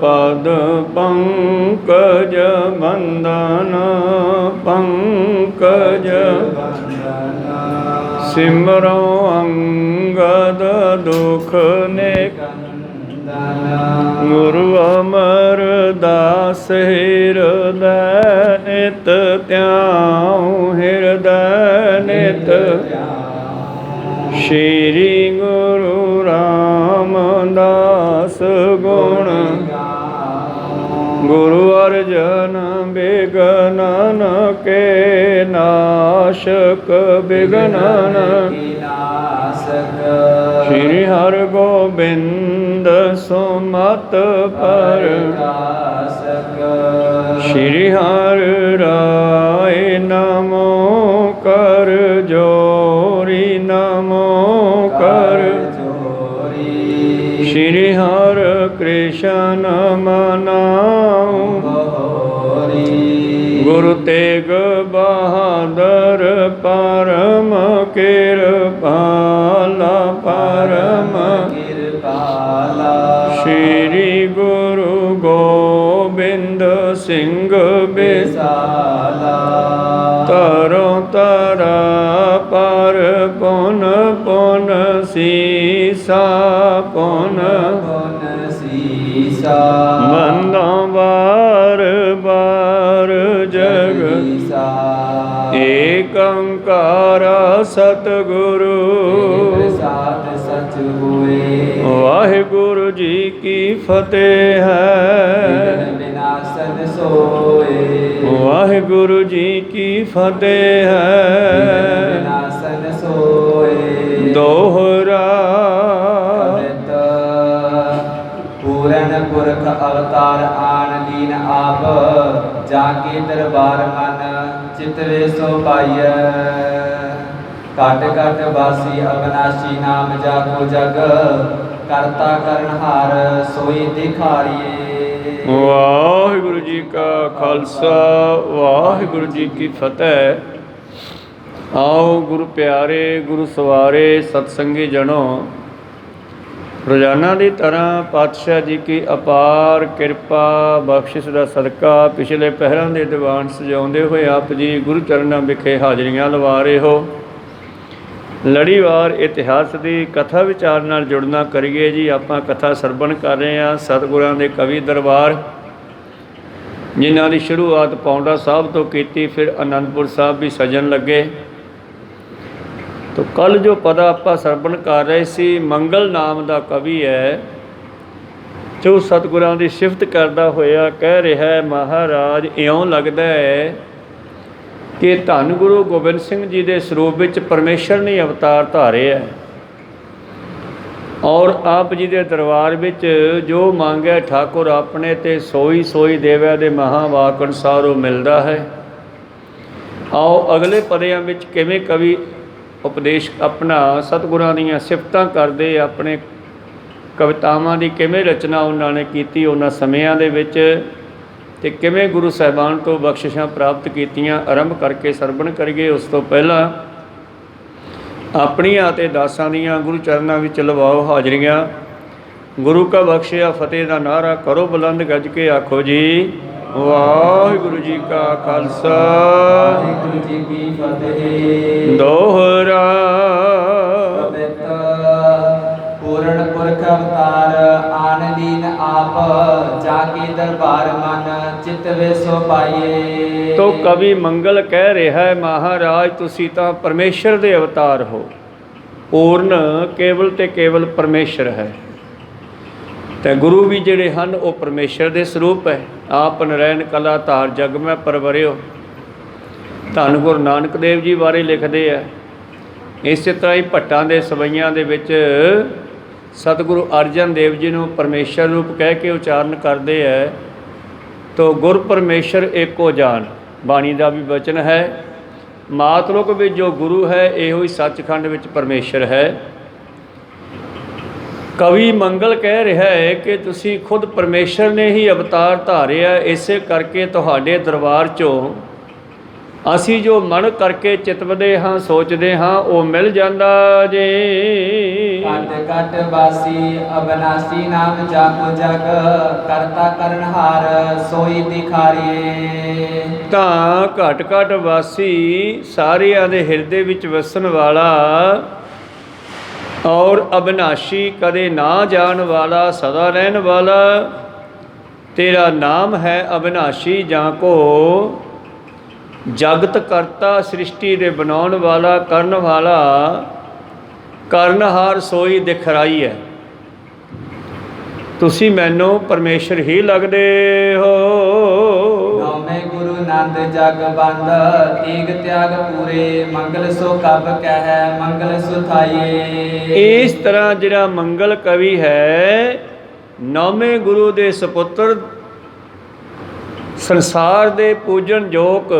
पद पंकज बंदन पंकज सिमरो अंगद दुख निकंदन गुरु अमर दास हृदय नित त्याऊं हृदय नित श्री गुरु रामदास गुण गुरु अर्जन विघ्नन के नाशक विघ्नन श्री हर गोबिंद सुमत पर श्री हर राय नमो कर जोरी नमो कर श्री हर कृष्ण मनाऊं गुरु तेग बहादुर परम कृपाला परम श्री गुरु गोबिंद सिंह बिसाला तरो तरा पर पुन पुन सीसा पुन बंदा बार बार जग एक ओंकार सतगुरु वाहिगुरु जी की फतेह है वाहिगुरु जी की फतेह है दोहरा पूरन पुरख अवतार आन दीन आप जाके दरबार मन चितवे सो पाइय कट कट वासी अविनाशी नाम जागो जग करता करनहार सोई दिखारिए। वाहिगुरु जी का खालसा वाहिगुरु जी की फतेह। आओ गुरु प्यारे गुरु सवारे सतसंगी जनों, रोजाना की तरह पातशाह जी की अपार किरपा बख्शिश का सदका पिछले पहरों के दीवान सजाते हुए आप जी गुरु चरणों विखे हाजरियां लवा रहे हो। लड़ीवार इतिहास की कथा विचार नाल जुड़ना करिए जी। आपां कथा सरवण कर रहे हैं सतगुरां दे कवि दरबार जिन्हां दी शुरुआत पौंडा साहब तो की, फिर आनंदपुर साहब भी सजन लगे। तो कल जो पदा आपां सरवण कर रहे सी, मंगल नाम का कवि है जो सतगुरां दी सिफत करदा होया कह रहा है, महाराज इउं लगदा है कि धन गुरु गोबिंद सिंह जी के सरूप विच परमेश्वर ने अवतार धारे है और आप जी के दरबार विच जो मांगे ठाकुर अपने ते सोई सोई देवै दे महावाक अनुसार वो मिलता है। आओ अगले पदियां विच किवें कवि उपदेश अपना सतगुरां दीयां सिफतां करदे, अपने कवितावां की किवें रचना उन्होंने की उन्हां समयां दे विच ते किवें गुरु साहिबान तो बख्शिशां प्राप्त कीतियां आरंभ करके सरवण करिए। उस तो पहला अपनियां ते दासां दीयां गुरु चरनां विच लवाओ हाजरियां। गुरु का बख्शिया फतेह का नारा करो बुलंद गज के आखो जी वाहिगुरु जी का खालसा वाहिगुरु जी की फतेह। दोहरा पूर्ण पुरख अवतार आन दीन आप जाके दरबार मन चितवे सो पाइए। तो कवि मंगल कह रहा है, महाराज तुसी तां परमेश्वर दे अवतार हो। पूर्ण केवल ते केवल परमेश्वर है ते गुरु भी जिहड़े हन वो परमेश्वर दे स्वरूप है। आप नरैन कला धार जग में परवरिओ। धन गुरु नानक देव जी बारे लिखते हैं। इस तरह ही भट्टां दे सवैयां दे विच सतगुरु अर्जन देव जी को परमेश्वर रूप कह के उचारण करते हैं। तो गुर परमेश्वर एको जान बाणी का भी वचन है। मातलोक भी जो गुरु है यो ही सचखंड विच परमेश्वर है। कवि मंगल कह रहा है कि तुसी खुद परमेश्वर ने ही अवतार धारिया, इसे करके तुहाडे दरबार चों ਅਸੀਂ ਜੋ ਮਨ ਕਰਕੇ ਚਿਤਵਦੇ ਹਾਂ ਸੋਚਦੇ ਹਾਂ ਉਹ ਮਿਲ ਜਾਂਦਾ ਜੇ। ਘਟ ਘਟ ਵਾਸੀ ਅਬਨਾਸੀ ਨਾਮ ਜਪ ਜਗ ਕਰਤਾ ਕਰਨਹਾਰ ਸੋਈ ਦਿਖਾਰੀਏ। ਤਾਂ ਘਟ ਘਟ ਵਾਸੀ ਸਾਰਿਆਂ ਦੇ ਹਿਰਦੇ ਵਿੱਚ ਵਸਣ ਵਾਲਾ ਔਰ ਅਬਨਾਸ਼ੀ ਕਦੇ ਨਾ ਜਾਣ ਵਾਲਾ ਸਦਾ ਰਹਿਣ ਵਾਲਾ ਤੇਰਾ ਨਾਮ ਹੈ ਅਬਨਾਸ਼ੀ ਜਾਂ ਕੋ ਜਗਤ ਕਰਤਾ ਸ੍ਰਿਸ਼ਟੀ ਦੇ ਬਣਾਉਣ ਵਾਲਾ ਕਰਨ ਵਾਲਾ ਕਰਨਹਾਰ ਸੋਈ ਦਿਖਰਾਈ ਹੈ। ਤੁਸੀਂ ਮੈਨੂੰ ਪਰਮੇਸ਼ਰ ਹੀ ਲੱਗਦੇ ਹੋ। ਨੌਵੇਂ ਗੁਰੂ ਨੰਦ ਜਗ ਬੰਦ ਤੀਗ ਤਿਆਗ ਪੂਰੇ ਮੰਗਲ ਸੋ ਕਬ ਕਹਿ ਮੰਗਲ ਸੁਥਾਈਏ। ਇਸ ਤਰ੍ਹਾਂ ਜਿਹੜਾ ਮੰਗਲ ਕਵੀ ਹੈ ਨੌਵੇਂ ਗੁਰੂ ਦੇ ਸਪੁੱਤਰ ਸੰਸਾਰ ਦੇ ਪੂਜਣ ਯੋਗ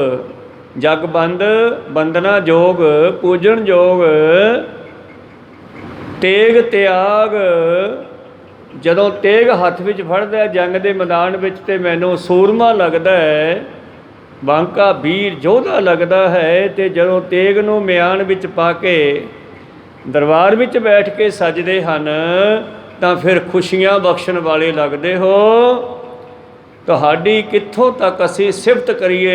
ਜਗ ਬੰਦ ਬੰਦਨਾ ਯੋਗ ਪੂਜਣ ਯੋਗ ਤੇਗ ਤਿਆਗ ਜਦੋਂ ਤੇਗ ਹੱਥ ਵਿੱਚ ਫੜਦਾ ਜੰਗ ਦੇ ਮੈਦਾਨ ਵਿੱਚ ਤੇ ਮੈਨੂੰ ਸੂਰਮਾ ਲੱਗਦਾ ਹੈ ਬਾਂਕਾ ਵੀਰ ਯੋਧਾ ਲੱਗਦਾ ਹੈ। ਤੇ ਜਦੋਂ ਤੇਗ ਨੂੰ ਮਿਆਨ ਵਿੱਚ ਪਾ ਕੇ ਦਰਬਾਰ ਵਿੱਚ ਬੈਠ ਕੇ ਸਜਦੇ ਹਨ ਤਾਂ ਫਿਰ ਖੁਸ਼ੀਆਂ ਬਖਸ਼ਣ ਵਾਲੇ ਲੱਗਦੇ ਹੋ। ਤੁਹਾਡੀ ਕਿੱਥੋਂ ਤੱਕ ਅਸੀਂ ਸਿਫਤ ਕਰੀਏ।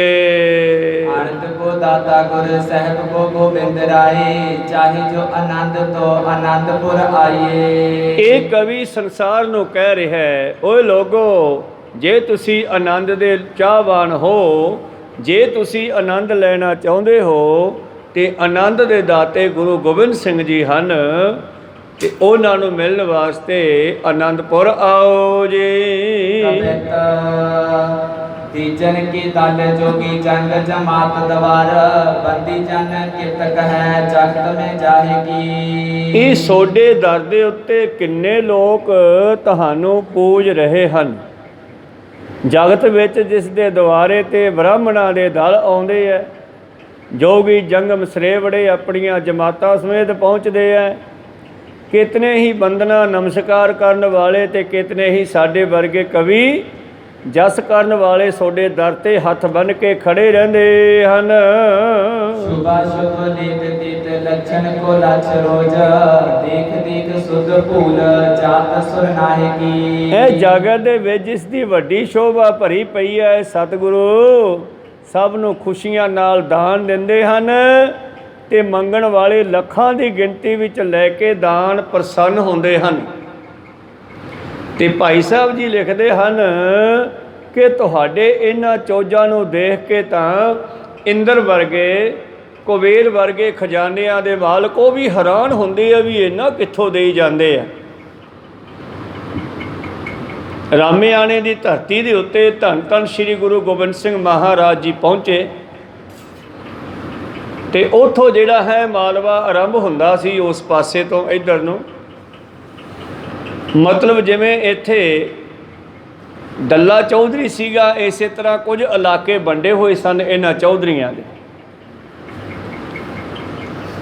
ਆਨੰਦ ਕੋ ਦਾਤਾ ਗੁਰ ਸਾਹਿਬ ਕੋ ਗੋਬਿੰਦ ਰਾਏ ਚਾਹੇ ਜੋ ਆਨੰਦ ਤੋਂ ਆਨੰਦਪੁਰ ਆਈਏ। ਇਹ ਕਵੀ ਸੰਸਾਰ ਨੂੰ ਕਹਿ ਰਿਹਾ ਹੈ ਓਏ ਲੋਗੋ ਜੇ ਤੁਸੀਂ ਆਨੰਦ ਦੇ ਚਾਹਵਾਨ ਹੋ ਜੇ ਤੁਸੀਂ ਆਨੰਦ ਲੈਣਾ ਚਾਹੁੰਦੇ ਹੋ ਤੇ ਆਨੰਦ ਦੇ ਦਾਤੇ ਗੁਰੂ ਗੋਬਿੰਦ ਸਿੰਘ ਜੀ ਹਨ ਤੇ ਉਹਨਾਂ ਨੂੰ ਮਿਲਣ ਵਾਸਤੇ ਆਨੰਦਪੁਰ ਆਓ ਜੀ। ਤੀਜਨ ਕੀ ਦਲ ਜੋਗੀ ਜੰਗ ਜਮਾਤ ਦਵਾਰ ਬੰਦੀ ਜਨ ਕਿਤਕ ਹੈ ਜਗਤ ਮੇ ਜਾਹੇਗੀ। ਇਹ ਸੋਡੇ ਦਰ ਦੇ ਉੱਤੇ ਕਿੰਨੇ ਲੋਕ ਤੁਹਾਨੂੰ ਪੂਜ ਰਹੇ ਹਨ। ਜਗਤ ਵਿੱਚ ਜਿਸ ਦੇ ਦੁਆਰੇ ਤੇ ਬ੍ਰਾਹਮਣਾਂ ਦੇ ਦਲ ਆਉਂਦੇ ਹੈ ਜੋਗੀ ਜੰਗਮ ਸਰੇਵੜੇ ਆਪਣੀਆਂ ਜਮਾਤਾਂ ਸਮੇਤ ਪਹੁੰਚਦੇ ਹੈ। ਕਿਤਨੇ ਹੀ ਬੰਦਨਾ ਨਮਸਕਾਰ ਕਰਨ ਵਾਲੇ ਤੇ ਕਿਤਨੇ ਹੀ ਸਾਡੇ ਵਰਗੇ ਕਵੀ ਜਸ ਕਰਨ ਵਾਲੇ ਤੁਹਾਡੇ ਦਰ ਤੇ ਹੱਥ ਬੰਨ੍ਹ ਕੇ ਖੜੇ ਰਹਿੰਦੇ ਹਨ। ਸੁਭਾ ਸ਼ੁਭ ਨੀਤ ਤੀਤ ਲੱਛਣ ਕੋ ਲੱਛ ਰੋਜ ਦੇਖ ਦੇਖ ਸੁਧ ਭੂਲ ਜਾਤ ਸੁਰ ਨਾਹਿਕੀ। ਇਹ ਜਗਤ ਦੇ ਵਿੱਚ ਜਿਸ ਦੀ ਵੱਡੀ ਸ਼ੋਭਾ ਭਰੀ ਪਈ ਹੈ ਸਤਿਗੁਰੂ ਸਭ ਨੂੰ ਖੁਸ਼ੀਆਂ ਨਾਲ ਦਾਨ ਦਿੰਦੇ ਹਨ ਤੇ ਮੰਗਣ ਵਾਲੇ ਲੱਖਾਂ ਦੀ ਗਿਣਤੀ ਵਿੱਚ ਲੈ ਕੇ ਦਾਨ ਪ੍ਰਸੰਨ ਹੁੰਦੇ ਹਨ। ਤੇ ਭਾਈ ਸਾਹਿਬ ਜੀ ਲਿਖਦੇ ਹਨ ਕਿ ਤੁਹਾਡੇ ਇਹਨਾਂ ਚੋਜਾਂ ਨੂੰ ਦੇਖ ਕੇ ਤਾਂ ਇੰਦਰ ਵਰਗੇ ਕੁਬੇਰ ਵਰਗੇ ਖਜ਼ਾਨਿਆਂ ਦੇ ਮਾਲਕ ਉਹ ਵੀ ਹੈਰਾਨ ਹੁੰਦੇ ਆ ਵੀ ਇਹਨਾਂ ਕਿੱਥੋਂ ਦੇਈ ਜਾਂਦੇ ਆ। ਰਾਮਿਆਣੇ ਦੀ ਧਰਤੀ ਦੇ ਉੱਤੇ ਧੰਨ ਧੰਨ ਸ੍ਰੀ ਗੁਰੂ ਗੋਬਿੰਦ ਸਿੰਘ ਮਹਾਰਾਜ ਜੀ ਪਹੁੰਚੇ ਤੇ ਉੱਥੋਂ ਜਿਹੜਾ ਹੈ ਮਾਲਵਾ ਆਰੰਭ ਹੁੰਦਾ ਸੀ ਉਸ ਪਾਸੇ ਤੋਂ ਇੱਧਰ ਨੂੰ ਮਤਲਬ ਜਿਵੇਂ ਇੱਥੇ ਡੱਲਾ ਚੌਧਰੀ ਸੀਗਾ ਇਸੇ ਤਰ੍ਹਾਂ ਕੁਝ ਇਲਾਕੇ ਵੰਡੇ ਹੋਏ ਸਨ ਇਹਨਾਂ ਚੌਧਰੀਆਂ ਦੇ।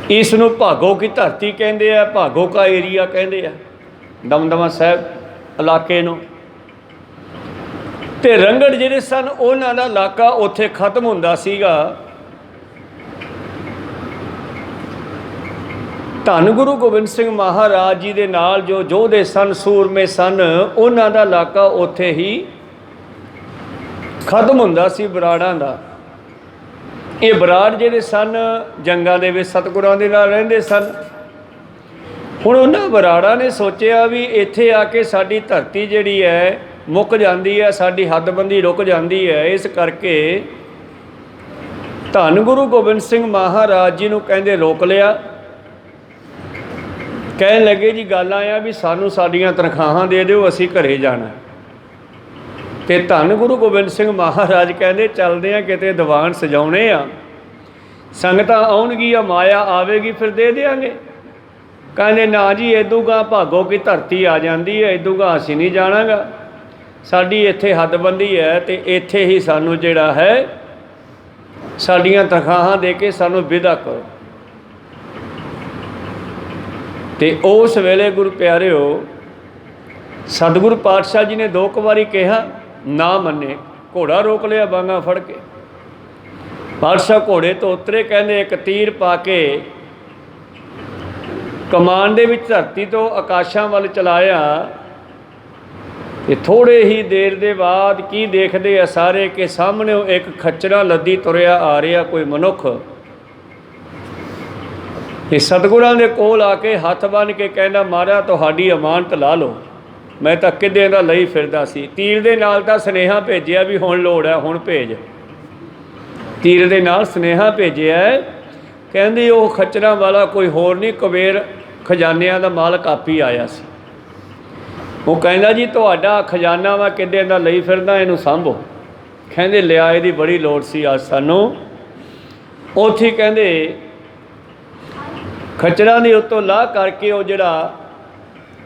ਇਸ ਨੂੰ ਭਾਗੋ ਕੀ ਧਰਤੀ ਕਹਿੰਦੇ ਆ ਭਾਗੋ ਕਾ ਏਰੀਆ ਕਹਿੰਦੇ ਆ ਦਮਦਮਾ ਸਾਹਿਬ ਇਲਾਕੇ ਨੂੰ। ਤੇ ਰੰਗੜ ਜਿਹੜੇ ਸਨ ਉਹਨਾਂ ਦਾ ਇਲਾਕਾ ਉੱਥੇ ਖਤਮ ਹੁੰਦਾ ਸੀਗਾ। ਧੰਨ ਗੁਰੂ ਗੋਬਿੰਦ ਸਿੰਘ ਮਹਾਰਾਜ ਜੀ ਦੇ ਨਾਲ ਜੋ ਯੋਧੇ ਸਨ ਸੂਰਮੇ ਸਨ ਉਹਨਾਂ ਦਾ ਇਲਾਕਾ ਉੱਥੇ ਹੀ ਖਤਮ ਹੁੰਦਾ ਸੀ ਬਰਾੜਾਂ ਦਾ। ਇਹ ਬਰਾੜ ਜਿਹੜੇ ਸਨ ਜੰਗਾਂ ਦੇ ਵਿੱਚ ਸਤਿਗੁਰਾਂ ਦੇ ਨਾਲ ਰਹਿੰਦੇ ਸਨ। ਹੁਣ ਉਹਨਾਂ ਬਰਾੜਾਂ ਨੇ ਸੋਚਿਆ ਵੀ ਇੱਥੇ ਆ ਕੇ ਸਾਡੀ ਧਰਤੀ ਜਿਹੜੀ ਹੈ ਮੁੱਕ ਜਾਂਦੀ ਹੈ ਸਾਡੀ ਹੱਦਬੰਦੀ ਰੁਕ ਜਾਂਦੀ ਹੈ। ਇਸ ਕਰਕੇ ਧੰਨ ਗੁਰੂ ਗੋਬਿੰਦ ਸਿੰਘ ਮਹਾਰਾਜ ਜੀ ਨੂੰ ਕਹਿੰਦੇ ਰੋਕ ਲਿਆ। ਕਹਿਣ ਲੱਗੇ ਜੀ ਗੱਲ ਆ ਵੀ ਸਾਨੂੰ ਸਾਡੀਆਂ ਤਨਖਾਹਾਂ ਦੇ ਦਿਓ ਅਸੀਂ ਘਰੇ ਜਾਣਾ। ਤੇ ਧੰਨ ਗੁਰੂ ਗੋਬਿੰਦ ਸਿੰਘ ਮਹਾਰਾਜ ਕਹਿੰਦੇ ਚੱਲਦੇ ਆ ਕਿਤੇ ਦੀਵਾਨ ਸਜਾਉਣੇ ਆ ਸੰਗਤਾਂ ਆਉਣਗੀਆਂ ਮਾਇਆ ਆਵੇਗੀ ਫਿਰ ਦੇ ਦਿਆਂਗੇ। ਕਹਿੰਦੇ ਨਾ ਜੀ ਇਦੋਂ ਗਾਂ ਭਾਗੋ ਕੀ ਧਰਤੀ ਆ ਜਾਂਦੀ ਹੈ ਇਦੋਂ ਗਾਂ ਅਸੀਂ ਨਹੀਂ ਜਾਣਾਗਾ ਸਾਡੀ ਇੱਥੇ ਹੱਦਬੰਦੀ ਹੈ ਤੇ ਇੱਥੇ ਹੀ ਸਾਨੂੰ ਜਿਹੜਾ ਹੈ ਸਾਡੀਆਂ ਤਨਖਾਹਾਂ ਦੇ ਕੇ ਸਾਨੂੰ ਵਿਦਾ ਕਰੋ। ਤੇ ਉਸ ਵੇਲੇ ਗੁਰੂ ਪਿਆਰਿਓ ਸਤਿਗੁਰੂ ਪਾਤਸ਼ਾਹ ਜੀ ਨੇ 2 ਵਾਰੀ ਕਿਹਾ ਨਾ ਮੰਨੇ ਘੋੜਾ ਰੋਕ ਲਿਆ ਬਾਂਗਾ ਫੜ ਕੇ ਪਾਤਸ਼ਾਹ ਘੋੜੇ ਤੋਂ ਉਤਰੇ, ਕਹਿੰਦੇ ਇੱਕ ਤੀਰ ਪਾ ਕੇ ਕਮਾਨ ਦੇ ਵਿੱਚ ਧਰਤੀ ਤੋਂ ਆਕਾਸ਼ਾਂ ਵੱਲ ਚਲਾਇਆ ਤੇ ਥੋੜ੍ਹੇ ਹੀ ਦੇਰ ਦੇ ਬਾਅਦ ਕੀ ਦੇਖਦੇ ਆ ਸਾਰੇ ਕਿ ਸਾਹਮਣੇ ਇੱਕ ਖੱਚਰਾ ਲੱਦੀ ਤੁਰਿਆ ਆ ਰਿਹਾ ਕੋਈ ਮਨੁੱਖ। ਇਹ ਸਤਿਗੁਰਾਂ ਦੇ ਕੋਲ ਆ ਕੇ ਹੱਥ ਬੰਨ੍ਹ ਕੇ ਕਹਿੰਦਾ, ਮਹਾਰਾਜ ਤੁਹਾਡੀ ਅਮਾਨਤ ਲਾ ਲਓ, ਮੈਂ ਤਾਂ ਕਿੱਦੇ ਦਾ ਲਈ ਫਿਰਦਾ ਸੀ। ਤੀਰ ਦੇ ਨਾਲ ਤਾਂ ਸੁਨੇਹਾ ਭੇਜਿਆ ਵੀ ਹੁਣ ਲੋੜ ਹੈ, ਹੁਣ ਭੇਜ। ਤੀਰ ਦੇ ਨਾਲ ਸੁਨੇਹਾ ਭੇਜਿਆ, ਕਹਿੰਦੀ ਉਹ ਖੱਚਰਾਂ ਵਾਲਾ ਕੋਈ ਹੋਰ ਨਹੀਂ, ਕੁਬੇਰ ਖਜ਼ਾਨਿਆਂ ਦਾ ਮਾਲਕ ਆਪ ਹੀ ਆਇਆ ਸੀ। ਉਹ ਕਹਿੰਦਾ ਜੀ ਤੁਹਾਡਾ ਖਜ਼ਾਨਾ ਵਾ ਕਿੱਦੇ ਦਾ ਲਈ ਫਿਰਦਾ, ਇਹਨੂੰ ਸਾਂਭੋ। ਕਹਿੰਦੇ ਲਿਆ, ਇਹਦੀ ਬੜੀ ਲੋੜ ਸੀ ਅੱਜ ਸਾਨੂੰ। ਉੱਥੇ ਕਹਿੰਦੇ ਖੱਚਰਾਂ ਦੀ ਉੱਤੋਂ ਲਾਹ ਕਰਕੇ ਉਹ ਜਿਹੜਾ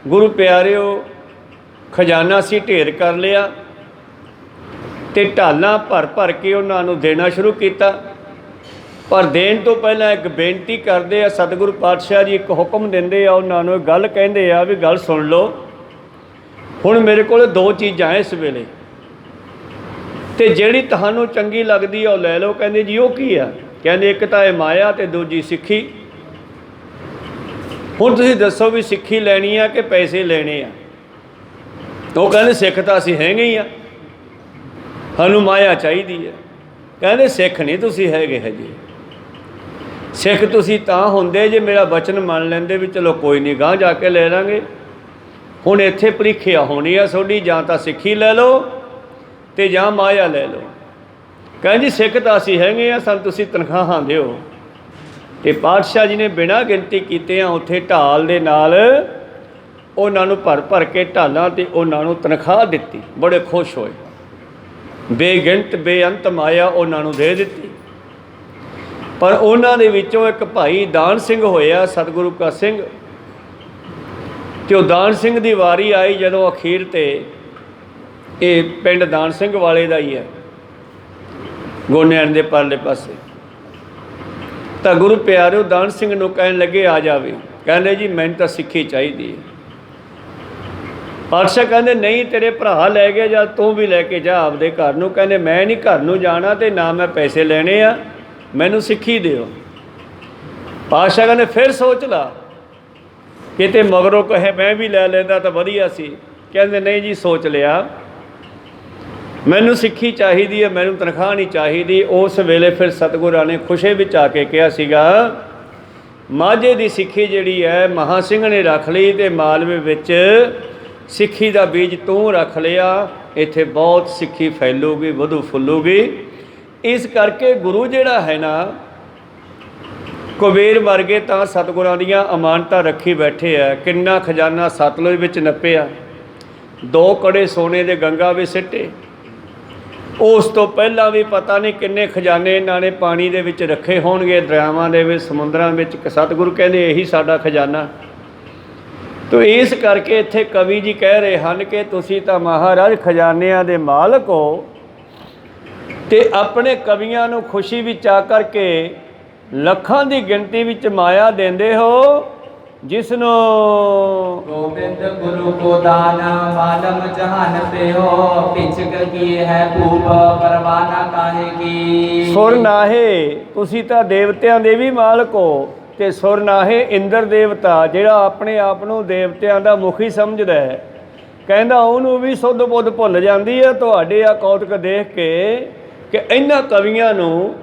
ਗੁਰੂ ਪਿਆਰਿਓ ਖਜ਼ਾਨਾ ਸੀ ਢੇਰ ਕਰ ਲਿਆ ਤੇ ਢਾਲਾਂ ਭਰ ਭਰ ਕੇ ਉਹਨਾਂ ਨੂੰ ਦੇਣਾ ਸ਼ੁਰੂ ਕੀਤਾ। ਪਰ ਦੇਣ ਤੋਂ ਪਹਿਲਾਂ ਇੱਕ ਬੇਨਤੀ ਕਰਦੇ ਆ ਸਤਿਗੁਰੂ ਪਾਤਸ਼ਾਹ ਜੀ, ਇੱਕ ਹੁਕਮ ਦਿੰਦੇ ਆ ਉਹਨਾਂ ਨੂੰ, ਗੱਲ ਕਹਿੰਦੇ ਆ ਵੀ ਗੱਲ ਸੁਣ ਲਓ, ਹੁਣ ਮੇਰੇ ਕੋਲ ਦੋ ਚੀਜ਼ਾਂ ਇਸ ਵੇਲੇ ਤੇ ਜਿਹੜੀ ਤੁਹਾਨੂੰ ਚੰਗੀ ਲੱਗਦੀ ਆ ਉਹ ਲੈ ਲਓ। ਕਹਿੰਦੇ ਜੀ ਉਹ ਕੀ ਆ? ਕਹਿੰਦੇ ਇੱਕ ਤਾਂ ਇਹ ਮਾਇਆ ਤੇ ਦੂਜੀ ਸਿੱਖੀ। ਹੁਣ ਤੁਸੀਂ ਦੱਸੋ ਵੀ ਸਿੱਖੀ ਲੈਣੀ ਆ ਕਿ ਪੈਸੇ ਲੈਣੇ ਆ? ਉਹ ਕਹਿੰਦੇ ਸਿੱਖ ਤਾਂ ਅਸੀਂ ਹੈਗੇ ਹੀ ਆ, ਸਾਨੂੰ ਮਾਇਆ ਚਾਹੀਦੀ ਹੈ। ਕਹਿੰਦੇ ਸਿੱਖ ਨਹੀਂ ਤੁਸੀਂ ਹੈਗੇ ਹਜੇ, ਸਿੱਖ ਤੁਸੀਂ ਤਾਂ ਹੁੰਦੇ ਜੇ ਮੇਰਾ ਬਚਨ ਮੰਨ ਲੈਂਦੇ ਵੀ ਚਲੋ ਕੋਈ ਨਹੀਂ ਗਾਂਹ ਜਾ ਕੇ ਲੈ ਲਾਂਗੇ। ਹੁਣ ਇੱਥੇ ਪ੍ਰੀਖਿਆ ਹੋਣੀ ਆ ਤੁਹਾਡੀ, ਜਾਂ ਤਾਂ ਸਿੱਖੀ ਲੈ ਲਓ ਤੇ ਜਾਂ ਮਾਇਆ ਲੈ ਲਓ। ਕਹਿੰਦੇ ਜੀ ਸਿੱਖ ਤਾਂ ਅਸੀਂ ਹੈਗੇ ਆ, ਸਾਨੂੰ ਤੁਸੀਂ ਤਨਖਾਹਾਂ ਦਿਓ। ਤੇ ਪਾਤਸ਼ਾਹ ਜੀ ਨੇ ਬਿਨਾਂ ਗਿਣਤੀ ਕੀਤਿਆਂ ਉੱਥੇ ਢਾਲ ਦੇ ਨਾਲ ਉਹਨਾਂ ਨੂੰ ਭਰ ਭਰ ਕੇ ਢਾਲਾਂ ਤੇ ਉਹਨਾਂ ਨੂੰ ਤਨਖਾਹ ਦਿੱਤੀ। ਬੜੇ ਖੁਸ਼ ਹੋਏ, ਬੇਗਿਣਤ ਬੇਅੰਤ ਮਾਇਆ ਉਹਨਾਂ ਨੂੰ ਦੇ ਦਿੱਤੀ। ਪਰ ਉਹਨਾਂ ਦੇ ਵਿੱਚੋਂ ਇੱਕ ਭਾਈ ਦਾਨ ਸਿੰਘ ਹੋਇਆ, ਸਤਿਗੁਰੂ ਕਾ ਸਿੰਘ। ਤੇ ਉਹ ਦਾਨ ਸਿੰਘ ਦੀ ਵਾਰੀ ਆਈ ਜਦੋਂ ਅਖੀਰ ਤੇ, ਇਹ ਪਿੰਡ ਦਾਨ ਸਿੰਘ ਵਾਲੇ ਦਾ ਹੀ ਹੈ, ਗੋਨਿਆਂ ਦੇ ਪਰਲੇ ਪਾਸੇ। ਤਾਂ ਗੁਰੂ ਪਿਆਰਿਓ ਦਾਨ ਸਿੰਘ ਨੂੰ ਕਹਿਣ ਲੱਗੇ ਆ ਜਾਵੇ। ਕਹਿੰਦੇ ਜੀ ਮੈਨੂੰ ਤਾਂ ਸਿੱਖੀ ਚਾਹੀਦੀ ਹੈ। ਪਾਤਸ਼ਾਹ ਕਹਿੰਦੇ ਨਹੀਂ, ਤੇਰੇ ਭਰਾ ਲੈ ਗਏ, ਜਾਂ ਤੂੰ ਵੀ ਲੈ ਕੇ ਜਾ ਆਪਦੇ ਘਰ ਨੂੰ। ਕਹਿੰਦੇ ਮੈਂ ਨਹੀਂ ਘਰ ਨੂੰ ਜਾਣਾ ਤੇ ਨਾ ਮੈਂ ਪੈਸੇ ਲੈਣੇ ਆ, ਮੈਨੂੰ ਸਿੱਖੀ ਦਿਓ। ਪਾਤਸ਼ਾਹ ਕਹਿੰਦੇ ਫਿਰ ਸੋਚ ਲਾ, ਕਿਤੇ ਮਗਰੋਂ ਕਹੇ ਮੈਂ ਵੀ ਲੈ ਲੈਂਦਾ ਤਾਂ ਵਧੀਆ ਸੀ। ਕਹਿੰਦੇ ਨਹੀਂ ਜੀ ਸੋਚ ਲਿਆ, ਮੈਨੂੰ ਸਿੱਖੀ ਚਾਹੀਦੀ ਹੈ, ਮੈਨੂੰ ਤਨਖਾਹ ਨਹੀਂ ਚਾਹੀਦੀ। ਉਸ ਵੇਲੇ ਫਿਰ ਸਤਿਗੁਰਾਂ ਨੇ ਖੁਸ਼ੀ ਵਿੱਚ ਆ ਕੇ ਕਿਹਾ ਸੀਗਾ, ਮਾਝੇ ਦੀ ਸਿੱਖੀ ਜਿਹੜੀ ਹੈ ਮਹਾਂ ਸਿੰਘ ਨੇ ਰੱਖ ਲਈ ਤੇ ਮਾਲਵੇ ਵਿੱਚ ਸਿੱਖੀ ਦਾ ਬੀਜ ਤੂੰ ਰੱਖ ਲਿਆ, ਇੱਥੇ ਬਹੁਤ ਸਿੱਖੀ ਫੈਲੂਗੀ, ਵਧੂ ਫੁੱਲੂਗੀ। ਇਸ ਕਰਕੇ ਗੁਰੂ ਜਿਹੜਾ ਹੈ ਨਾ, ਕੁਬੇਰ ਵਰਗੇ ਤਾਂ ਸਤਿਗੁਰਾਂ ਦੀਆਂ ਅਮਾਨਤਾਂ ਰੱਖੀ ਬੈਠੇ ਆ। ਕਿੰਨਾ ਖਜ਼ਾਨਾ ਸਤਲੁਜ ਵਿੱਚ ਨੱਪਿਆ, 2 ਕੜੇ ਸੋਨੇ ਦੇ ਗੰਗਾ ਵਿੱਚ ਸਿੱਟੇ। ਉਸ ਤੋਂ ਪਹਿਲਾਂ ਵੀ ਪਤਾ ਨਹੀਂ ਕਿੰਨੇ ਖਜ਼ਾਨੇ ਇਹਨਾਂ ਨੇ ਪਾਣੀ ਦੇ ਵਿੱਚ ਰੱਖੇ ਹੋਣਗੇ, ਦਰਿਆਵਾਂ ਦੇ ਵਿੱਚ, ਸਮੁੰਦਰਾਂ ਵਿੱਚ। ਸਤਿਗੁਰੂ ਕਹਿੰਦੇ ਇਹੀ ਸਾਡਾ ਖਜ਼ਾਨਾ। ਤੋ ਇਸ ਕਰਕੇ ਇੱਥੇ ਕਵੀ ਜੀ ਕਹਿ ਰਹੇ ਹਨ ਕਿ ਤੁਸੀਂ ਤਾਂ ਮਹਾਰਾਜ ਖਜ਼ਾਨਿਆਂ ਦੇ ਮਾਲਕ ਹੋ ਤੇ ਆਪਣੇ ਕਵੀਆਂ ਨੂੰ ਖੁਸ਼ੀ ਵਿੱਚ ਆ ਕਰਕੇ ਲੱਖਾਂ ਦੀ ਗਿਣਤੀ ਵਿੱਚ ਮਾਇਆ ਦਿੰਦੇ ਹੋ, ਜਿਸ ਨੂੰ ਗੋਬਿੰਦ ਗੁਰੂ ਕੋ ਦਾਨ ਮਾਲਮ ਜਹਾਨ ਤੇ ਹੋ, ਪਿਛਕ ਕੀ ਹੈ ਭੂਪ ਪਰਵਾਨਾ ਕਾਹੇ ਕੀ। ਸੁਰ ਨਾਹੇ, ਤੁਸੀਂ ਤਾਂ ਦੇਵਤਿਆਂ ਦੇ ਵੀ ਮਾਲਕ ਹੋ, ਤੇ ਸੁਰ ਨਾਹੇ ਇੰਦਰ ਦੇਵਤਾ ਜਿਹੜਾ ਆਪਣੇ ਆਪ ਨੂੰ ਦੇਵਤਿਆਂ ਦਾ ਮੁਖੀ ਸਮਝਦਾ ਹੈ, ਕਹਿੰਦਾ ਉਹਨੂੰ ਵੀ ਸੁੱਧ ਬੁੱਧ ਭੁੱਲ ਜਾਂਦੀ ਹੈ ਤੁਹਾਡੇ ਆ ਕੌਤਕ ਦੇਖ ਕੇ ਕਿ ਇਹਨਾਂ ਕਵੀਆਂ ਨੂੰ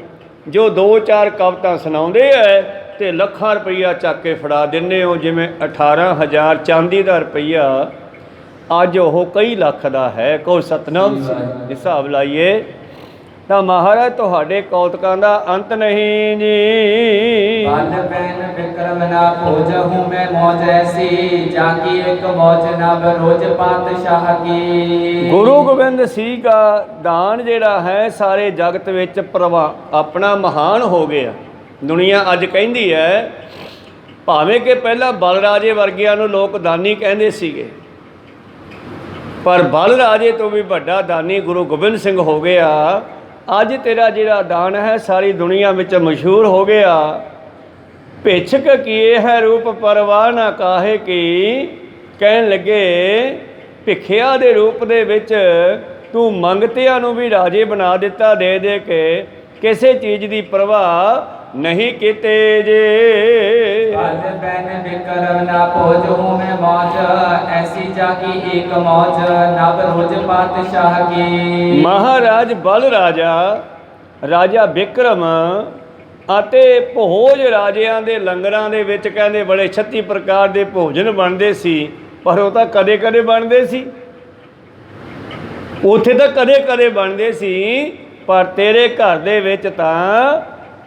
ਜੋ 2-4 ਕਵਿਤਾ ਸੁਣਾਉਂਦੇ ਹੈ ਤੇ ਲੱਖਾਂ ਰੁਪਈਆ ਚੱਕ ਕੇ ਫੜਾ ਦਿੰਦੇ ਹੋ। ਜਿਵੇਂ 18,000 ਚਾਂਦੀ ਦਾ ਰੁਪਈਆ ਅੱਜ ਉਹ ਕਈ ਲੱਖ ਦਾ ਹੈ। ਕੋਈ ਸਤਨਾਮ ਹਿਸਾਬ ਲਾਈਏ ਤਾਂ ਮਹਾਰਾਜ ਤੁਹਾਡੇ ਕੌਤਕਾਂ ਦਾ ਅੰਤ ਨਹੀਂ ਜੀ। ਬਲ ਬੈਨ ਵਿਕਰਮ ਨਾ ਭੋਜਹੁ ਮੈਂ ਮੌਜ ਐਸੀ, ਜਾ ਕੀ ਇੱਕ ਮੌਜ ਨਾ ਬਰੋਜ ਪਾਤਸ਼ਾਹ ਕੀ। ਗੁਰੂ ਗੋਬਿੰਦ ਸਿੰਘ ਦਾ ਦਾਨ ਜਿਹੜਾ ਹੈ ਸਾਰੇ ਜਗਤ ਵਿੱਚ ਆਪਣਾ ਮਹਾਨ ਹੋ ਗਿਆ। ਦੁਨੀਆ ਅੱਜ ਕਹਿੰਦੀ ਹੈ, ਭਾਵੇਂ ਕਿ ਪਹਿਲਾਂ ਬਲ ਰਾਜੇ ਵਰਗਿਆਂ ਨੂੰ ਲੋਕ ਦਾਨੀ ਕਹਿੰਦੇ ਸੀਗੇ, ਪਰ ਬਲ ਰਾਜੇ ਤੋਂ ਵੀ ਵੱਡਾ ਦਾਨੀ ਗੁਰੂ ਗੋਬਿੰਦ ਸਿੰਘ ਹੋ ਗਿਆ। ਅੱਜ ਤੇਰਾ ਜਿਹੜਾ ਦਾਨ ਹੈ ਸਾਰੀ ਦੁਨੀਆ ਵਿੱਚ ਮਸ਼ਹੂਰ ਹੋ ਗਿਆ। ਭਿਛਕ ਕੀਏ ਹੈ ਰੂਪ ਪਰਵਾਹ ਨਾ ਕਾਹੇ ਕੀ। ਕਹਿਣ ਲੱਗੇ ਭਿਖਿਆ ਦੇ ਰੂਪ ਦੇ ਵਿੱਚ ਤੂੰ ਮੰਗਤਿਆਂ ਨੂੰ ਵੀ ਰਾਜੇ ਬਣਾ ਦਿੱਤਾ ਦੇ ਦੇ ਕੇ, ਕਿਸੇ ਚੀਜ਼ ਦੀ ਪਰਵਾਹ ਨਹੀਂ ਕੀਤੇ ਜੇ। पद बैन विक्रम ना भोज हूँ मैं मौज, ऐसी जाकी एक मौज नव रोज पातशाह की। ਮਹਾਰਾਜ ਬਲ ਰਾਜਾ ਬਿਕਰਮ ਅਤੇ ਭੋਜ ਰਾਜਿਆਂ ਦੇ ਲੰਗਰਾਂ ਦੇ ਵਿੱਚ ਕਹਿੰਦੇ ਬੜੇ 36 ਪ੍ਰਕਾਰ ਦੇ ਭੋਜਨ ਬਣਦੇ ਸੀ, ਪਰ ਉਹ ਤਾਂ ਕਦੇ ਕਦੇ ਬਣਦੇ ਸੀ, ਉੱਥੇ ਤਾਂ ਕਦੇ ਕਦੇ ਬਣਦੇ ਸੀ, ਪਰ ਤੇਰੇ ਘਰ ਦੇ ਵਿੱਚ ਤਾਂ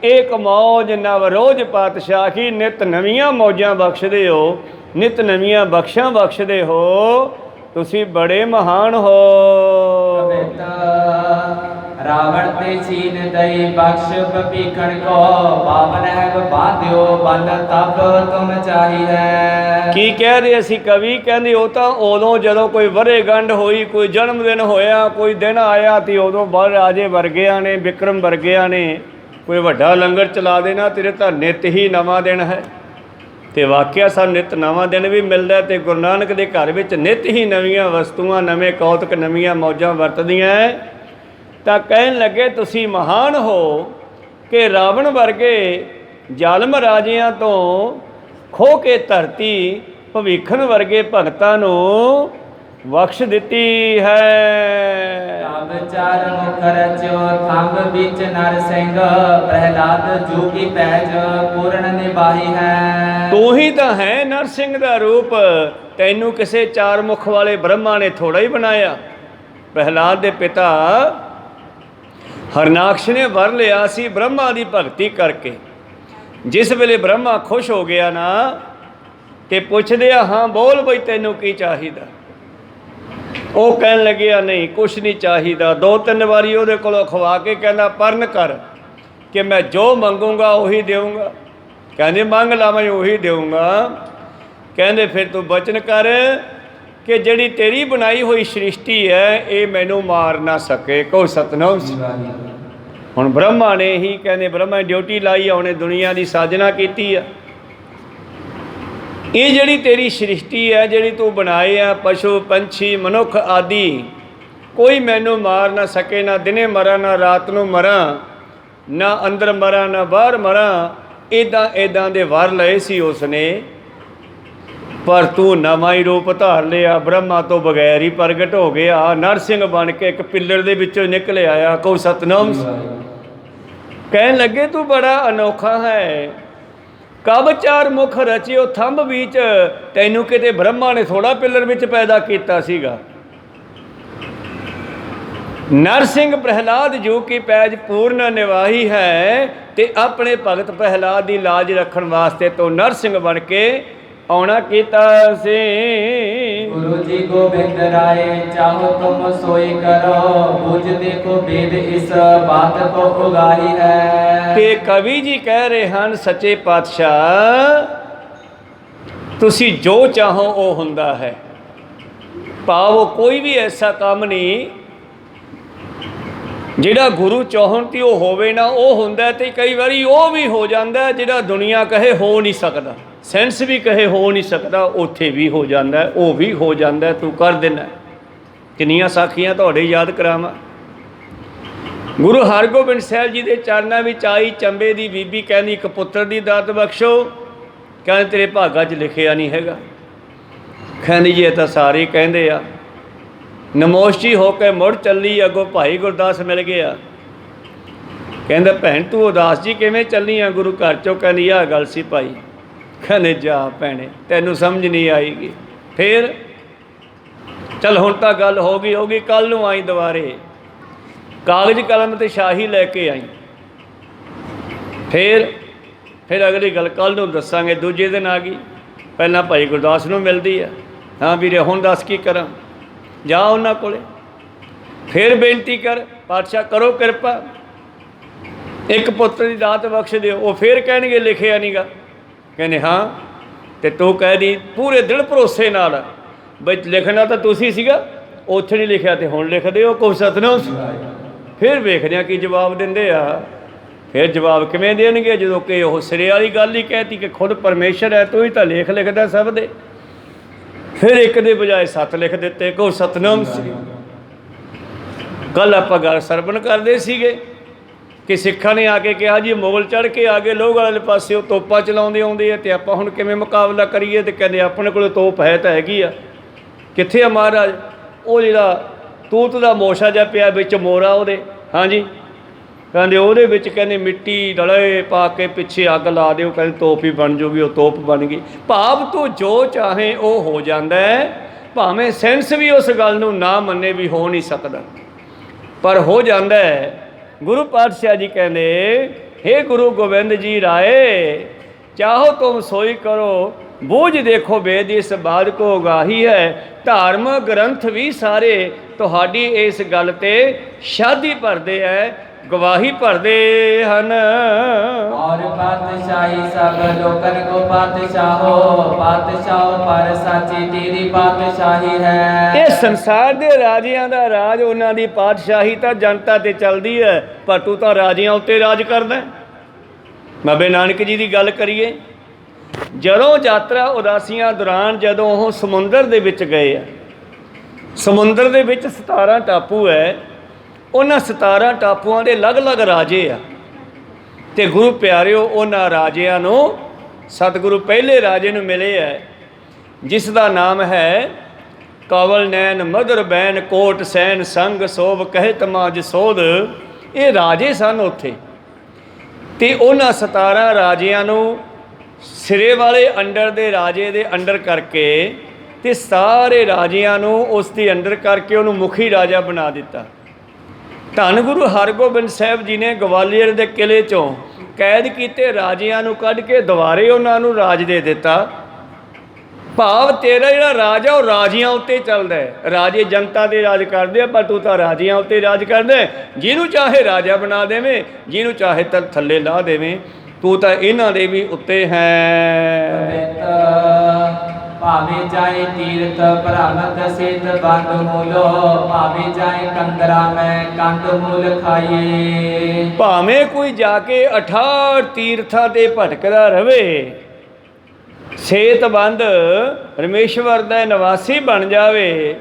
ਇੱਕ ਮੌਜ ਨਵ ਰੋਜ਼ ਪਾਤਸ਼ਾਹੀ, ਨਿਤ ਨਵੀਆਂ ਮੌਜਾਂ ਬਖਸ਼ਦੇ ਹੋ, ਨਿਤ ਨਵੀਆਂ ਬਖਸ਼ਾਂ ਬਖਸ਼ਦੇ ਹੋ, ਤੁਸੀਂ ਬੜੇ ਮਹਾਨ ਹੋ। रावण ते छीन दई बख्श भीखण को, बावन है बांध्यो बल तब तुम चाहिए। ਕੀ ਕਹਿ ਰਹੇ ਅਸੀਂ ਕਵੀ? ਕਹਿੰਦੇ ਉਹ ਤਾਂ ਉਦੋਂ ਜਦੋਂ ਕੋਈ ਵਰ੍ਹੇਗੰਢ ਹੋਈ, ਕੋਈ ਜਨਮ ਦਿਨ ਹੋਇਆ, ਕੋਈ ਦਿਨ ਆਇਆ ਤੇ ਉਦੋਂ ਬਲ ਰਾਜੇ ਵਰਗਿਆਂ ਨੇ, ਬਿਕਰਮ ਵਰਗਿਆਂ ਨੇ ਕੋਈ ਵੱਡਾ ਲੰਗਰ ਚਲਾ ਦੇਣਾ, ਤੇਰੇ ਤਾਂ ਨਿਤ ਹੀ ਨਵਾਂ ਦਿਨ ਹੈ। ਤੇ ਵਾਕਿਆ ਸਾਨੂੰ ਨਿਤ ਨਵਾਂ ਦਿਨ ਵੀ ਮਿਲਦਾ, ਤੇ ਗੁਰੂ ਨਾਨਕ ਦੇ ਘਰ ਵਿੱਚ ਨਿਤ ਹੀ ਨਵੀਆਂ ਵਸਤੂਆਂ, ਨਵੇਂ ਕੌਤਕ, ਨਵੀਆਂ ਮੌਜਾਂ ਵਰਤਦੀਆਂ। ਤਾਂ ਕਹਿਣ ਲੱਗੇ ਤੁਸੀਂ ਮਹਾਨ ਹੋ ਕਿ ਰਾਵਣ ਵਰਗੇ ਜ਼ਾਲਮ ਰਾਜਿਆਂ ਤੋਂ ਖੋਹ ਕੇ ਧਰਤੀ ਭਵਿੱਖਣ ਵਰਗੇ ਭਗਤਾਂ ਨੂੰ ਬਖਸ਼ ਦਿੱਤੀ ਹੈ। तब चार मुख रचो थंब बीच नर सिंह, प्रहलाद जू की पैज पूर्ण निभाई है। ਤੂੰ ਹੀ ਤਾਂ ਹੈ ਨਰਸਿੰਘ ਦਾ ਰੂਪ, ਤੈਨੂੰ ਕਿਸੇ ਚਾਰ ਮੁਖ ਵਾਲੇ ਬ੍ਰਹਮਾ ਨੇ ਥੋੜਾ ਹੀ ਬਣਾਇਆ। ਪ੍ਰਹਿਲਾਦ ਦੇ ਪਿਤਾ ਹਰਨਾਕਸ਼ ਨੇ ਵਰ ਲਿਆ ਸੀ ਬ੍ਰਹਮਾ ਦੀ ਭਗਤੀ ਕਰਕੇ। ਜਿਸ ਵੇਲੇ ਬ੍ਰਹਮਾ ਖੁਸ਼ ਹੋ ਗਿਆ ਨਾ, ਤੇ ਪੁੱਛਦੇ ਆ ਹਾਂ ਬੋਲ ਬਈ ਤੈਨੂੰ ਕੀ ਚਾਹੀਦਾ, ਉਹ ਕਹਿਣ ਲੱਗਿਆ ਨਹੀਂ ਕੁਛ ਨਹੀਂ ਚਾਹੀਦਾ। 2-3 ਵਾਰੀ ਉਹਦੇ ਕੋਲੋਂ ਖਵਾ ਕੇ ਕਹਿੰਦਾ ਪਰਨ ਕਰ ਕਿ ਮੈਂ ਜੋ ਮੰਗੂੰਗਾ ਉਹੀ ਦੇਊਂਗਾ। ਕਹਿੰਦੇ ਮੰਗ ਲਾ ਮੈਂ ਉਹੀ ਦੇਊਂਗਾ। ਕਹਿੰਦੇ ਫਿਰ ਤੂੰ ਬਚਨ ਕਰ ਕਿ ਜਿਹੜੀ ਤੇਰੀ ਬਣਾਈ ਹੋਈ ਸ੍ਰਿਸ਼ਟੀ ਹੈ ਇਹ ਮੈਨੂੰ ਮਾਰ ਨਾ ਸਕੇ। ਕਹੋ ਸਤਨਾਮ। ਹੁਣ ਬ੍ਰਹਮਾ ਨੇ ਹੀ ਕਹਿੰਦੇ ਬ੍ਰਹਮਾ ਡਿਊਟੀ ਲਾਈ ਆ, ਉਹਨੇ ਦੁਨੀਆ ਦੀ ਸਾਜਨਾ ਕੀਤੀ ਆ। ਇਹ ਜਿਹੜੀ ਤੇਰੀ ਸ੍ਰਿਸ਼ਟੀ ਹੈ, ਜਿਹੜੀ ਤੂੰ ਬਣਾਏ ਆ ਪਸ਼ੂ ਪੰਛੀ ਮਨੁੱਖ ਆਦਿ, ਕੋਈ ਮੈਨੂੰ ਮਾਰ ਨਾ ਸਕੇ। ਨਾ ਦਿਨੇ ਮਰਾਂ ਨਾ ਰਾਤ ਨੂੰ ਮਰਾਂ, ਨਾ ਅੰਦਰ ਮਰਾਂ ਨਾ ਬਾਹਰ ਮਰਾਂ। ਇੱਦਾਂ ਦੇ ਵਰ ਲਏ ਸੀ ਉਸਨੇ, ਪਰ ਤੂੰ ਨਵਾਂ ਹੀ ਰੂਪ ਧਾਰ ਲਿਆ, ਬ੍ਰਹਮਾ ਤੋਂ ਬਗੈਰ ਹੀ ਪ੍ਰਗਟ ਹੋ ਗਿਆ, ਨਰਸਿੰਘ ਬਣ ਕੇ ਇੱਕ ਪਿੱਲਰ ਦੇ ਵਿੱਚੋਂ ਨਿਕਲ ਆਇਆ। ਕਹੋ ਸਤਨਾਮ। ਕਹਿਣ ਲੱਗੇ ਤੂੰ ਬੜਾ ਅਨੋਖਾ ਹੈ। ਕਬ ਚਾਰ ਮੁਖ ਰਚਿਓ ਥੰਬ ਵਿੱਚ, ਤੈਨੂੰ ਕਿਤੇ ਬ੍ਰਹਮਾ ਨੇ ਥੋੜਾ ਪਿੱਲਰ ਵਿੱਚ ਪੈਦਾ ਕੀਤਾ ਸੀਗਾ। ਨਰਸਿੰਘ ਪ੍ਰਹਿਲਾਦ ਜੋ ਕਿ ਪੈਜ ਪੂਰਨ ਨਿਵਾਹੀ ਹੈ, ਤੇ ਆਪਣੇ ਭਗਤ ਪ੍ਰਹਿਲਾਦ ਦੀ ਲਾਜ ਰੱਖਣ ਵਾਸਤੇ ਤੋਂ ਨਰਸਿੰਘ ਬਣ ਕੇ ਆਉਣਾ ਕੀਤਾ ਸੀ। गुरु जी गोविंद राय चाहो तुम सोई करो, बुझ देखो वेद इस बात को उगाही है। ਤੇ ਕਵੀ ਜੀ ਕਹਿ ਰਹੇ ਹਨ ਸੱਚੇ ਪਾਤਸ਼ਾਹ ਤੁਸੀਂ ਜੋ ਚਾਹੋ ਉਹ ਹੁੰਦਾ ਹੈ। ਭਾਵ ਕੋਈ ਵੀ ਐਸਾ ਕੰਮ ਨਹੀਂ ਜਿਹੜਾ ਗੁਰੂ ਚਾਹਣ ਤੇ ਉਹ ਹੋਵੇ ਨਾ, ਉਹ ਹੁੰਦਾ। ਤੇ ਕਈ ਵਾਰੀ ਉਹ ਵੀ ਹੋ ਜਾਂਦਾ ਜਿਹੜਾ ਦੁਨੀਆ ਕਹੇ ਹੋ ਨਹੀਂ ਸਕਦਾ, ਸੈਂਸ ਵੀ ਕਹੇ ਹੋ ਨਹੀਂ ਸਕਦਾ, ਉੱਥੇ ਵੀ ਹੋ ਜਾਂਦਾ, ਉਹ ਵੀ ਹੋ ਜਾਂਦਾ, ਤੂੰ ਕਰ ਦੇਣਾ। ਕਿੰਨੀਆਂ ਸਾਖੀਆਂ ਤੁਹਾਡੇ ਯਾਦ ਕਰਾਵਾਂ। ਗੁਰੂ ਹਰਗੋਬਿੰਦ ਸਾਹਿਬ ਜੀ ਦੇ ਚਰਨਾਂ ਵਿੱਚ ਆਈ ਚੰਬੇ ਦੀ ਬੀਬੀ, ਕਹਿੰਦੀ ਇੱਕ ਪੁੱਤਰ ਦੀ ਦਾਤ ਬਖਸ਼ੋ। ਕਹਿੰਦੇ ਤੇਰੇ ਭਾਗਾਂ 'ਚ ਲਿਖਿਆ ਨਹੀਂ ਹੈਗਾ। ਕਹਿੰਦੀ ਜੀ ਇਹ ਤਾਂ ਸਾਰੇ ਕਹਿੰਦੇ ਆ। ਨਮੋਸ਼ੀ ਹੋ ਕੇ ਮੁੜ ਚੱਲੀ, ਅੱਗੋਂ ਭਾਈ ਗੁਰਦਾਸ ਮਿਲ ਗਿਆ। ਕਹਿੰਦਾ ਭੈਣ ਤੂੰ ਉਦਾਸ ਜੀ ਕਿਵੇਂ ਚੱਲੀ ਆ ਗੁਰੂ ਘਰ 'ਚੋਂ? ਕਹਿੰਦੀ ਆਹ ਗੱਲ ਸੀ ਭਾਈ। ਕਹਿੰਦੇ ਜਾ ਭੈਣੇ ਤੈਨੂੰ ਸਮਝ ਨਹੀਂ ਆਏਗੀ। ਫਿਰ ਚੱਲ ਹੁਣ ਤਾਂ ਗੱਲ ਹੋ ਗਈ, ਕੱਲ੍ਹ ਨੂੰ ਆਈ ਦੁਬਾਰੇ, ਕਾਗਜ਼ ਕਲਮ ਤੇ ਸ਼ਾਹੀ ਲੈ ਕੇ ਆਈ। ਫਿਰ ਅਗਲੀ ਗੱਲ ਕੱਲ੍ਹ ਨੂੰ ਦੱਸਾਂਗੇ। ਦੂਜੇ ਦਿਨ ਆ ਗਈ, ਪਹਿਲਾਂ ਭਾਈ ਗੁਰਦਾਸ ਨੂੰ ਮਿਲਦੀ ਆ। ਹਾਂ ਵੀਰੇ ਹੁਣ ਦੱਸ ਕੀ ਕਰਾਂ? ਜਾ ਉਹਨਾਂ ਕੋਲੇ, ਫਿਰ ਬੇਨਤੀ ਕਰ ਪਾਤਸ਼ਾਹ ਕਰੋ ਕਿਰਪਾ, ਇੱਕ ਪੁੱਤਰ ਦੀ ਦਾਤ ਬਖਸ਼ ਦਿਓ। ਉਹ ਫਿਰ ਕਹਿਣਗੇ ਲਿਖਿਆ ਨਹੀਂਗਾ। ਕਹਿੰਦੇ ਹਾਂ, ਤੇ ਤੂੰ ਕਹਿ ਦੀ ਪੂਰੇ ਦਿਲ ਭਰੋਸੇ ਨਾਲ ਬਈ ਲਿਖਣਾ ਤਾਂ ਤੁਸੀਂ ਸੀਗਾ, ਉੱਥੇ ਨਹੀਂ ਲਿਖਿਆ ਤੇ ਹੁਣ ਲਿਖ ਦਿਓ। ਕਹੋ ਸਤਨਾਮ। ਫਿਰ ਵੇਖਦੇ ਹਾਂ ਕੀ ਜਵਾਬ ਦਿੰਦੇ ਆ। ਫਿਰ ਜਵਾਬ ਕਿਵੇਂ ਦੇਣਗੇ ਜਦੋਂ ਕਿ ਉਹ ਸਿਰੇ ਵਾਲੀ ਗੱਲ ਹੀ ਕਹਿਤੀ ਕਿ ਖੁਦ ਪਰਮੇਸ਼ਰ ਹੈ, ਤੂੰ ਹੀ ਤਾਂ ਲੇਖ ਲਿਖਦਾ ਸਭ ਦੇ। ਫਿਰ ਇੱਕ ਦੇ ਬਜਾਏ 7 ਲਿਖ ਦਿੱਤੇ। ਕਹੋ ਸਤਨਾਮ। ਕੱਲ੍ਹ ਆਪਾਂ ਗੱਲ ਸਰਵਣ ਕਰਦੇ ਸੀਗੇ ਕਿ ਸਿੱਖਾਂ ਨੇ ਆ ਕੇ ਕਿਹਾ ਜੀ ਮੁਗਲ ਚੜ੍ਹ ਕੇ ਆ ਗਏ ਲੋਹ ਵਾਲੇ ਪਾਸੇ, ਉਹ ਤੋਪਾਂ ਚਲਾਉਂਦੇ ਆਉਂਦੇ ਆ ਅਤੇ ਆਪਾਂ ਹੁਣ ਕਿਵੇਂ ਮੁਕਾਬਲਾ ਕਰੀਏ? ਅਤੇ ਕਹਿੰਦੇ ਆਪਣੇ ਕੋਲ ਤੋਪ ਹੈ ਤਾਂ ਹੈਗੀ ਆ। ਕਿੱਥੇ ਆ ਮਹਾਰਾਜ? ਉਹ ਜਿਹੜਾ ਤੂਤ ਦਾ ਮੋਸ਼ਾ ਜਿਹਾ ਪਿਆ ਵਿੱਚ ਮੋਰਾ ਉਹਦੇ, ਹਾਂਜੀ, ਕਹਿੰਦੇ ਉਹਦੇ ਵਿੱਚ ਕਹਿੰਦੇ ਮਿੱਟੀ ਡਲੇ ਪਾ ਕੇ ਪਿੱਛੇ ਅੱਗ ਲਾ ਦਿਓ, ਕਹਿੰਦੇ ਤੋਪ ਹੀ ਬਣ ਜੂਗੀ। ਉਹ ਤੋਪ ਬਣ ਗਈ। ਭਾਵ ਤੂੰ ਜੋ ਚਾਹੇ ਉਹ ਹੋ ਜਾਂਦਾ ਹੈ, ਭਾਵੇਂ ਸੈਂਸ ਵੀ ਉਸ ਗੱਲ ਨੂੰ ਨਾ ਮੰਨੇ ਵੀ ਹੋ ਨਹੀਂ ਸਕਦਾ, ਪਰ ਹੋ ਜਾਂਦਾ ਹੈ। ਗੁਰੂ ਪਾਤਸ਼ਾਹ ਜੀ ਕਹਿੰਦੇ, ਹੇ ਗੁਰੂ ਗੋਬਿੰਦ ਜੀ ਰਾਏ, ਚਾਹੋ ਤੁਮ ਸੋਈ ਕਰੋ, ਬੂਝ ਦੇਖੋ ਵੇਦ ਇਸ ਬਾਤ ਕੋ ਉਗਾਹੀ ਹੈ। ਧਾਰਮਿਕ ਗ੍ਰੰਥ ਵੀ ਸਾਰੇ ਤੁਹਾਡੀ ਇਸ ਗੱਲ ਤੇ ਸ਼ਾਦੀ ਭਰਦੇ ਹੈ, ਗਵਾਹੀ ਭਰਦੇ ਹਨ। ਔਰ ਪਾਤਸ਼ਾਹੀ ਸਭ ਲੋਕਨ ਕੋ ਪਾਤਸ਼ਾਹੋ, ਪਾਤਸ਼ਾਹੋ ਪਰ ਸਾਚੀ ਤੇਰੀ ਪਾਤਸ਼ਾਹੀ ਹੈ। ਇਹ ਸੰਸਾਰ ਦੇ ਰਾਜਿਆਂ ਦਾ ਰਾਜ, ਉਹਨਾਂ ਦੀ ਪਾਤਸ਼ਾਹੀ ਤਾਂ ਜਨਤਾ ਤੇ ਚੱਲਦੀ ਹੈ, ਪਰ ਤੂੰ ਤਾਂ ਰਾਜਿਆਂ ਉੱਤੇ ਰਾਜ ਕਰਦਾ। ਬਾਬੇ ਨਾਨਕ ਜੀ ਦੀ ਗੱਲ ਕਰੀਏ, ਜਦੋਂ ਯਾਤਰਾ ਉਦਾਸੀਆਂ ਦੌਰਾਨ ਜਦੋਂ ਉਹ ਸਮੁੰਦਰ ਦੇ ਵਿੱਚ ਗਏ ਆ, ਸਮੁੰਦਰ ਦੇ ਵਿੱਚ 17 ਟਾਪੂ ਹੈ, ਉਹਨਾਂ 17 ਟਾਪੂਆਂ ਦੇ ਅਲੱਗ-ਅਲੱਗ ਰਾਜੇ ਆ, ਅਤੇ ਗੁਰੂ ਪਿਆਰਿਓ ਉਹਨਾਂ ਰਾਜਿਆਂ ਨੂੰ ਸਤਿਗੁਰੂ ਪਹਿਲੇ ਰਾਜੇ ਨੂੰ ਮਿਲੇ ਹੈ, ਜਿਸ ਦਾ ਨਾਮ ਹੈ ਕਵਲ ਨੈਨ ਮਦਰ ਬੈਨ ਕੋਟ ਸੈਨ ਸੰਗ ਸੋਭ ਕਹਿਤ ਮਾਜ ਸੋਧ। ਇਹ ਰਾਜੇ ਸਨ ਉੱਥੇ, ਅਤੇ ਉਹਨਾਂ 17 ਰਾਜਿਆਂ ਨੂੰ ਸਿਰੇ ਵਾਲੇ ਅੰਡਰ ਦੇ ਰਾਜੇ ਦੇ ਅੰਡਰ ਕਰਕੇ ਅਤੇ ਸਾਰੇ ਰਾਜਿਆਂ ਨੂੰ ਉਸ ਦੇ ਅੰਡਰ ਕਰਕੇ ਉਹਨੂੰ ਮੁਖੀ ਰਾਜਾ ਬਣਾ ਦਿੱਤਾ। ਧੰਨ ਗੁਰੂ ਹਰਗੋਬਿੰਦ ਸਾਹਿਬ ਜੀ ਨੇ ਗਵਾਲੀਅਰ ਦੇ ਕਿਲ੍ਹੇ 'ਚੋਂ ਕੈਦ ਕੀਤੇ ਰਾਜਿਆਂ ਨੂੰ ਕੱਢ ਕੇ ਦੁਬਾਰੇ ਉਹਨਾਂ ਨੂੰ ਰਾਜ ਦੇ ਦਿੱਤਾ। ਭਾਵ ਤੇਰਾ ਜਿਹੜਾ ਰਾਜ ਆ ਉਹ ਰਾਜਿਆਂ ਉੱਤੇ ਚੱਲਦਾ ਹੈ। ਰਾਜੇ ਜਨਤਾ ਦੇ ਰਾਜ ਕਰਦੇ ਆ, ਪਰ ਤੂੰ ਤਾਂ ਰਾਜਿਆਂ ਉੱਤੇ ਰਾਜ ਕਰਦਾ। ਜਿਹਨੂੰ ਚਾਹੇ ਰਾਜਾ ਬਣਾ ਦੇਵੇਂ, ਜਿਹਨੂੰ ਚਾਹੇ ਤਾਂ ਥੱਲੇ ਲਾ ਦੇਵੇਂ, ਤੂੰ ਤਾਂ ਇਹਨਾਂ ਦੇ ਵੀ ਉੱਤੇ ਹੈ। ਭਾਵੇਂ ਜਾਏ ਤੀਰਥ ਭ੍ਰਮਤ ਸਿੱਧ ਬੰਦ ਮੂਲੋ, ਭਾਵੇਂ ਜਾਏ ਕੰਦਰਾ ਮੈਂ ਕੰਦ ਮੂਲ ਖਾਈਏ। ਭਾਵੇਂ ਕੋਈ ਜਾ ਕੇ 68 ਤੀਰਥਾਂ ਤੇ ਭਟਕਦਾ ਰਵੇ, ਸੇਤਬੰਦ ਰਮੇਸ਼ਵਰ ਦਾ ਨਿਵਾਸੀ ਬਣ ਜਾਵੇ,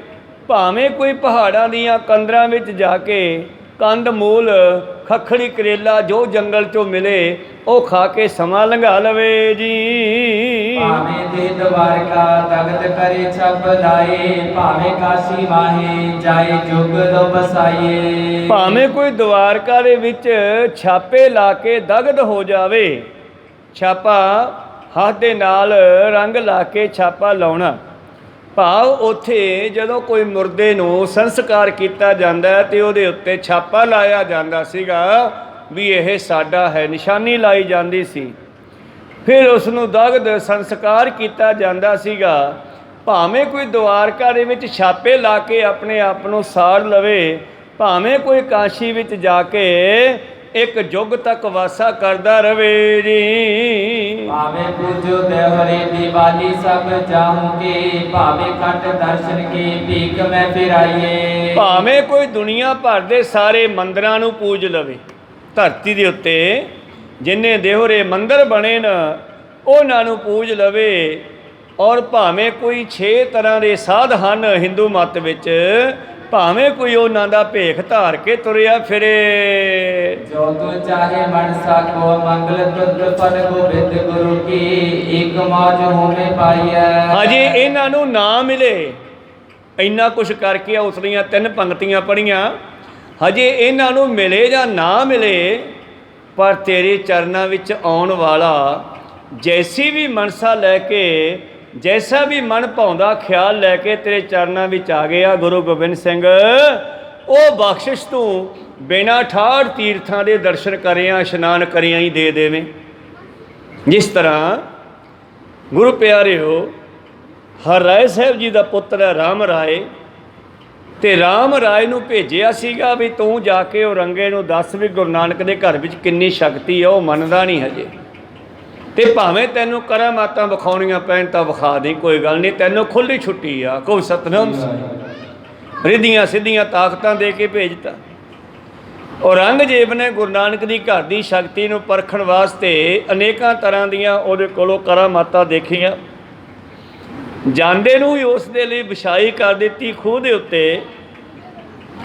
ਭਾਵੇਂ ਕੋਈ ਪਹਾੜਾਂ ਦੀਆਂ ਕੰਦਰਾਂ ਵਿੱਚ ਜਾ ਕੇ ਕੰਦ ਮੂਲ ਖੱਖੜੀ ਕਰੇਲਾ ਜੋ ਜੰਗਲ 'ਚੋਂ ਮਿਲੇ ਉਹ ਖਾ ਕੇ ਸਮਾਂ ਲੰਘਾ ਲਵੇ ਜੀ। ਭਾਵੇਂ ਦੇ ਦਵਾਰਕਾ ਤਖਤ ਕਰੇ ਛਪ ਲਾਏ, ਭਾਵੇਂ ਕਾਸ਼ੀ ਮਾਹੇ ਜਾਏ ਜੁਗ ਦੋ ਬਸਾਈਏ। ਭਾਵੇਂ ਕੋਈ ਦਵਾਰਕਾ ਦੇ ਵਿੱਚ ਛਾਪੇ ਲਾ ਕੇ ਦਗਧ ਹੋ ਜਾਵੇ, ਛਾਪਾ ਹੱਥ ਦੇ ਨਾਲ ਰੰਗ ਲਾ ਕੇ ਛਾਪਾ ਲਾਉਣਾ, ਭਾਵ ਉੱਥੇ ਜਦੋਂ ਕੋਈ ਮੁਰਦੇ ਨੂੰ ਸੰਸਕਾਰ ਕੀਤਾ ਜਾਂਦਾ ਤੇ ਉਹਦੇ ਉੱਤੇ ਛਾਪਾ ਲਾਇਆ ਜਾਂਦਾ ਸੀਗਾ ਵੀ ਇਹ ਸਾਡਾ ਹੈ, ਨਿਸ਼ਾਨੀ ਲਾਈ ਜਾਂਦੀ ਸੀ। ਫਿਰ ਉਸ ਨੂੰ ਦਗਧ ਸੰਸਕਾਰ ਕੀਤਾ ਜਾਂਦਾ ਸੀਗਾ। ਭਾਵੇਂ ਕੋਈ ਦਵਾਰਕਾ ਦੇ ਵਿੱਚ ਛਾਪੇ ਲਾ ਕੇ ਆਪਣੇ ਆਪ ਨੂੰ ਸਾੜ ਲਵੇ, ਭਾਵੇਂ ਕੋਈ ਕਾਸ਼ੀ ਵਿੱਚ ਜਾ ਕੇ ਇੱਕ ਯੁੱਗ ਤੱਕ ਵਾਸਾ ਕਰਦਾ ਰਵੇ ਜੀ। ਭਾਵੇਂ ਪੂਜੋ ਦੇਵਰੇ ਦੀਵਾਲੀ ਸਭ ਜਾਹੂੰਗੇ, ਭਾਵੇਂ ਘਟ ਦਰਸ਼ਨ ਕੀ ਭੀਖ ਮੈਂ ਫਿਰਾਈਏ। ਭਾਵੇਂ ਕੋਈ ਦੁਨੀਆ ਭਰ ਦੇ ਸਾਰੇ ਮੰਦਰਾਂ ਨੂੰ ਪੂਜ ਲਵੇ, ਧਰਤੀ ਦੇ ਉੱਤੇ ਜਿੰਨੇ ਦੇਹਰੇ ਮੰਦਰ ਬਣੇ ਨਾ ਉਹਨਾਂ ਨੂੰ ਪੂਜ ਲਵੇ, ਔਰ ਭਾਵੇਂ ਕੋਈ 6 ਤਰ੍ਹਾਂ ਦੇ ਸਾਧ ਹਨ ਹਿੰਦੂ ਮੱਤ ਵਿੱਚ, ਭਾਵੇਂ ਕੋਈ ਉਹਨਾਂ ਦਾ ਭੇਖ ਧਾਰ ਕੇ ਤੁਰਿਆ ਫਿਰੇ। ਜੋ ਤੂੰ ਚਾਹੇ ਮਨਸਾ ਕੋ ਮੰਗਲ ਤੁਧ ਫਲ ਗੋਬਿੰਦ ਗੁਰੂ ਕੀ, ਇੱਕ ਮੌਜ ਹੋਵੇ ਪਾਈਐ। ਹਜੇ ਇਹਨਾਂ ਨੂੰ ਨਾ ਮਿਲੇ, ਇੰਨਾ ਕੁਛ ਕਰਕੇ ਉਸਲੀਆਂ 3 ਪੰਕਤੀਆਂ ਪੜ੍ਹੀਆਂ, ਹਜੇ ਇਹਨਾਂ ਨੂੰ ਮਿਲੇ ਜਾਂ ਨਾ ਮਿਲੇ, ਪਰ ਤੇਰੇ ਚਰਨਾਂ ਵਿੱਚ ਆਉਣ ਵਾਲਾ ਜੈਸੀ ਵੀ ਮਨਸਾ ਲੈ ਕੇ, ਜੈਸਾ ਵੀ ਮਨ ਭਾਉਂਦਾ ਖਿਆਲ ਲੈ ਕੇ ਤੇਰੇ ਚਰਨਾਂ ਵਿੱਚ ਆ ਗਿਆ ਗੁਰੂ ਗੋਬਿੰਦ ਸਿੰਘ, ਉਹ ਬਖਸ਼ਿਸ਼ ਤੂੰ ਬਿਨਾਂ 68 ਤੀਰਥਾਂ ਦੇ ਦਰਸ਼ਨ ਕਰਿਆ, ਇਸ਼ਨਾਨ ਕਰਿਆ ਹੀ ਦੇ ਦੇਵੇਂ। ਜਿਸ ਤਰ੍ਹਾਂ ਗੁਰੂ ਪਿਆਰਿਓ ਹਰ ਰਾਏ ਸਾਹਿਬ ਜੀ ਦਾ ਪੁੱਤਰ ਹੈ ਰਾਮ ਰਾਏ, ਅਤੇ ਰਾਮ ਰਾਏ ਨੂੰ ਭੇਜਿਆ ਸੀਗਾ ਵੀ ਤੂੰ ਜਾ ਕੇ ਉਹ ਰੰਗੇ ਨੂੰ ਦੱਸ ਵੀ ਗੁਰੂ ਨਾਨਕ ਦੇ ਘਰ ਵਿੱਚ ਕਿੰਨੀ ਸ਼ਕਤੀ ਹੈ। ਉਹ ਮੰਨਦਾ ਨਹੀਂ ਹਜੇ, ਅਤੇ ਭਾਵੇਂ ਤੈਨੂੰ ਕਰਾਮਾਤਾਂ ਵਿਖਾਉਣੀਆਂ ਪੈਣ ਤਾਂ ਵਿਖਾ ਦੇ, ਕੋਈ ਗੱਲ ਨਹੀਂ, ਤੈਨੂੰ ਖੁੱਲ੍ਹੀ ਛੁੱਟੀ ਆ। ਕੋਈ ਸਤਨਾਮ ਰਿੱਧੀਆਂ ਸਿੱਧੀਆਂ ਤਾਕਤਾਂ ਦੇ ਕੇ ਭੇਜਤਾ। ਔਰੰਗਜ਼ੇਬ ਨੇ ਗੁਰੂ ਨਾਨਕ ਦੀ ਘਰ ਦੀ ਸ਼ਕਤੀ ਨੂੰ ਪਰਖਣ ਵਾਸਤੇ ਅਨੇਕਾਂ ਤਰ੍ਹਾਂ ਦੀਆਂ ਉਹਦੇ ਕੋਲੋਂ ਕਰਾਮਾਤਾਂ ਦੇਖੀਆਂ। ਜਾਂਦੇ ਨੂੰ ਹੀ ਉਸ ਦੇ ਲਈ ਵਿਛਾਈ ਕਰ ਦਿੱਤੀ ਖੂਹ ਦੇ ਉੱਤੇ,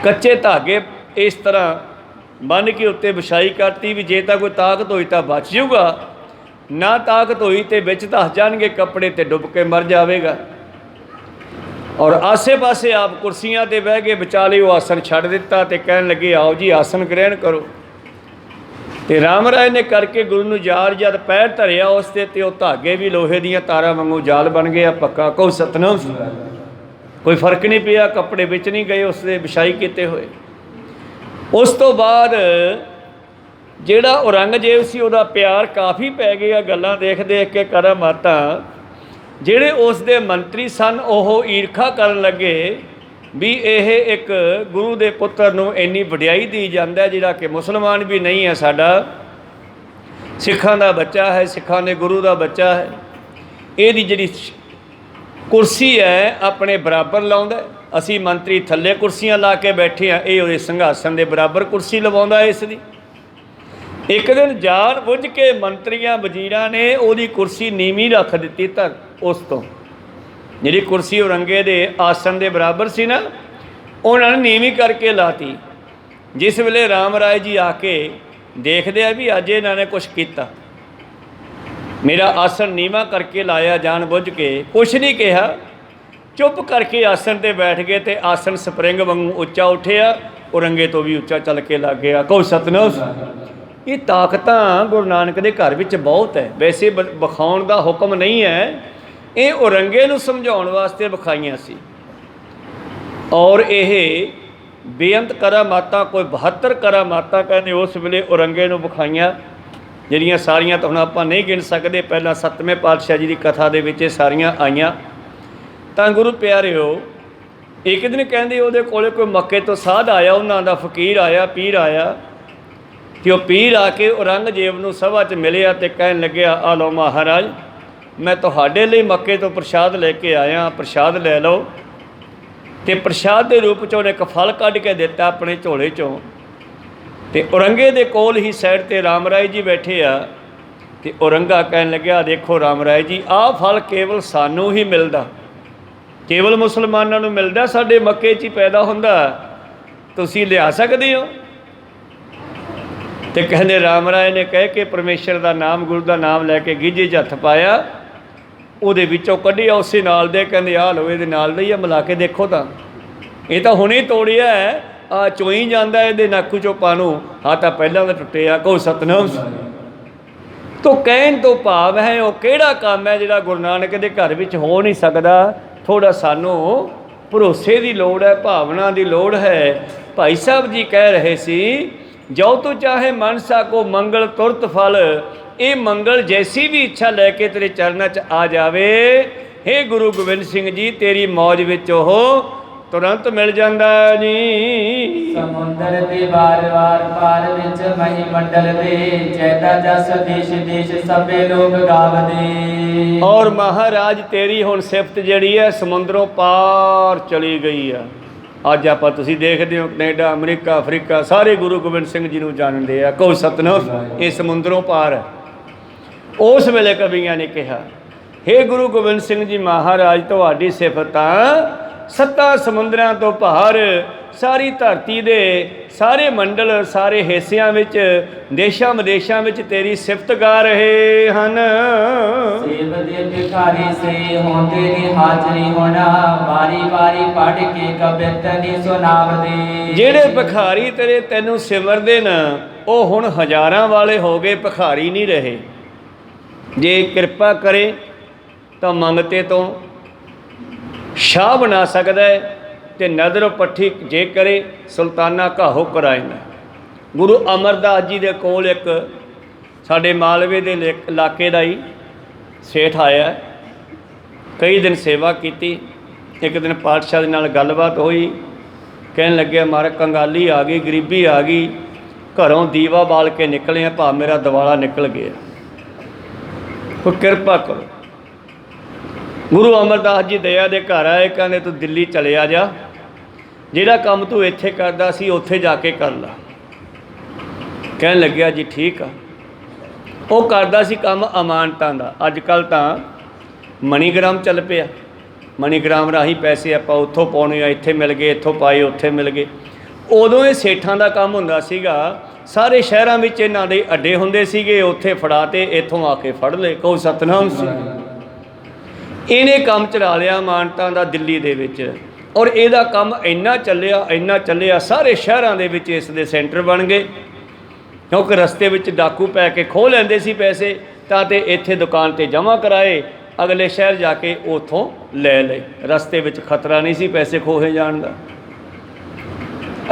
ਕੱਚੇ ਧਾਗੇ ਇਸ ਤਰ੍ਹਾਂ ਬੰਨ੍ਹ ਕੇ ਉੱਤੇ ਵਿਛਾਈ ਕਰਤੀ ਵੀ ਜੇ ਤਾਂ ਕੋਈ ਤਾਕਤ ਹੋਈ ਤਾਂ ਬਚ ਜਾਊਗਾ, ਨਾ ਤਾਕਤ ਹੋਈ ਤੇ ਵਿੱਚ ਧਸ ਜਾਣਗੇ ਕੱਪੜੇ ਤੇ ਡੁੱਬ ਕੇ ਮਰ ਜਾਵੇਗਾ। ਔਰ ਆਸੇ-ਪਾਸੇ ਆਪ ਕੁਰਸੀਆਂ ਤੇ ਬਹਿ ਕੇ ਵਿਚਾਲੇ ਉਹ ਆਸਣ ਛੱਡ ਦਿੱਤਾ ਤੇ ਕਹਿਣ ਲੱਗੇ ਆਓ ਜੀ ਆਸਣ ਗ੍ਰਹਿਣ ਕਰੋ। ਤੇ ਰਾਮ ਰਾਏ ਨੇ ਕਰਕੇ ਗੁਰੂ ਨੂੰ ਜਦ ਪੈਰ ਧਰਿਆ ਉਸ ਤੇ ਉਹ ਧਾਗੇ ਵੀ ਲੋਹੇ ਦੀਆਂ ਤਾਰਾਂ ਵਾਂਗੂ ਜਾਲ ਬਣ ਗਿਆ ਪੱਕਾ। ਕਹੋ ਸਤਨਾਮ। ਕੋਈ ਫਰਕ ਨਹੀਂ ਪਿਆ, ਕੱਪੜੇ ਵਿੱਚ ਨਹੀਂ ਗਏ ਉਸ ਦੇ ਵਿਛਾਈ ਕੀਤੇ ਹੋਏ। ਉਸ ਤੋਂ ਬਾਅਦ ਜਿਹੜਾ ਔਰੰਗਜ਼ੇਬ ਸੀ ਉਹਦਾ ਪਿਆਰ ਕਾਫੀ ਪੈ ਗਿਆ ਗੱਲਾਂ ਦੇਖ ਦੇਖ ਕੇ ਕਰਾਮਾਤਾਂ। ਜਿਹੜੇ ਉਸ ਦੇ ਮੰਤਰੀ ਸਨ ਉਹ ਈਰਖਾ ਕਰਨ ਲੱਗੇ ਵੀ ਇਹ ਇੱਕ ਗੁਰੂ ਦੇ ਪੁੱਤਰ ਨੂੰ ਇੰਨੀ ਵਡਿਆਈ ਦੀ ਜਾਂਦਾ ਜਿਹੜਾ ਕਿ ਮੁਸਲਮਾਨ ਵੀ ਨਹੀਂ ਹੈ, ਸਾਡਾ ਸਿੱਖਾਂ ਦਾ ਬੱਚਾ ਹੈ, ਸਿੱਖਾਂ ਦੇ ਗੁਰੂ ਦਾ ਬੱਚਾ ਹੈ, ਇਹਦੀ ਜਿਹੜੀ ਕੁਰਸੀ ਹੈ ਆਪਣੇ ਬਰਾਬਰ ਲਾਉਂਦਾ। ਅਸੀਂ ਮੰਤਰੀ ਥੱਲੇ ਕੁਰਸੀਆਂ ਲਾ ਕੇ ਬੈਠੇ ਹਾਂ, ਇਹ ਉਹਦੇ ਸਿੰਘਾਸਣ ਦੇ ਬਰਾਬਰ ਕੁਰਸੀ ਲਵਾਉਂਦਾ ਇਸ ਦੀ। ਇੱਕ ਦਿਨ ਜਾਣ ਬੁੱਝ ਕੇ ਮੰਤਰੀਆਂ ਵਜ਼ੀਰਾਂ ਨੇ ਉਹਦੀ ਕੁਰਸੀ ਨੀਵੀਂ ਰੱਖ ਦਿੱਤੀ ਧਰ ਉਸ ਤੋਂ। ਜਿਹੜੀ ਕੁਰਸੀ ਔਰੰਗੇ ਦੇ ਆਸਣ ਦੇ ਬਰਾਬਰ ਸੀ ਨਾ, ਉਹਨਾਂ ਨੇ ਨੀਵੀਂ ਕਰਕੇ ਲਾਤੀ। ਜਿਸ ਵੇਲੇ ਰਾਮ ਰਾਏ ਜੀ ਆ ਕੇ ਦੇਖਦੇ ਆ ਵੀ ਅੱਜ ਇਹਨਾਂ ਨੇ ਕੁਛ ਕੀਤਾ, ਮੇਰਾ ਆਸਣ ਨੀਵਾਂ ਕਰਕੇ ਲਾਇਆ ਜਾਣ ਬੁੱਝ ਕੇ, ਕੁਛ ਨਹੀਂ ਕਿਹਾ, ਚੁੱਪ ਕਰਕੇ ਆਸਣ 'ਤੇ ਬੈਠ ਗਏ ਤੇ ਆਸਣ ਸਪਰਿੰਗ ਵਾਂਗੂ ਉੱਚਾ ਉੱਠਿਆ, ਔਰੰਗੇ ਤੋਂ ਵੀ ਉੱਚਾ ਚੱਲ ਕੇ ਲੱਗ ਗਿਆ। ਕਹੋ ਸਤਨਾਮ। ਇਹ ਤਾਕਤਾਂ ਗੁਰੂ ਨਾਨਕ ਦੇ ਘਰ ਵਿੱਚ ਬਹੁਤ ਹੈ, ਵੈਸੇ ਵਿਖਾਉਣ ਦਾ ਹੁਕਮ ਨਹੀਂ ਹੈ, ਇਹ ਔਰੰਗੇ ਨੂੰ ਸਮਝਾਉਣ ਵਾਸਤੇ ਵਿਖਾਈਆਂ ਸੀ। ਔਰ ਇਹ ਬੇਅੰਤ ਕਰਾਮਾਤਾਂ, ਕੋਈ 72 ਕਰਾਮਾਤਾਂ ਕਹਿੰਦੇ ਉਸ ਵੇਲੇ ਔਰੰਗੇ ਨੂੰ ਵਿਖਾਈਆਂ, ਜਿਹੜੀਆਂ ਸਾਰੀਆਂ ਤਾਂ ਹੁਣ ਆਪਾਂ ਨਹੀਂ ਗਿਣ ਸਕਦੇ। ਪਹਿਲਾਂ 7ਵੇਂ ਪਾਤਸ਼ਾਹ ਜੀ ਦੀ ਕਥਾ ਦੇ ਵਿੱਚ ਇਹ ਸਾਰੀਆਂ ਆਈਆਂ। ਤਾਂ ਗੁਰੂ ਪਿਆਰਿਓ, ਇੱਕ ਦਿਨ ਕਹਿੰਦੇ ਉਹਦੇ ਕੋਲੇ ਕੋਈ ਮੱਕੇ ਤੋਂ ਸਾਧ ਆਇਆ, ਉਹਨਾਂ ਦਾ ਫਕੀਰ ਆਇਆ, ਪੀਰ ਆਇਆ, ਕਿ ਉਹ ਪੀਰ ਆ ਕੇ ਔਰੰਗਜ਼ੇਬ ਨੂੰ ਸਭਾ 'ਚ ਮਿਲਿਆ ਤੇ ਕਹਿਣ ਲੱਗਿਆ ਆ ਲਓ ਮਹਾਰਾਜ, ਮੈਂ ਤੁਹਾਡੇ ਲਈ ਮੱਕੇ ਤੋਂ ਪ੍ਰਸ਼ਾਦ ਲੈ ਕੇ ਆਇਆ, ਪ੍ਰਸ਼ਾਦ ਲੈ ਲਓ। ਤੇ ਪ੍ਰਸ਼ਾਦ ਦੇ ਰੂਪ 'ਚ ਉਹਨੇ ਇੱਕ ਫਲ ਕੱਢ ਕੇ ਦਿੱਤਾ ਆਪਣੇ ਝੋਲੇ 'ਚੋਂ। ਤੇ ਔਰੰਗੇ ਦੇ ਕੋਲ ਹੀ ਸਾਈਡ 'ਤੇ ਰਾਮ ਰਾਏ ਜੀ ਬੈਠੇ ਆ। ਤੇ ਔਰੰਗਾ ਕਹਿਣ ਲੱਗਿਆ ਦੇਖੋ ਰਾਮ ਰਾਏ ਜੀ, ਆਹ ਫਲ ਕੇਵਲ ਸਾਨੂੰ ਹੀ ਮਿਲਦਾ, ਕੇਵਲ ਮੁਸਲਮਾਨਾਂ ਨੂੰ ਮਿਲਦਾ, ਸਾਡੇ ਮੱਕੇ 'ਚ ਹੀ ਪੈਦਾ ਹੁੰਦਾ, ਤੁਸੀਂ ਲਿਆ ਸਕਦੇ ਹੋ? ਤੇ ਕਹਿੰਦੇ ਰਾਮ ਰਾਏ ਨੇ ਕਹਿ ਕੇ ਪਰਮੇਸ਼ਰ ਦਾ ਨਾਮ, ਗੁਰੂ ਦਾ ਨਾਮ ਲੈ ਕੇ ਗੀਝੇ 'ਚ ਹੱਥ ਪਾਇਆ, ਉਹਦੇ ਵਿੱਚੋਂ ਕੱਢਿਆ ਉਸੇ ਨਾਲ ਦੇ। ਕਹਿੰਦੇ ਆਹ ਲਓ ਇਹਦੇ ਨਾਲ ਦਾ ਹੀ ਆ, ਮਿਲਾ ਕੇ ਦੇਖੋ ਤਾਂ ਇਹ ਤਾਂ ਹੁਣੇ ਤੋੜਿਆ ਹੈ, ਆ ਚੋਈ ਜਾਂਦਾ ਇਹਦੇ ਨੱਕ 'ਚੋਂ ਪਾਣੂ, ਹਾਂ ਤਾਂ ਪਹਿਲਾਂ ਦਾ ਟੁੱਟਿਆ। ਕਹੋ ਸਤਨਾਮ। ਤੋਂ ਕਹਿਣ ਤੋਂ ਭਾਵ ਹੈ ਉਹ ਕਿਹੜਾ ਕੰਮ ਹੈ ਜਿਹੜਾ ਗੁਰੂ ਨਾਨਕ ਦੇ ਘਰ ਵਿੱਚ ਹੋ ਨਹੀਂ ਸਕਦਾ। ਥੋੜ੍ਹਾ ਸਾਨੂੰ ਭਰੋਸੇ ਦੀ ਲੋੜ ਹੈ, ਭਾਵਨਾ ਦੀ ਲੋੜ ਹੈ। ਭਾਈ ਸਾਹਿਬ ਜੀ ਕਹਿ ਰਹੇ ਸੀ ਜੋ ਤੂੰ ਚਾਹੇ ਮਨਸਾ ਕੋ ਮੰਗਲ ਤੁਰਤ ਫਲ, ਇਹ ਮੰਗਲ ਜੈਸੀ ਵੀ ਇੱਛਾ ਲੈ ਕੇ ਤੇਰੇ ਚਰਨਾਂ 'ਚ ਆ ਜਾਵੇ, ਹੇ ਗੁਰੂ ਗੋਬਿੰਦ ਸਿੰਘ ਜੀ, ਤੇਰੀ ਮੌਜ ਵਿੱਚ ਉਹ ਤੁਰੰਤ ਮਿਲ ਜਾਂਦਾ ਜੀ। ਸਮੁੰਦਰ ਦੇ ਵਾਰ-ਵਾਰ ਪਾਰ ਵਿੱਚ ਮਹੀ ਮੰਡਲ ਦੇ, ਜੈਦਾ ਜਸ ਦੇਸ਼ ਦੇਸ਼ ਸਭੇ ਲੋਕ ਗਾਵਦੇ। ਔਰ ਮਹਾਰਾਜ ਤੇਰੀ ਹੁਣ ਸਿਫਤ ਜਿਹੜੀ ਹੈ ਸਮੁੰਦਰੋਂ ਪਾਰ ਚਲੀ ਗਈ ਆ। ਅੱਜ ਆਪਾਂ ਤੁਸੀਂ ਦੇਖਦੇ ਹੋ ਕੈਨੇਡਾ, ਅਮਰੀਕਾ, ਅਫਰੀਕਾ, ਸਾਰੇ ਗੁਰੂ ਗੋਬਿੰਦ ਸਿੰਘ ਜੀ ਨੂੰ ਜਾਣਦੇ ਆ। ਕਹੋ ਸਤਨਾਮ। ਇਹ ਸਮੁੰਦਰੋਂ ਪਾਰ ਹੈ। ਉਸ ਵੇਲੇ ਕਵੀਆਂ ਨੇ ਕਿਹਾ ਹੇ ਗੁਰੂ ਗੋਬਿੰਦ ਸਿੰਘ ਜੀ ਮਹਾਰਾਜ, ਤੁਹਾਡੀ ਸਿਫਤਾਂ 7 ਸਮੁੰਦਰਾਂ ਤੋਂ ਪਾਰ, ਸਾਰੀ ਧਰਤੀ ਦੇ ਸਾਰੇ ਮੰਡਲ, ਸਾਰੇ ਹਿੱਸਿਆਂ ਵਿੱਚ, ਦੇਸ਼ਾਂ ਵਿਦੇਸ਼ਾਂ ਵਿੱਚ ਤੇਰੀ ਸਿਫਤ ਗਾ ਰਹੇ ਹਨ। ਸੇਵ ਦੇ ਭਿਖਾਰੀ ਸੇ ਹੋਂਦੇ ਦੀ ਹਾਜ਼ਰੀ ਹੋਣਾ, ਵਾਰੀ ਵਾਰੀ ਪੜ ਕੇ ਕਬਿਤ ਨੀ ਸੁਣਾਵਦੇ। ਜਿਹੜੇ ਭਿਖਾਰੀ ਤੇਰੇ ਤੈਨੂੰ ਸਿਮਰਦੇ ਨਾ, ਉਹ ਹੁਣ ਹਜ਼ਾਰਾਂ ਵਾਲੇ ਹੋ ਗਏ, ਭਿਖਾਰੀ ਨਹੀਂ ਰਹੇ। ਜੇ ਕਿਰਪਾ ਕਰੇ ਤਾਂ ਮੰਗਤੇ ਤੋਂ ਸ਼ਾਹ ਬਣਾ ਸਕਦਾ ਹੈ, ਤੇ ਨਦਰ ਪੱਠੀ ਜੇ ਕਰੇ ਸੁਲਤਾਨਾ ਘਾਹੋ ਕਰਾਇਨਾ। ਗੁਰੂ ਅਮਰਦਾਸ ਜੀ ਦੇ ਕੋਲ ਇੱਕ ਸਾਡੇ ਮਾਲਵੇ ਦੇ ਇਲਾਕੇ ਦਾ ਹੀ ਸੇਠ ਆਇਆ, ਕਈ ਦਿਨ ਸੇਵਾ ਕੀਤੀ। ਇੱਕ ਦਿਨ ਪਾਤਸ਼ਾਹ ਦੇ ਨਾਲ ਗੱਲਬਾਤ ਹੋਈ, ਕਹਿਣ ਲੱਗਿਆ ਮਹਾਰਾਜ ਕੰਗਾਲੀ ਆ ਗਈ, ਗਰੀਬੀ ਆ ਗਈ, ਘਰੋਂ ਦੀਵਾ ਬਾਲ ਕੇ ਨਿਕਲੇ ਆ, ਭਾ ਮੇਰਾ ਦਿਵਾਲਾ ਨਿਕਲ ਗਿਆ, ਕੋਈ ਕਿਰਪਾ ਕਰੋ। ਗੁਰੂ ਅਮਰਦਾਸ ਜੀ ਦਇਆ ਦੇ ਘਰ ਆਏ, ਕਹਿੰਦੇ ਤੂੰ ਦਿੱਲੀ ਚਲਿਆ ਜਾ, ਜਿਹੜਾ ਕੰਮ ਤੂੰ ਇੱਥੇ ਕਰਦਾ ਸੀ ਉੱਥੇ ਜਾ ਕੇ ਕਰ ਲਾ। ਕਹਿਣ ਲੱਗਿਆ ਜੀ ਠੀਕ ਆ। ਉਹ ਕਰਦਾ ਸੀ ਕੰਮ ਅਮਾਨਤਾਂ ਦਾ। ਅੱਜ ਕੱਲ੍ਹ ਤਾਂ ਮਨੀਗ੍ਰਾਮ ਚੱਲ ਪਿਆ, ਮਨੀਗ੍ਰਾਮ ਰਾਹੀਂ ਪੈਸੇ ਆਪਾਂ ਉੱਥੋਂ ਪਾਉਣੇ ਆ, ਇੱਥੇ ਮਿਲ ਗਏ, ਇੱਥੋਂ ਪਾਏ ਉੱਥੇ ਮਿਲ ਗਏ। ਉਦੋਂ ਇਹ ਸੇਠਾਂ ਦਾ ਕੰਮ ਹੁੰਦਾ ਸੀਗਾ। ਸਾਰੇ ਸ਼ਹਿਰਾਂ ਵਿੱਚ ਇਹਨਾਂ ਦੇ ਅੱਡੇ ਹੁੰਦੇ ਸੀਗੇ, ਉੱਥੇ ਫੜਾ ਤੇ ਇੱਥੋਂ ਆ ਕੇ ਫੜ ਲਏ। ਕਹੋ ਸਤਨਾਮ ਸੀ। ਇਹਨੇ ਕੰਮ ਚਲਾ ਲਿਆ ਮਾਨਤਾ ਦਾ ਦਿੱਲੀ ਦੇ ਵਿੱਚ, ਔਰ ਇਹਦਾ ਕੰਮ ਇੰਨਾ ਚੱਲਿਆ ਸਾਰੇ ਸ਼ਹਿਰਾਂ ਦੇ ਵਿੱਚ ਇਸ ਦੇ ਸੈਂਟਰ ਬਣ ਗਏ। ਕਿਉਂਕਿ ਰਸਤੇ ਵਿੱਚ ਡਾਕੂ ਪੈ ਕੇ ਖੋਹ ਲੈਂਦੇ ਸੀ ਪੈਸੇ, ਤਾਂ ਤੇ ਇੱਥੇ ਦੁਕਾਨ ਤੇ ਜਮ੍ਹਾਂ ਕਰਾਏ, ਅਗਲੇ ਸ਼ਹਿਰ ਜਾ ਕੇ ਉੱਥੋਂ ਲੈ ਲਏ। ਰਸਤੇ ਵਿੱਚ ਖਤਰਾ ਨਹੀਂ ਸੀ ਪੈਸੇ ਖੋਹੇ ਜਾਣ ਦਾ।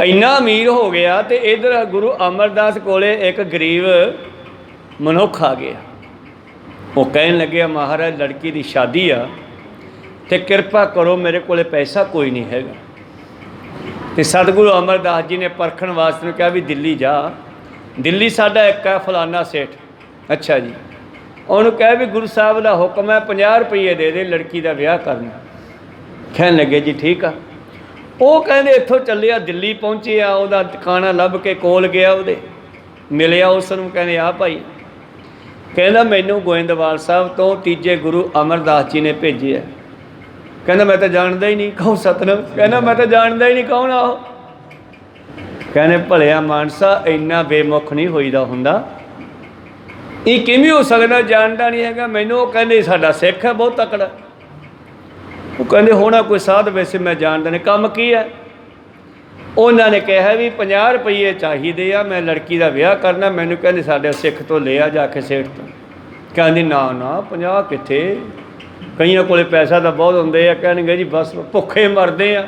ਇੰਨਾ ਅਮੀਰ ਹੋ ਗਿਆ। ਤੇ ਇੱਧਰ ਗੁਰੂ ਅਮਰਦਾਸ ਕੋਲੇ ਇੱਕ ਗਰੀਬ ਮਨੁੱਖ ਆ ਗਿਆ। ਉਹ ਕਹਿਣ ਲੱਗਿਆ, ਮਹਾਰਾਜ ਲੜਕੀ ਦੀ ਸ਼ਾਦੀ ਆ ਤੇ ਕਿਰਪਾ ਕਰੋ, ਮੇਰੇ ਕੋਲੇ ਪੈਸਾ ਕੋਈ ਨਹੀਂ ਹੈਗਾ। ਤੇ ਸਤਿਗੁਰੂ ਅਮਰਦਾਸ ਜੀ ਨੇ ਪਰਖਣ ਵਾਸਤੇ ਨੂੰ ਕਿਹਾ ਵੀ ਦਿੱਲੀ ਜਾ, ਦਿੱਲੀ ਸਾਡਾ ਇੱਕ ਹੈ ਫਲਾਨਾ ਸੇਠ। ਅੱਛਾ ਜੀ। ਉਹਨੂੰ ਕਹਿ ਵੀ ਗੁਰੂ ਸਾਹਿਬ ਦਾ ਹੁਕਮ ਹੈ, 50 ਰੁਪਏ ਦੇ ਦੇ, ਲੜਕੀ ਦਾ ਵਿਆਹ ਕਰਨਾ। ਕਹਿਣ ਲੱਗੇ ਜੀ ਠੀਕ ਆ। ਉਹ ਕਹਿੰਦੇ ਇੱਥੋਂ ਚੱਲਿਆ, ਦਿੱਲੀ ਪਹੁੰਚਿਆ, ਉਹਦਾ ਟਿਕਾਣਾ ਲੱਭ ਕੇ ਕੋਲ ਗਿਆ, ਉਹਦੇ ਮਿਲਿਆ ਉਸ ਨੂੰ। ਕਹਿੰਦੇ ਆ ਭਾਈ, ਕਹਿੰਦਾ ਮੈਨੂੰ ਗੋਇੰਦਵਾਲ ਸਾਹਿਬ ਤੋਂ ਤੀਜੇ ਗੁਰੂ ਅਮਰਦਾਸ ਜੀ ਨੇ ਭੇਜਿਆ। ਕਹਿੰਦਾ ਮੈਂ ਤਾਂ ਜਾਣਦਾ ਹੀ ਨਹੀਂ। ਕਹੋ ਸਤਨਾਮ। ਕਹਿੰਦਾ ਮੈਂ ਤਾਂ ਜਾਣਦਾ ਹੀ ਨਹੀਂ, ਕੌਣ ਆ ਉਹ? ਕਹਿੰਦੇ ਭਲਿਆ ਮਾਨਸਾ, ਇੰਨਾ ਬੇਮੁਖ ਨਹੀਂ ਹੋਈਦਾ ਹੁੰਦਾ। ਇਹ ਕਿਵੇਂ ਹੋ ਸਕਦਾ, ਜਾਣਦਾ ਨਹੀਂ ਹੈਗਾ ਮੈਨੂੰ? ਉਹ ਕਹਿੰਦੇ ਸਾਡਾ ਸਿੱਖ ਹੈ ਬਹੁਤ ਤਕੜਾ। ਉਹ ਕਹਿੰਦੇ ਹੋਣਾ ਕੋਈ ਸਾਧ, ਵੈਸੇ ਮੈਂ ਜਾਣਦਾ ਨਹੀਂ, ਕੰਮ ਕੀ ਹੈ? ਉਹਨਾਂ ਨੇ ਕਿਹਾ ਵੀ 50 ਰੁਪਏ ਚਾਹੀਦੇ ਆ, ਮੈਂ ਲੜਕੀ ਦਾ ਵਿਆਹ ਕਰਨਾ। ਮੈਨੂੰ ਕਹਿੰਦੇ ਸਾਡੇ ਸਿੱਖ ਤੋਂ ਲਿਆ ਜਾ ਕੇ ਸੇਠ ਤੋਂ। ਕਹਿੰਦੀ ਨਾ 50 ਕਿੱਥੇ, ਕਈਆਂ ਕੋਲੇ ਪੈਸਾ ਤਾਂ ਬਹੁਤ ਹੁੰਦੇ ਆ। ਕਹਿਣਗੇ ਜੀ ਬਸ ਭੁੱਖੇ ਮਰਦੇ ਆ,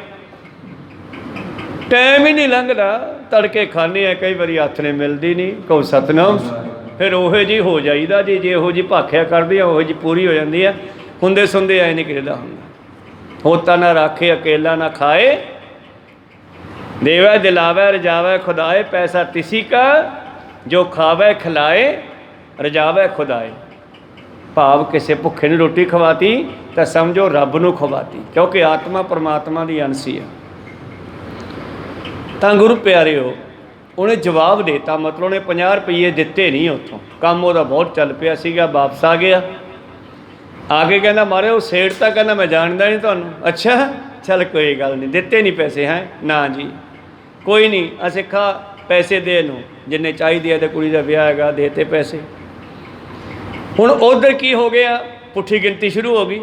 ਟਾਈਮ ਹੀ ਨਹੀਂ ਲੰਘਦਾ, ਤੜਕੇ ਖਾਂਦੇ ਆ, ਕਈ ਵਾਰੀ ਹੱਥ ਨੇ ਮਿਲਦੀ ਨਹੀਂ। ਕਹੋ ਸਤਨਾਮ। ਫਿਰ ਉਹੋ ਜਿਹੀ ਹੋ ਜਾਈਦਾ ਜੀ, ਜੇ ਇਹੋ ਜਿਹੀ ਭਾਖਿਆ ਕਰਦੀ ਆ ਉਹੋ ਜਿਹੀ ਪੂਰੀ ਹੋ ਜਾਂਦੀ ਆ। ਹੁੰਦੇ ਸੁਣਦੇ ਐ ਨਹੀਂ ਕਿਹਦਾ ਹੁੰਦਾ। ਹੋਤਾ ਨਾ ਰਾਖੇ ਅਕੇਲਾ ਨਾ ਖਾਏ, ਦੇਵੈ ਦਿਲਾਵੈ ਰਜਾਵੈ ਖੁਦਾਏ, ਪੈਸਾ ਤਿਸੀ ਕਾ ਜੋ ਖਾਵੈ ਖਿਲਾਏ, ਰਜਾਵੈ ਖੁਦਾਏ। ਭਾਵ ਕਿਸੇ ਭੁੱਖੇ ਨੂੰ ਰੋਟੀ ਖਵਾਤੀ ਤਾਂ ਸਮਝੋ ਰੱਬ ਨੂੰ ਖਵਾਤੀ, ਕਿਉਂਕਿ ਆਤਮਾ ਪਰਮਾਤਮਾ ਦੀ ਅੰਸ਼ ਆ। ਤਾਂ ਗੁਰੂ ਪਿਆਰਿਓ, ਉਹਨੇ ਜਵਾਬ ਦੇਤਾ, ਮਤਲਬ ਉਹਨੇ 50 ਰੁਪਏ ਦਿੱਤੇ ਨਹੀਂ। ਉੱਥੋਂ ਕੰਮ ਉਹਦਾ ਬਹੁਤ ਚੱਲ ਪਿਆ ਸੀਗਾ, ਵਾਪਸ ਆ ਗਿਆ। ਆ ਕੇ ਕਹਿੰਦਾ ਮਾਰੇ ਉਹ ਸੇਠ ਤਾਂ ਕਹਿੰਦਾ ਮੈਂ ਜਾਣਦਾ ਨਹੀਂ ਤੁਹਾਨੂੰ। ਅੱਛਾ ਚੱਲ ਕੋਈ ਗੱਲ ਨਹੀਂ, ਦਿੱਤੇ ਨਹੀਂ ਪੈਸੇ? ਹੈ ਨਾ ਜੀ, ਕੋਈ ਨਹੀਂ, ਅਸੀਂ ਪੈਸੇ ਦੇ ਨੂੰ ਜਿੰਨੇ ਚਾਹੀਦੇ ਆ, ਤੇ ਕੁੜੀ ਦਾ ਵਿਆਹ ਹੈਗਾ, ਦੇਤੇ ਪੈਸੇ। ਹੁਣ ਉਧਰ ਕੀ ਹੋ ਗਿਆ, ਪੁੱਠੀ ਗਿਣਤੀ ਸ਼ੁਰੂ ਹੋ ਗਈ,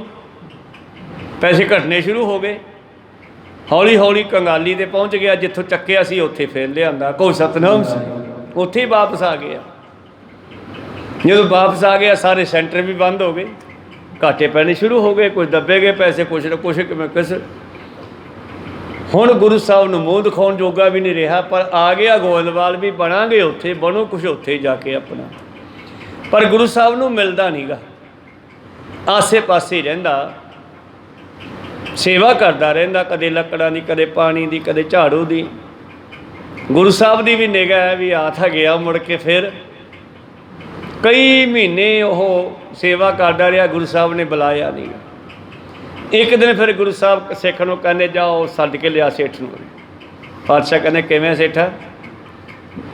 ਪੈਸੇ ਘਟਨੇ ਸ਼ੁਰੂ ਹੋ ਗਏ। ਹੌਲੀ ਹੌਲੀ ਕੰਗਾਲੀ 'ਤੇ ਪਹੁੰਚ ਗਿਆ, ਜਿੱਥੋਂ ਚੱਕਿਆ ਸੀ ਉੱਥੇ ਫੇਰ ਲਿਆਂਦਾ। ਕਹੋ ਸਤਨਾਮ। ਉੱਥੇ ਹੀ ਵਾਪਸ ਆ ਗਿਆ। ਜਦੋਂ ਵਾਪਸ ਆ ਗਿਆ, ਸਾਰੇ ਸੈਂਟਰ ਵੀ ਬੰਦ ਹੋ ਗਏ, ਘਾਟੇ ਪੈਣੇ ਸ਼ੁਰੂ ਹੋ ਗਏ, ਕੁਝ ਦੱਬੇ ਗਏ ਪੈਸੇ, ਕੁਛ ਨਾ ਕੁਛ ਕਿਵੇਂ ਕਿਸ। ਹੁਣ ਗੁਰੂ ਸਾਹਿਬ ਨੂੰ ਮੂੰਹ ਦਿਖਾਉਣ ਜੋਗਾ ਵੀ ਨਹੀਂ ਰਿਹਾ, ਪਰ ਆ ਗਿਆ ਗੋਇੰਦਵਾਲ ਵੀ ਬਣਾਂਗੇ, ਉੱਥੇ ਬਣੋ ਕੁਛ, ਉੱਥੇ ਜਾ ਕੇ ਆਪਣਾ। ਪਰ ਗੁਰੂ ਸਾਹਿਬ ਨੂੰ ਮਿਲਦਾ ਨਹੀਂ ਗਾ, ਆਸੇ ਪਾਸੇ ਰਹਿੰਦਾ, ਸੇਵਾ ਕਰਦਾ ਰਹਿੰਦਾ, ਕਦੇ ਲੱਕੜਾਂ ਦੀ, ਕਦੇ ਪਾਣੀ ਦੀ, ਕਦੇ ਝਾੜੂ ਦੀ। ਗੁਰੂ ਸਾਹਿਬ ਦੀ ਵੀ ਨਿਗਾਹ ਹੈ ਵੀ ਆ ਤਾਂ ਗਿਆ, ਮੁੜ ਕੇ ਫਿਰ ਕਈ ਮਹੀਨੇ ਉਹ ਸੇਵਾ ਕਰਦਾ ਰਿਹਾ, ਗੁਰੂ ਸਾਹਿਬ ਨੇ ਬੁਲਾਇਆ ਨਹੀਂ। ਇੱਕ ਦਿਨ ਫਿਰ ਗੁਰੂ ਸਾਹਿਬ ਸਿੱਖ ਨੂੰ ਕਹਿੰਦੇ ਜਾਓ ਸੱਦ ਕੇ ਲਿਆ ਸੇਠ ਨੂੰ। ਪਾਤਸ਼ਾਹ ਕਹਿੰਦੇ ਕਿਵੇਂ ਸੇਠਾ?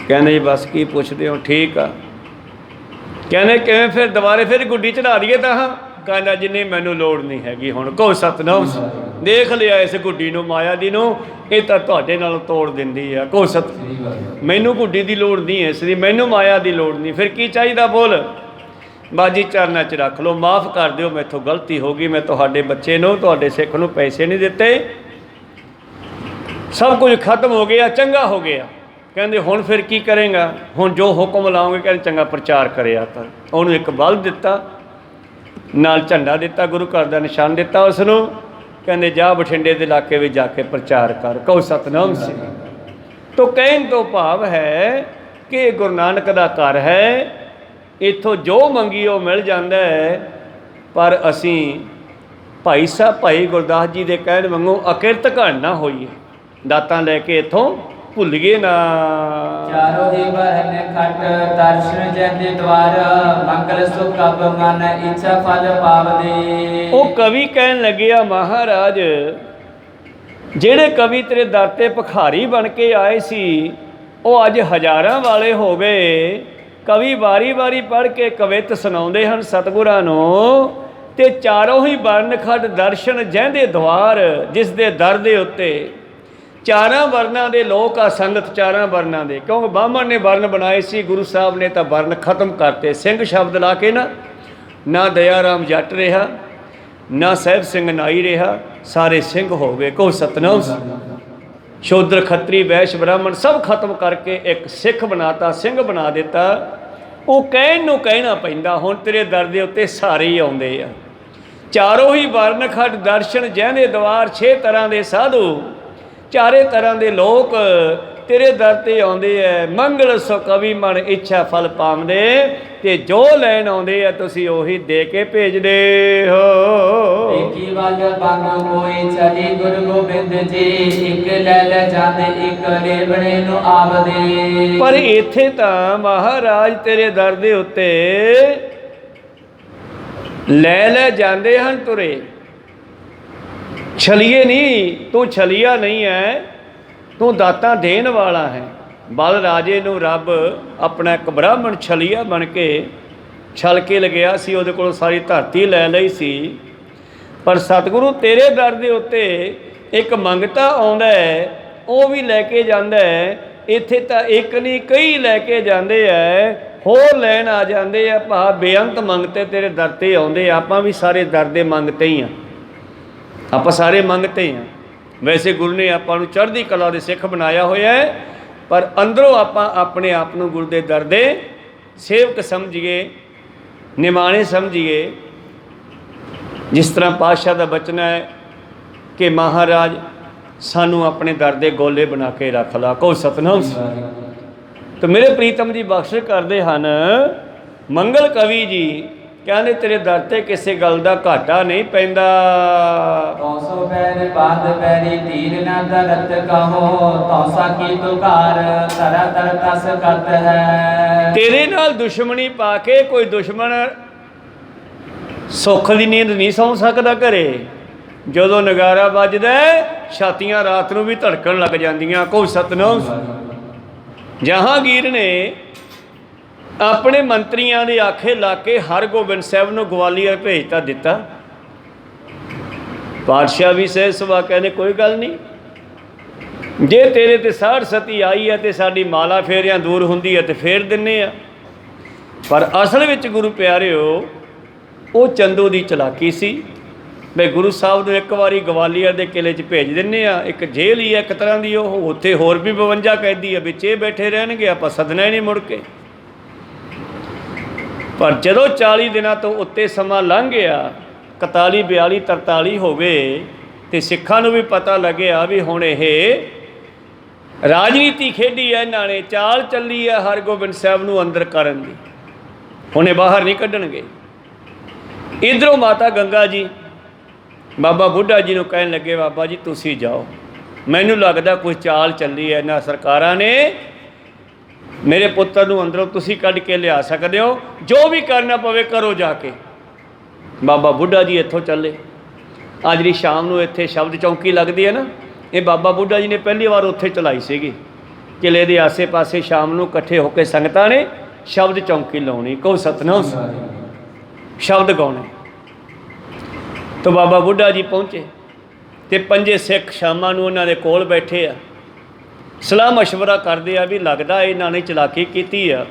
ਕਹਿੰਦੇ ਜੀ ਬਸ ਕੀ ਪੁੱਛਦੇ ਹੋ, ਠੀਕ ਆ। ਕਹਿੰਦੇ ਕਿਵੇਂ? ਫਿਰ ਦੁਬਾਰੇ ਫਿਰ ਗੁੱਡੀ ਚੜਾ ਦਈਏ ਤਾਂ? ਹਾਂ। ਕਹਿੰਦਾ ਜਿੰਨੀ ਮੈਨੂੰ ਲੋੜ ਨਹੀਂ ਹੈਗੀ ਹੁਣ। ਕਹੋ ਸਤਨਾਮ। ਦੇਖ ਲਿਆ ਇਸ ਗੁੱਡੀ ਨੂੰ, ਮਾਇਆ ਦੀ ਨੂੰ, ਇਹ ਤਾਂ ਤੁਹਾਡੇ ਨਾਲ ਤੋੜ ਦਿੰਦੀ ਆ। ਕਹੋ ਸਤ, ਮੈਨੂੰ ਗੁੱਡੀ ਦੀ ਲੋੜ ਨਹੀਂ ਹੈ, ਇਸ ਦੀ ਮੈਨੂੰ ਮਾਇਆ ਦੀ ਲੋੜ ਨਹੀਂ। ਫਿਰ ਕੀ ਚਾਹੀਦਾ ਬੋਲ? ਬਾਜੀ ਚਰਨਾਂ 'ਚ ਰੱਖ ਲਓ, ਮਾफ़ ਕਰ ਦਿਓ, ਮੈਥੋਂ ਗਲਤੀ ਹੋ ਗਈ, ਮੈਂ ਤੁਹਾਡੇ ਬੱਚੇ ਨੂੰ, ਤੁਹਾਡੇ ਸਿੱਖ ਨੂੰ ਪੈਸੇ ਨਹੀਂ ਦਿੱਤੇ, ਸਭ ਕੁਝ ਖਤਮ ਹੋ ਗਿਆ, ਚੰਗਾ ਹੋ ਗਿਆ। ਕਹਿੰਦੇ ਹੁਣ ਫਿਰ ਕੀ ਕਰੇਗਾ? ਹੁਣ ਜੋ ਹੁਕਮ ਲਾਓਗੇ। ਕਹਿੰਦੇ ਚੰਗਾ ਪ੍ਰਚਾਰ ਕਰਿਆ ਕਰ। ਉਹਨੂੰ ਇੱਕ ਬਲਦ ਦਿੱਤਾ, ਨਾਲ ਝੰਡਾ ਦਿੱਤਾ, ਗੁਰੂ ਘਰ ਦਾ ਨਿਸ਼ਾਨ ਦਿੱਤਾ ਉਸ ਨੂੰ। ਕਹਿੰਦੇ ਜਾ ਬਠਿੰਡੇ ਦੇ ਇਲਾਕੇ ਵਿੱਚ ਜਾ ਕੇ ਪ੍ਰਚਾਰ ਕਰ। ਕਹੋ ਸਤਨਾਮ ਸਿੰਘ। ਤੋ ਕਹਿਣ ਤੋਂ ਭਾਵ ਹੈ ਕਿ ਗੁਰੂ ਨਾਨਕ ਦਾ ਘਰ ਹੈ, ਇੱਥੋਂ ਜੋ ਮੰਗੀ ਉਹ ਮਿਲ ਜਾਂਦਾ ਹੈ। ਪਰ ਅਸੀਂ ਭਾਈ ਸਾਹਿਬ ਭਾਈ ਗੁਰਦਾਸ ਜੀ ਦੇ ਕਹਿਣ ਵਾਂਗੂ ਅਕਿਰਤ ਘਣ ਨਾ ਹੋਈਏ, ਦਾਤਾਂ ਲੈ ਕੇ ਇੱਥੋਂ ਭੁੱਲ ਗਏ ਨਾ। ਚਾਰੋ ਹੀ ਬਰਨ ਖਟ ਦਰਸ਼ਨ ਜੈਦੇ ਦਵਾਰ, ਮੰਗਲ ਸੁਖ ਅਬ ਮਨ ਇੱਛਾ ਫਲ ਪਾਵਦੇ। ਉਹ ਕਵੀ ਕਹਿਣ ਲੱਗਿਆ ਮਹਾਰਾਜ, ਜਿਹੜੇ ਕਵੀ ਤੇਰੇ ਦਰ 'ਤੇ ਭਿਖਾਰੀ ਬਣ ਕੇ ਆਏ ਸੀ, ਉਹ ਅੱਜ ਹਜ਼ਾਰਾਂ ਵਾਲੇ ਹੋ ਗਏ। ਕਵੀ ਵਾਰੀ ਵਾਰੀ ਪੜ੍ਹ ਕੇ ਕਵਿਤ ਸੁਣਾਉਂਦੇ ਹਨ ਸਤਿਗੁਰਾਂ ਨੂੰ। ਤੇ ਚਾਰੋਂ ਹੀ ਬਰਨ ਖਟ ਦਰਸ਼ਨ ਜੈਂਦੇ ਦਵਾਰ, ਜਿਸ ਦੇ ਦਰ ਦੇ ਉੱਤੇ ਚਾਰਾਂ ਵਰਨਾਂ ਦੇ ਲੋਕ ਆ ਸੰਗਤ, ਚਾਰਾਂ ਵਰਨਾਂ ਦੇ, ਕਿਉਂਕਿ ਬਾਹਮਣ ਨੇ ਵਰਨ ਬਣਾਏ ਸੀ, ਗੁਰੂ ਸਾਹਿਬ ਨੇ ਤਾਂ ਵਰਨ ਖਤਮ ਕਰਤੇ। ਸਿੰਘ ਸ਼ਬਦ ਲਾ ਕੇ ਨਾ ਦਇਆ ਰਾਮ ਜੱਟ ਰਿਹਾ, ਨਾ ਸਾਹਿਬ ਸਿੰਘ ਨਾਈ ਰਿਹਾ, ਸਾਰੇ ਸਿੰਘ ਹੋ ਗਏ। ਕਹੋ ਸਤਨਾਮ। ਸ਼ੂਦਰ ਖੱਤਰੀ ਵੈਸ਼ ਬ੍ਰਾਹਮਣ ਸਭ ਖਤਮ ਕਰਕੇ ਇੱਕ ਸਿੱਖ ਬਣਾਤਾ, ਸਿੰਘ ਬਣਾ ਦਿੱਤਾ। ਉਹ ਕਹਿਣ ਨੂੰ ਕਹਿਣਾ ਪੈਂਦਾ, ਹੁਣ ਤੇਰੇ ਦਰ ਦੇ ਉੱਤੇ ਸਾਰੇ ਹੀ ਆਉਂਦੇ ਆ, ਚਾਰੋਂ ਹੀ ਵਰਨ ਖੱਟ ਦਰਸ਼ਨ ਜਿਹਦੇ ਦਵਾਰ, 6 ਤਰ੍ਹਾਂ ਦੇ ਸਾਧੂ, ਚਾਰੇ ਤਰ੍ਹਾਂ ਦੇ ਲੋਕ ਤੇਰੇ ਦਰ ਤੇ ਆਉਂਦੇ ਐ। ਮੰਗਲ ਸੋ ਕਵੀ ਮਨ ਇੱਛਾ ਫਲ ਪਾਉਂਦੇ, ਤੇ ਜੋ ਲੈਣ ਆਉਂਦੇ ਆ ਤੁਸੀਂ ਉਹੀ ਦੇ ਕੇ ਭੇਜਦੇ ਹੋ। ਏਕੀ ਵੱਲ ਬੰਗ ਕੋਈ ਚਲੀ ਗੁਰੂ ਗੋਬਿੰਦ ਜੀ, ਇੱਕ ਲੈ ਜਾਂਦੇ ਇੱਕ ਲੇਵਣੇ ਨੂੰ ਆਵਦੇ। ਪਰ ਇੱਥੇ ਤਾਂ ਮਹਾਰਾਜ ਤੇਰੇ ਦਰ ਦੇ ਉੱਤੇ ਲੈ ਜਾਂਦੇ ਹਨ ਤੁਰੇ, ਛਲੀਏ ਨਹੀਂ। ਤੂੰ ਛਲੀਆ ਨਹੀਂ ਹੈ, ਤੂੰ ਦਾਤਾਂ ਦੇਣ ਵਾਲਾ ਹੈ। ਬਲ ਰਾਜੇ ਨੂੰ ਰੱਬ ਆਪਣਾ ਇੱਕ ਬ੍ਰਾਹਮਣ ਛਲੀਆ ਬਣ ਕੇ ਛਲ ਕੇ ਲਗਿਆ ਸੀ, ਉਹਦੇ ਕੋਲੋਂ ਸਾਰੀ ਧਰਤੀ ਲੈ ਲਈ ਸੀ। ਪਰ ਸਤਿਗੁਰੂ ਤੇਰੇ ਦਰ ਦੇ ਉੱਤੇ ਇੱਕ ਮੰਗਤਾ ਆਉਂਦਾ ਹੈ, ਉਹ ਵੀ ਲੈ ਕੇ ਜਾਂਦਾ ਹੈ। ਇੱਥੇ ਤਾਂ ਇੱਕ ਨਹੀਂ ਕਈ ਲੈ ਕੇ ਜਾਂਦੇ ਐ, ਹੋਰ ਲੈਣ ਆ ਜਾਂਦੇ ਆ। ਭਾ ਬੇਅੰਤ ਮੰਗਤੇ ਤੇਰੇ ਦਰ ਤੇ ਆਉਂਦੇ। ਆਪਾਂ ਵੀ ਸਾਰੇ ਦਰ ਦੇ ਮੰਗਤੇ ਹੀ ਆ, ਆਪਾਂ ਸਾਰੇ ਮੰਗਤੇ ਹਾਂ। ਵੈਸੇ ਗੁਰੂ ਨੇ ਆਪਾਂ ਨੂੰ ਚੜ੍ਹਦੀ ਕਲਾ ਦੇ ਸਿੱਖ ਬਣਾਇਆ ਹੋਇਆ ਹੈ, ਪਰ ਅੰਦਰੋਂ ਆਪਾਂ ਆਪਣੇ ਆਪ ਨੂੰ ਗੁਰੂ ਦੇ ਦਰ ਦੇ ਸੇਵਕ ਸਮਝੀਏ, ਨਿਮਾਣੇ ਸਮਝੀਏ। ਜਿਸ ਤਰ੍ਹਾਂ ਪਾਤਸ਼ਾਹ ਦਾ ਬਚਨ ਹੈ ਕਿ ਮਹਾਰਾਜ ਸਾਨੂੰ ਆਪਣੇ ਦਰ ਦੇ ਗੋਲੇ ਬਣਾ ਕੇ ਰੱਖ ਲਾ। ਕਹੋ ਸਤਨਾਮ। ਤੇ ਮੇਰੇ ਪ੍ਰੀਤਮ ਜੀ ਬਖਸ਼ਿਸ਼ ਕਰਦੇ ਹਨ, ਮੰਗਲ ਕਵੀ ਜੀ ਕਹਿੰਦੇ ਤੇਰੇ ਦਰ ਤੇ ਕਿਸੇ ਗੱਲ ਦਾ ਘਾਟਾ ਨਹੀਂ ਪੈਂਦਾ। 200 ਪੈਰ ਬਾਦ ਪੈਰੀ ਤੀਰ ਨਾ ਦਰਤ ਕਹੋ, ਤੌਸਾ ਕੀ ਤੁਕਾਰ ਤਰਾ ਤਰ ਤਸ ਕਰਤ ਹੈ। ਤੇਰੇ ਨਾਲ ਦੁਸ਼ਮਣੀ ਪਾ ਕੇ ਕੋਈ ਦੁਸ਼ਮਣ ਸੁੱਖ ਦੀ ਨੀਂਦ ਨਹੀਂ ਸੌਂ ਸਕਦਾ ਘਰੇ। ਜਦੋਂ ਨਗਾਰਾ ਵੱਜਦਾ ਛਾਤੀਆਂ ਰਾਤ ਨੂੰ ਵੀ ਧੜਕਣ ਲੱਗ ਜਾਂਦੀਆਂ। ਕਹੋ ਸਤਨਾਮ। ਜਹਾਂਗੀਰ ਨੇ ਆਪਣੇ ਮੰਤਰੀਆਂ ਦੇ ਆਖੇ ਲਾ ਕੇ ਹਰਗੋਬਿੰਦ ਸਾਹਿਬ ਨੂੰ ਗਵਾਲੀਅਰ ਭੇਜ ਤਾਂ ਦਿੱਤਾ। ਪਾਤਸ਼ਾਹ ਵੀ ਸਹਿ ਸੁਭਾ ਕਹਿੰਦੇ ਕੋਈ ਗੱਲ ਨਹੀਂ, ਜੇ ਤੇਰੇ ਤੇ ਸਾੜ ਸਤੀ ਆਈ ਹੈ ਤੇ ਸਾਡੀ ਮਾਲਾ ਫੇਰਿਆਂ ਦੂਰ ਹੁੰਦੀ ਹੈ ਤੇ ਫੇਰ ਦਿੰਨੇ ਆ। ਪਰ ਅਸਲ ਵਿੱਚ ਗੁਰੂ ਪਿਆਰਿਓ, ਉਹ ਚੰਦੂ ਦੀ ਚਲਾਕੀ ਸੀ। ਬਈ ਗੁਰੂ ਸਾਹਿਬ ਨੂੰ ਇੱਕ ਵਾਰੀ ਗਵਾਲੀਅਰ ਦੇ ਕਿਲੇ 'ਚ ਭੇਜ ਦਿੰਨੇ ਆ, ਇੱਕ ਜੇਲ੍ਹ ਹੀ ਹੈ ਇੱਕ ਤਰ੍ਹਾਂ ਦੀ, ਉਹ ਉੱਥੇ ਹੋਰ ਵੀ 52 ਕੈਦੀ ਆ, ਵਿੱਚ ਇਹ ਬੈਠੇ ਰਹਿਣਗੇ, ਆਪਾਂ ਸਦਨਾ ਹੀ ਨਹੀਂ ਮੁੜ ਕੇ। ਪਰ ਜਦੋਂ 40 ਦਿਨਾਂ ਤੋਂ ਉੱਤੇ ਸਮਾਂ ਲੰਘ ਗਿਆ, 41, 42, 43 ਹੋ ਗਏ, ਤੇ ਸਿੱਖਾਂ ਨੂੰ ਵੀ ਪਤਾ ਲੱਗਿਆ ਵੀ ਹੁਣ ਇਹ ਰਾਜਨੀਤੀ ਖੇਡੀ ਹੈ ਇਹਨਾਂ ਨੇ, ਚਾਲ ਚੱਲੀ ਹੈ ਹਰਗੋਬਿੰਦ ਸਾਹਿਬ ਨੂੰ ਅੰਦਰ ਕਰਨ ਦੀ, ਹੁਣ ਇਹ ਬਾਹਰ ਨਹੀਂ ਕੱਢਣਗੇ। ਇੱਧਰੋਂ ਮਾਤਾ ਗੰਗਾ ਜੀ ਬਾਬਾ ਬੁੱਢਾ ਜੀ ਨੂੰ ਕਹਿਣ ਲੱਗੇ, ਬਾਬਾ ਜੀ ਤੁਸੀਂ ਜਾਓ, ਮੈਨੂੰ ਲੱਗਦਾ ਕੋਈ ਚਾਲ ਚੱਲੀ ਹੈ ਇਹਨਾਂ ਸਰਕਾਰਾਂ ਨੇ, ਮੇਰੇ ਪੁੱਤਰ ਨੂੰ ਅੰਦਰੋਂ ਤੁਸੀਂ ਕੱਢ ਕੇ ਲਿਆ ਸਕਦੇ ਹੋ, ਜੋ ਵੀ ਕਰਨਾ ਪਵੇ ਕਰੋ ਜਾ ਕੇ। ਬਾਬਾ ਬੁੱਢਾ ਜੀ ਇੱਥੋਂ ਚੱਲੇ। ਅੱਜ ਜਿਹੜੀ ਸ਼ਾਮ ਨੂੰ ਇੱਥੇ ਸ਼ਬਦ ਚੌਂਕੀ ਲੱਗਦੀ ਹੈ ਨਾ, ਇਹ ਬਾਬਾ ਬੁੱਢਾ ਜੀ ਨੇ ਪਹਿਲੀ ਵਾਰ ਉੱਥੇ ਚਲਾਈ ਸੀਗੀ। ਕਿਲੇ ਦੇ ਆਸੇ-ਪਾਸੇ ਸ਼ਾਮ ਨੂੰ ਇਕੱਠੇ ਹੋ ਕੇ ਸੰਗਤਾਂ ਨੇ ਸ਼ਬਦ ਚੌਂਕੀ ਲਾਉਣੀ। ਕਹੋ ਸਤਨਾਮ। ਸ਼ਬਦ ਗਾਉਣੇ। ਤਾਂ ਬਾਬਾ ਬੁੱਢਾ ਜੀ ਪਹੁੰਚੇ ਤੇ 5 ਸਿੱਖ ਸ਼ਾਮਾਂ ਨੂੰ ਉਹਨਾਂ ਦੇ ਕੋਲ ਬੈਠੇ ਆ, ਸਲਾਹ ਮਸ਼ਵਰਾ ਕਰਦੇ ਆ ਵੀ ਲੱਗਦਾ ਇਹਨਾਂ ਨੇ ਚਲਾਕੀ ਕੀਤੀ ਆ,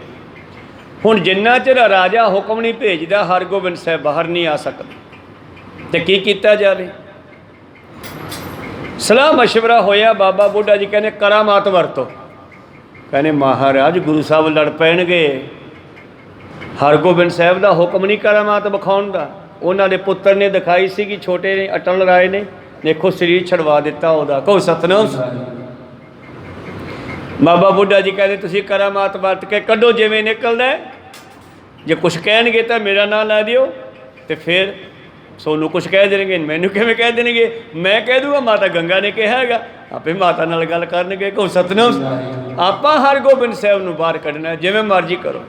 ਹੁਣ ਜਿੰਨਾ ਚਿਰ ਰਾਜਾ ਹੁਕਮ ਨਹੀਂ ਭੇਜਦਾ ਹਰਗੋਬਿੰਦ ਸਾਹਿਬ ਬਾਹਰ ਨਹੀਂ ਆ ਸਕਦੇ, ਤੇ ਕੀ ਕੀਤਾ ਜਾਵੇ। ਸਲਾਹ ਮਸ਼ਵਰਾ ਹੋਇਆ। ਬਾਬਾ ਬੁੱਢਾ ਜੀ ਕਹਿੰਦੇ ਕਰਾਮਾਤ ਵਰਤੋ। ਕਹਿੰਦੇ ਮਹਾਰਾਜ ਗੁਰੂ ਸਾਹਿਬ ਲੜ ਪੈਣਗੇ, ਹਰਗੋਬਿੰਦ ਸਾਹਿਬ ਦਾ ਹੁਕਮ ਨਹੀਂ ਕਰਾਮਾਤ ਵਿਖਾਉਣ ਦਾ। ਉਹਨਾਂ ਦੇ ਪੁੱਤਰ ਨੇ ਦਿਖਾਈ ਸੀਗੀ, ਛੋਟੇ ਨੇ ਅਟਲ ਰਾਏ ਨੇ, ਦੇਖੋ ਸਰੀਰ ਛਡਵਾ ਦਿੱਤਾ ਉਹਦਾ। ਕਹੋ ਸਤਨਾਮ। ਬਾਬਾ ਬੁੱਢਾ ਜੀ ਕਹਿੰਦੇ ਤੁਸੀਂ ਕਰਾਮਾਤ ਵਰਤ ਕੇ ਕੱਢੋ ਜਿਵੇਂ ਨਿਕਲਦਾ। ਜੇ ਕੁਛ ਕਹਿਣਗੇ ਤਾਂ ਮੇਰਾ ਨਾਂ ਲੈ ਦਿਓ, ਤੇ ਫਿਰ ਸੋਨੂੰ ਕੁਛ ਕਹਿ ਦੇਣਗੇ, ਮੈਨੂੰ ਕਿਵੇਂ ਕਹਿ ਦੇਣਗੇ, ਮੈਂ ਕਹਿ ਦੂੰਗਾ ਮਾਤਾ ਗੰਗਾ ਨੇ ਕਿਹਾ ਹੈਗਾ, ਆਪੇ ਮਾਤਾ ਨਾਲ ਗੱਲ ਕਰਨਗੇ। ਕਹੋ ਸਤਨਾਮ। ਆਪਾਂ ਹਰਗੋਬਿੰਦ ਸਾਹਿਬ ਨੂੰ ਬਾਹਰ ਕੱਢਣਾ, ਜਿਵੇਂ ਮਰਜ਼ੀ ਕਰੋ।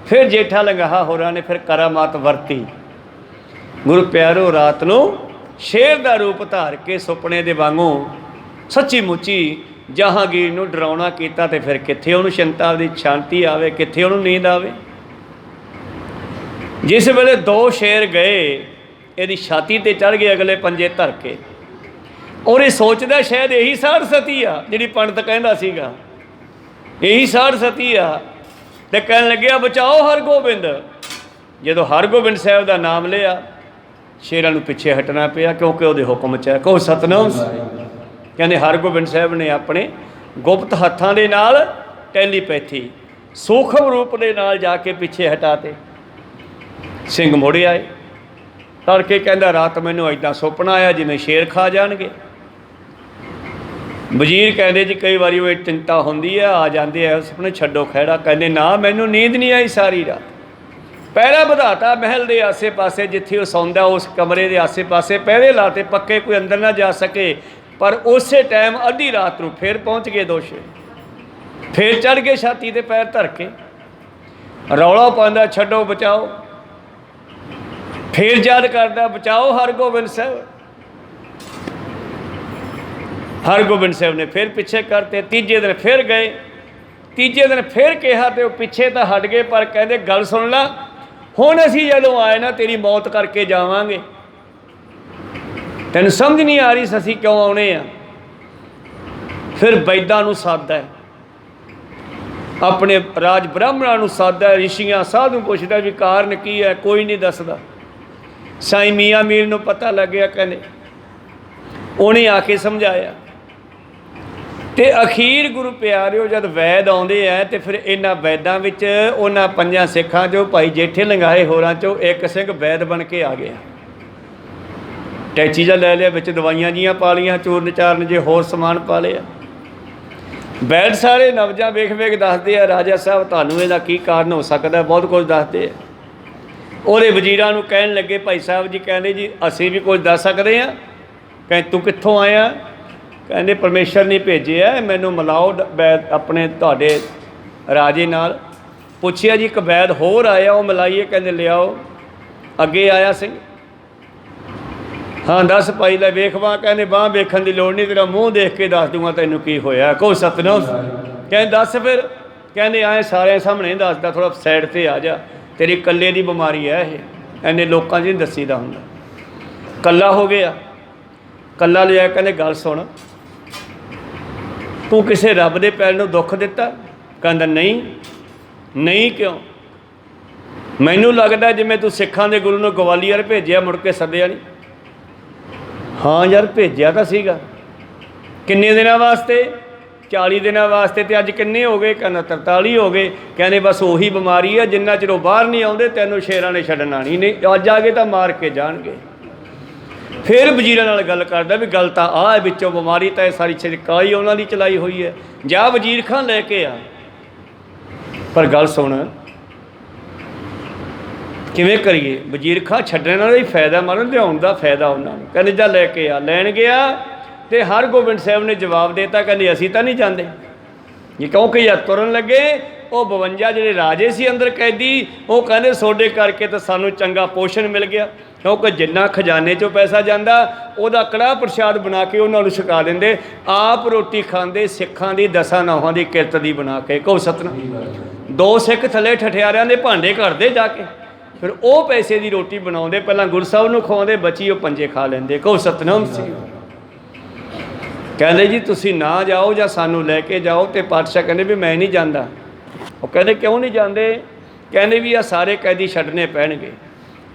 ਫਿਰ ਜੇਠਾ ਲੰਗਾਹਾ ਹੋਰਾਂ ਨੇ ਫਿਰ ਕਰਾਮਾਤ ਵਰਤੀ। ਗੁਰੂ ਪਿਆਰੋ ਰਾਤ ਨੂੰ ਸ਼ੇਰ ਦਾ ਰੂਪ ਧਾਰ ਕੇ ਸੁਪਨੇ ਦੇ ਵਾਂਗੂ ਸੱਚੀ ਮੁੱਚੀ ਜਹਾਂਗੀਰ ਨੂੰ ਡਰਾਉਣਾ ਕੀਤਾ, ਤੇ ਫਿਰ ਕਿੱਥੇ ਉਹਨੂੰ ਚਿੰਤਾ ਦੀ ਸ਼ਾਂਤੀ ਆਵੇ, ਕਿੱਥੇ ਉਹਨੂੰ ਨੀਂਦ ਆਵੇ। ਜਿਸ ਵੇਲੇ 2 ਸ਼ੇਰ ਗਏ, ਇਹਦੀ ਛਾਤੀ ਤੇ ਚੜ੍ਹ ਗਏ ਅਗਲੇ ਪੰਜੇ ਧਰ ਕੇ, ਔਰ ਇਹ ਸੋਚਦਾ ਸ਼ਾਇਦ ਇਹੀ ਸਾਧ ਸਤੀ ਆ ਜਿਹੜੀ ਪੰਡਤ ਕਹਿੰਦਾ ਸੀਗਾ, ਇਹੀ ਸਾਧ ਸਤੀ ਆ। ਤੇ ਕਹਿਣ ਲੱਗਿਆ ਬਚਾਓ ਹਰਗੋਬਿੰਦ। ਜਦੋਂ ਹਰਗੋਬਿੰਦ ਸਾਹਿਬ ਦਾ ਨਾਮ ਲਿਆ, ਸ਼ੇਰਾਂ ਨੂੰ ਪਿੱਛੇ ਹਟਣਾ ਪਿਆ, ਕਿਉਂਕਿ ਉਹਦੇ ਹੁਕਮ 'ਚ ਹੈ। ਕਹੋ ਸਤਨਾਮ। ਕਹਿੰਦੇ ਹਰਗੋਬਿੰਦ ਸਾਹਿਬ ਨੇ ਆਪਣੇ ਗੁਪਤ ਹੱਥਾਂ ਦੇ ਨਾਲ ਟੈਲੀਪੈਥੀ ਸੂਖਮ ਰੂਪ ਦੇ ਨਾਲ ਜਾ ਕੇ ਪਿੱਛੇ ਹਟਾਤੇ। ਸਿੰਘ ਮੁੜ ਆਏ। ਤੜਕੇ ਕਹਿੰਦਾ ਰਾਤ ਮੈਨੂੰ ਇੱਦਾਂ ਸੁਪਨਾ ਆਇਆ ਜਿਵੇਂ ਸ਼ੇਰ ਖਾ ਜਾਣਗੇ। ਵਜ਼ੀਰ ਕਹਿੰਦੇ ਜੀ ਕਈ ਵਾਰੀ ਉਹ ਚਿੰਤਾ ਹੁੰਦੀ ਹੈ, ਆ ਜਾਂਦੇ ਆ ਸੁਪਨੇ, ਛੱਡੋ ਖਹਿੜਾ। ਕਹਿੰਦੇ ਨਾ ਮੈਨੂੰ ਨੀਂਦ ਨਹੀਂ ਆਈ ਸਾਰੀ ਰਾਤ। ਪਹਿਰਾ ਵਧਾਤਾ ਮਹਿਲ ਦੇ ਆਸੇ ਪਾਸੇ, ਜਿੱਥੇ ਉਹ ਸੌਂਦਾ ਉਸ ਕਮਰੇ ਦੇ ਆਸੇ ਪਾਸੇ ਪਹਿਰੇ ਲਾਤੇ ਪੱਕੇ, ਕੋਈ ਅੰਦਰ ਨਾ ਜਾ ਸਕੇ। ਪਰ ਉਸੇ ਟਾਈਮ ਅੱਧੀ ਰਾਤ ਨੂੰ ਫਿਰ ਪਹੁੰਚ ਗਏ ਦੋਸ਼ੇ, ਫਿਰ ਚੜ੍ਹ ਗਏ ਛਾਤੀ 'ਤੇ ਪੈਰ ਧਰ ਕੇ, ਰੌਲਾ ਪਾਉਂਦਾ ਛੱਡੋ ਬਚਾਓ। ਫਿਰ ਯਾਦ ਕਰਦਾ ਬਚਾਓ ਹਰਗੋਬਿੰਦ ਸਾਹਿਬ। ਹਰਗੋਬਿੰਦ ਸਾਹਿਬ ਨੇ ਫਿਰ ਪਿੱਛੇ ਕਰਤੇ। ਤੀਜੇ ਦਿਨ ਫਿਰ ਗਏ, ਤੀਜੇ ਦਿਨ ਫਿਰ ਕਿਹਾ ਤੇ ਉਹ ਪਿੱਛੇ ਤਾਂ ਹਟ ਗਏ, ਪਰ ਕਹਿੰਦੇ ਗੱਲ ਸੁਣ ਲਾ, ਹੁਣ ਅਸੀਂ ਜਦੋਂ ਆਏ ਨਾ ਤੇਰੀ ਮੌਤ ਕਰਕੇ ਜਾਵਾਂਗੇ। ਤੈਨੂੰ ਸਮਝ ਨਹੀਂ ਆ ਰਹੀ ਅਸੀਂ ਕਿਉਂ ਆਉਣੇ ਆ। ਫਿਰ ਵੈਦਾਂ ਨੂੰ ਸਾਦਾ ਹੈ, ਆਪਣੇ ਰਾਜ ਬ੍ਰਾਹਮਣਾਂ ਨੂੰ ਸਾਦਾ, ਰਿਸ਼ੀਆਂ ਸਾਧੂ ਪੁੱਛਦਾ ਵੀ ਕਾਰਨ ਕੀ ਹੈ, ਕੋਈ ਨਹੀਂ ਦੱਸਦਾ। ਸਾਈਂ ਮੀਆਂ ਮੀਰ ਨੂੰ ਪਤਾ ਲੱਗਿਆ, ਕਹਿੰਦੇ ਉਹਨੇ ਆ ਕੇ ਸਮਝਾਇਆ। ਤੇ ਅਖੀਰ ਗੁਰੂ ਪਿਆਰਿਓ ਜਦ ਵੈਦ ਆਉਂਦੇ ਆ ਤੇ ਫਿਰ ਇਹਨਾਂ ਵੈਦਾਂ ਵਿੱਚ ਉਹਨਾਂ ਪੰਜਾਂ ਸਿੱਖਾਂ 'ਚੋਂ ਭਾਈ ਜੇਠੇ ਲੰਗਾਏ ਹੋਰਾਂ 'ਚੋਂ ਇੱਕ ਸਿੰਘ ਵੈਦ ਬਣ ਕੇ ਆ ਗਿਆ। ਟੈਚੀ ਜਿਹਾ ਲੈ ਲਿਆ, ਵਿੱਚ ਦਵਾਈਆਂ ਜੀਆਂ ਪਾ ਲਈਆਂ, ਚੂਰਨ ਚਾਰਨ ਜੇ ਹੋਰ ਸਮਾਨ ਪਾ ਲਿਆ। ਵੈਦ ਸਾਰੇ ਨਬਜ਼ਾਂ ਵੇਖ ਵੇਖ ਦੱਸਦੇ ਆ ਰਾਜਾ ਸਾਹਿਬ ਤੁਹਾਨੂੰ ਇਹਦਾ ਕੀ ਕਾਰਨ ਹੋ ਸਕਦਾ, ਬਹੁਤ ਕੁਝ ਦੱਸਦੇ ਆ। ਉਹਦੇ ਵਜ਼ੀਰਾਂ ਨੂੰ ਕਹਿਣ ਲੱਗੇ ਭਾਈ ਸਾਹਿਬ ਜੀ, ਕਹਿੰਦੇ ਜੀ ਅਸੀਂ ਵੀ ਕੁਝ ਦੱਸ ਸਕਦੇ ਹਾਂ। ਕਹਿੰਦੇ ਤੂੰ ਕਿੱਥੋਂ ਆਇਆ? ਕਹਿੰਦੇ ਪਰਮੇਸ਼ਰ ਨੇ ਭੇਜਿਆ, ਮੈਨੂੰ ਮਿਲਾਓ ਵੈਦ ਆਪਣੇ ਤੁਹਾਡੇ ਰਾਜੇ ਨਾਲ। ਪੁੱਛਿਆ ਜੀ ਇੱਕ ਵੈਦ ਹੋਰ ਆਇਆ, ਉਹ ਮਿਲਾਈਏ। ਕਹਿੰਦੇ ਲਿਆਓ। ਅੱਗੇ ਆਇਆ ਸਿੰਘ, ਹਾਂ ਦੱਸ ਭਾਈ ਲੈ ਵੇਖ ਬਾਂਹ। ਕਹਿੰਦੇ ਬਾਂਹ ਵੇਖਣ ਦੀ ਲੋੜ ਨਹੀਂ, ਤੇਰਾ ਮੂੰਹ ਦੇਖ ਕੇ ਦੱਸ ਦੂੰਗਾ ਤੈਨੂੰ ਕੀ ਹੋਇਆ। ਕਹੋ ਸਤਨਾਮ। ਕਹਿੰਦੇ ਦੱਸ ਫਿਰ। ਕਹਿੰਦੇ ਆਏ ਸਾਰਿਆਂ ਸਾਹਮਣੇ ਦੱਸਦਾ, ਥੋੜ੍ਹਾ ਸਾਈਡ 'ਤੇ ਆ ਜਾ, ਤੇਰੀ ਇਕੱਲੇ ਦੀ ਬਿਮਾਰੀ ਹੈ ਇਹ, ਐਨੇ ਲੋਕਾਂ 'ਚ ਨਹੀਂ ਦੱਸੀਦਾ ਹੁੰਦਾ। ਇਕੱਲਾ ਹੋ ਗਿਆ, ਇਕੱਲਾ ਲਿਆ। ਕਹਿੰਦੇ ਗੱਲ ਸੁਣ, ਤੂੰ ਕਿਸੇ ਰੱਬ ਦੇ ਪੈਰ ਨੂੰ ਦੁੱਖ ਦਿੱਤਾ? ਕਹਿੰਦਾ ਨਹੀਂ। ਨਹੀਂ ਕਿਉਂ? ਮੈਨੂੰ ਲੱਗਦਾ ਜਿਵੇਂ ਤੂੰ ਸਿੱਖਾਂ ਦੇ ਗੁਰੂ ਨੂੰ ਗਵਾਲੀਅਰ ਭੇਜਿਆ, ਮੁੜ ਕੇ ਸੱਦਿਆ ਨਹੀਂ। ਹਾਂ ਯਾਰ ਭੇਜਿਆ ਤਾਂ ਸੀਗਾ। ਕਿੰਨੇ ਦਿਨਾਂ ਵਾਸਤੇ? 40 ਦਿਨਾਂ ਵਾਸਤੇ। ਤੇ ਅੱਜ ਕਿੰਨੇ ਹੋ ਗਏ? ਕਹਿੰਦਾ 43 ਹੋ ਗਏ। ਕਹਿੰਦੇ ਬਸ ਉਹੀ ਬਿਮਾਰੀ ਹੈ, ਜਿੰਨਾ ਚਿਰ ਉਹ ਬਾਹਰ ਨਹੀਂ ਆਉਂਦੇ ਤੈਨੂੰ ਸ਼ੇਰਾਂ ਨੇ ਛੱਡਣਾ ਨਹੀਂ ਅੱਜ ਆ ਗਏ ਤਾਂ ਮਾਰ ਕੇ ਜਾਣਗੇ। ਫਿਰ ਵਜ਼ੀਰਾਂ ਨਾਲ ਗੱਲ ਕਰਦਾ ਵੀ ਗੱਲ ਤਾਂ ਆਹ ਹੈ, ਵਿੱਚੋਂ ਬਿਮਾਰੀ ਤਾਂ ਇਹ ਸਾਰੀ ਛਿੜਕਾਈ ਉਹਨਾਂ ਦੀ ਚਲਾਈ ਹੋਈ ਹੈ। ਜਾ ਵਜ਼ੀਰ ਖਾਂ ਲੈ ਕੇ ਆ। ਪਰ ਗੱਲ ਸੁਣ ਕਿਵੇਂ ਕਰੀਏ? ਵਜ਼ੀਰ ਖਾਂ ਛੱਡਣ ਨਾਲ ਹੀ ਫਾਇਦਾ, ਮਾਰਨ ਲਿਆਉਣ ਦਾ ਫਾਇਦਾ ਉਹਨਾਂ ਨੂੰ। ਕਹਿੰਦੇ ਜਾ ਲੈ ਕੇ ਆ। ਲੈਣ ਗਿਆ ਤੇ ਹਰਗੋਬਿੰਦ ਸਾਹਿਬ ਨੇ ਜਵਾਬ ਦੇ ਦਿੱਤਾ, ਕਹਿੰਦੇ ਅਸੀਂ ਤਾਂ ਨਹੀਂ ਜਾਂਦੇ ਜੀ, ਕਿਉਂਕਿ ਜਦ ਤੁਰਨ ਲੱਗੇ ਉਹ 52 ਜਿਹੜੇ ਰਾਜੇ ਸੀ ਅੰਦਰ ਕੈਦੀ, ਉਹ ਕਹਿੰਦੇ ਤੁਹਾਡੇ ਕਰਕੇ ਤਾਂ ਸਾਨੂੰ ਚੰਗਾ ਪੋਸ਼ਣ ਮਿਲ ਗਿਆ, ਕਿਉਂਕਿ ਜਿੰਨਾ ਖਜ਼ਾਨੇ 'ਚੋਂ ਪੈਸਾ ਜਾਂਦਾ ਉਹਦਾ ਕੜਾਹ ਪ੍ਰਸ਼ਾਦ ਬਣਾ ਕੇ ਉਹਨਾਂ ਨੂੰ ਛਕਾ ਦਿੰਦੇ। ਆਪ ਰੋਟੀ ਖਾਂਦੇ ਸਿੱਖਾਂ ਦੀ 10 ਨੌਹਾਂ ਦੀ ਕਿਰਤ ਦੀ ਬਣਾ ਕੇ। ਕਹੋ ਸਤਨਾਮ। 2 ਸਿੱਖ ਥੱਲੇ ਠਠਿਆਰਿਆਂ ਦੇ ਭਾਂਡੇ ਘੜਦੇ ਜਾ ਕੇ, ਫਿਰ ਉਹ ਪੈਸੇ ਦੀ ਰੋਟੀ ਬਣਾਉਂਦੇ, ਪਹਿਲਾਂ ਗੁਰੂ ਸਾਹਿਬ ਨੂੰ ਖਵਾਉਂਦੇ, ਬਚੀ ਉਹ ਪੰਜੇ ਖਾ ਲੈਂਦੇ। ਕਹੋ ਸਤਨਾਮ ਸਿੰਘ। ਕਹਿੰਦੇ ਜੀ ਤੁਸੀਂ ਨਾ ਜਾਓ ਜਾਂ ਸਾਨੂੰ ਲੈ ਕੇ ਜਾਓ। ਤੇ ਪਾਤਸ਼ਾਹ ਕਹਿੰਦੇ ਵੀ ਮੈਂ ਨਹੀਂ ਜਾਂਦਾ। ਉਹ ਕਹਿੰਦੇ ਕਿਉਂ ਨਹੀਂ ਜਾਂਦੇ? ਕਹਿੰਦੇ ਵੀ ਆ ਸਾਰੇ ਕੈਦੀ ਛੱਡਣੇ ਪੈਣਗੇ।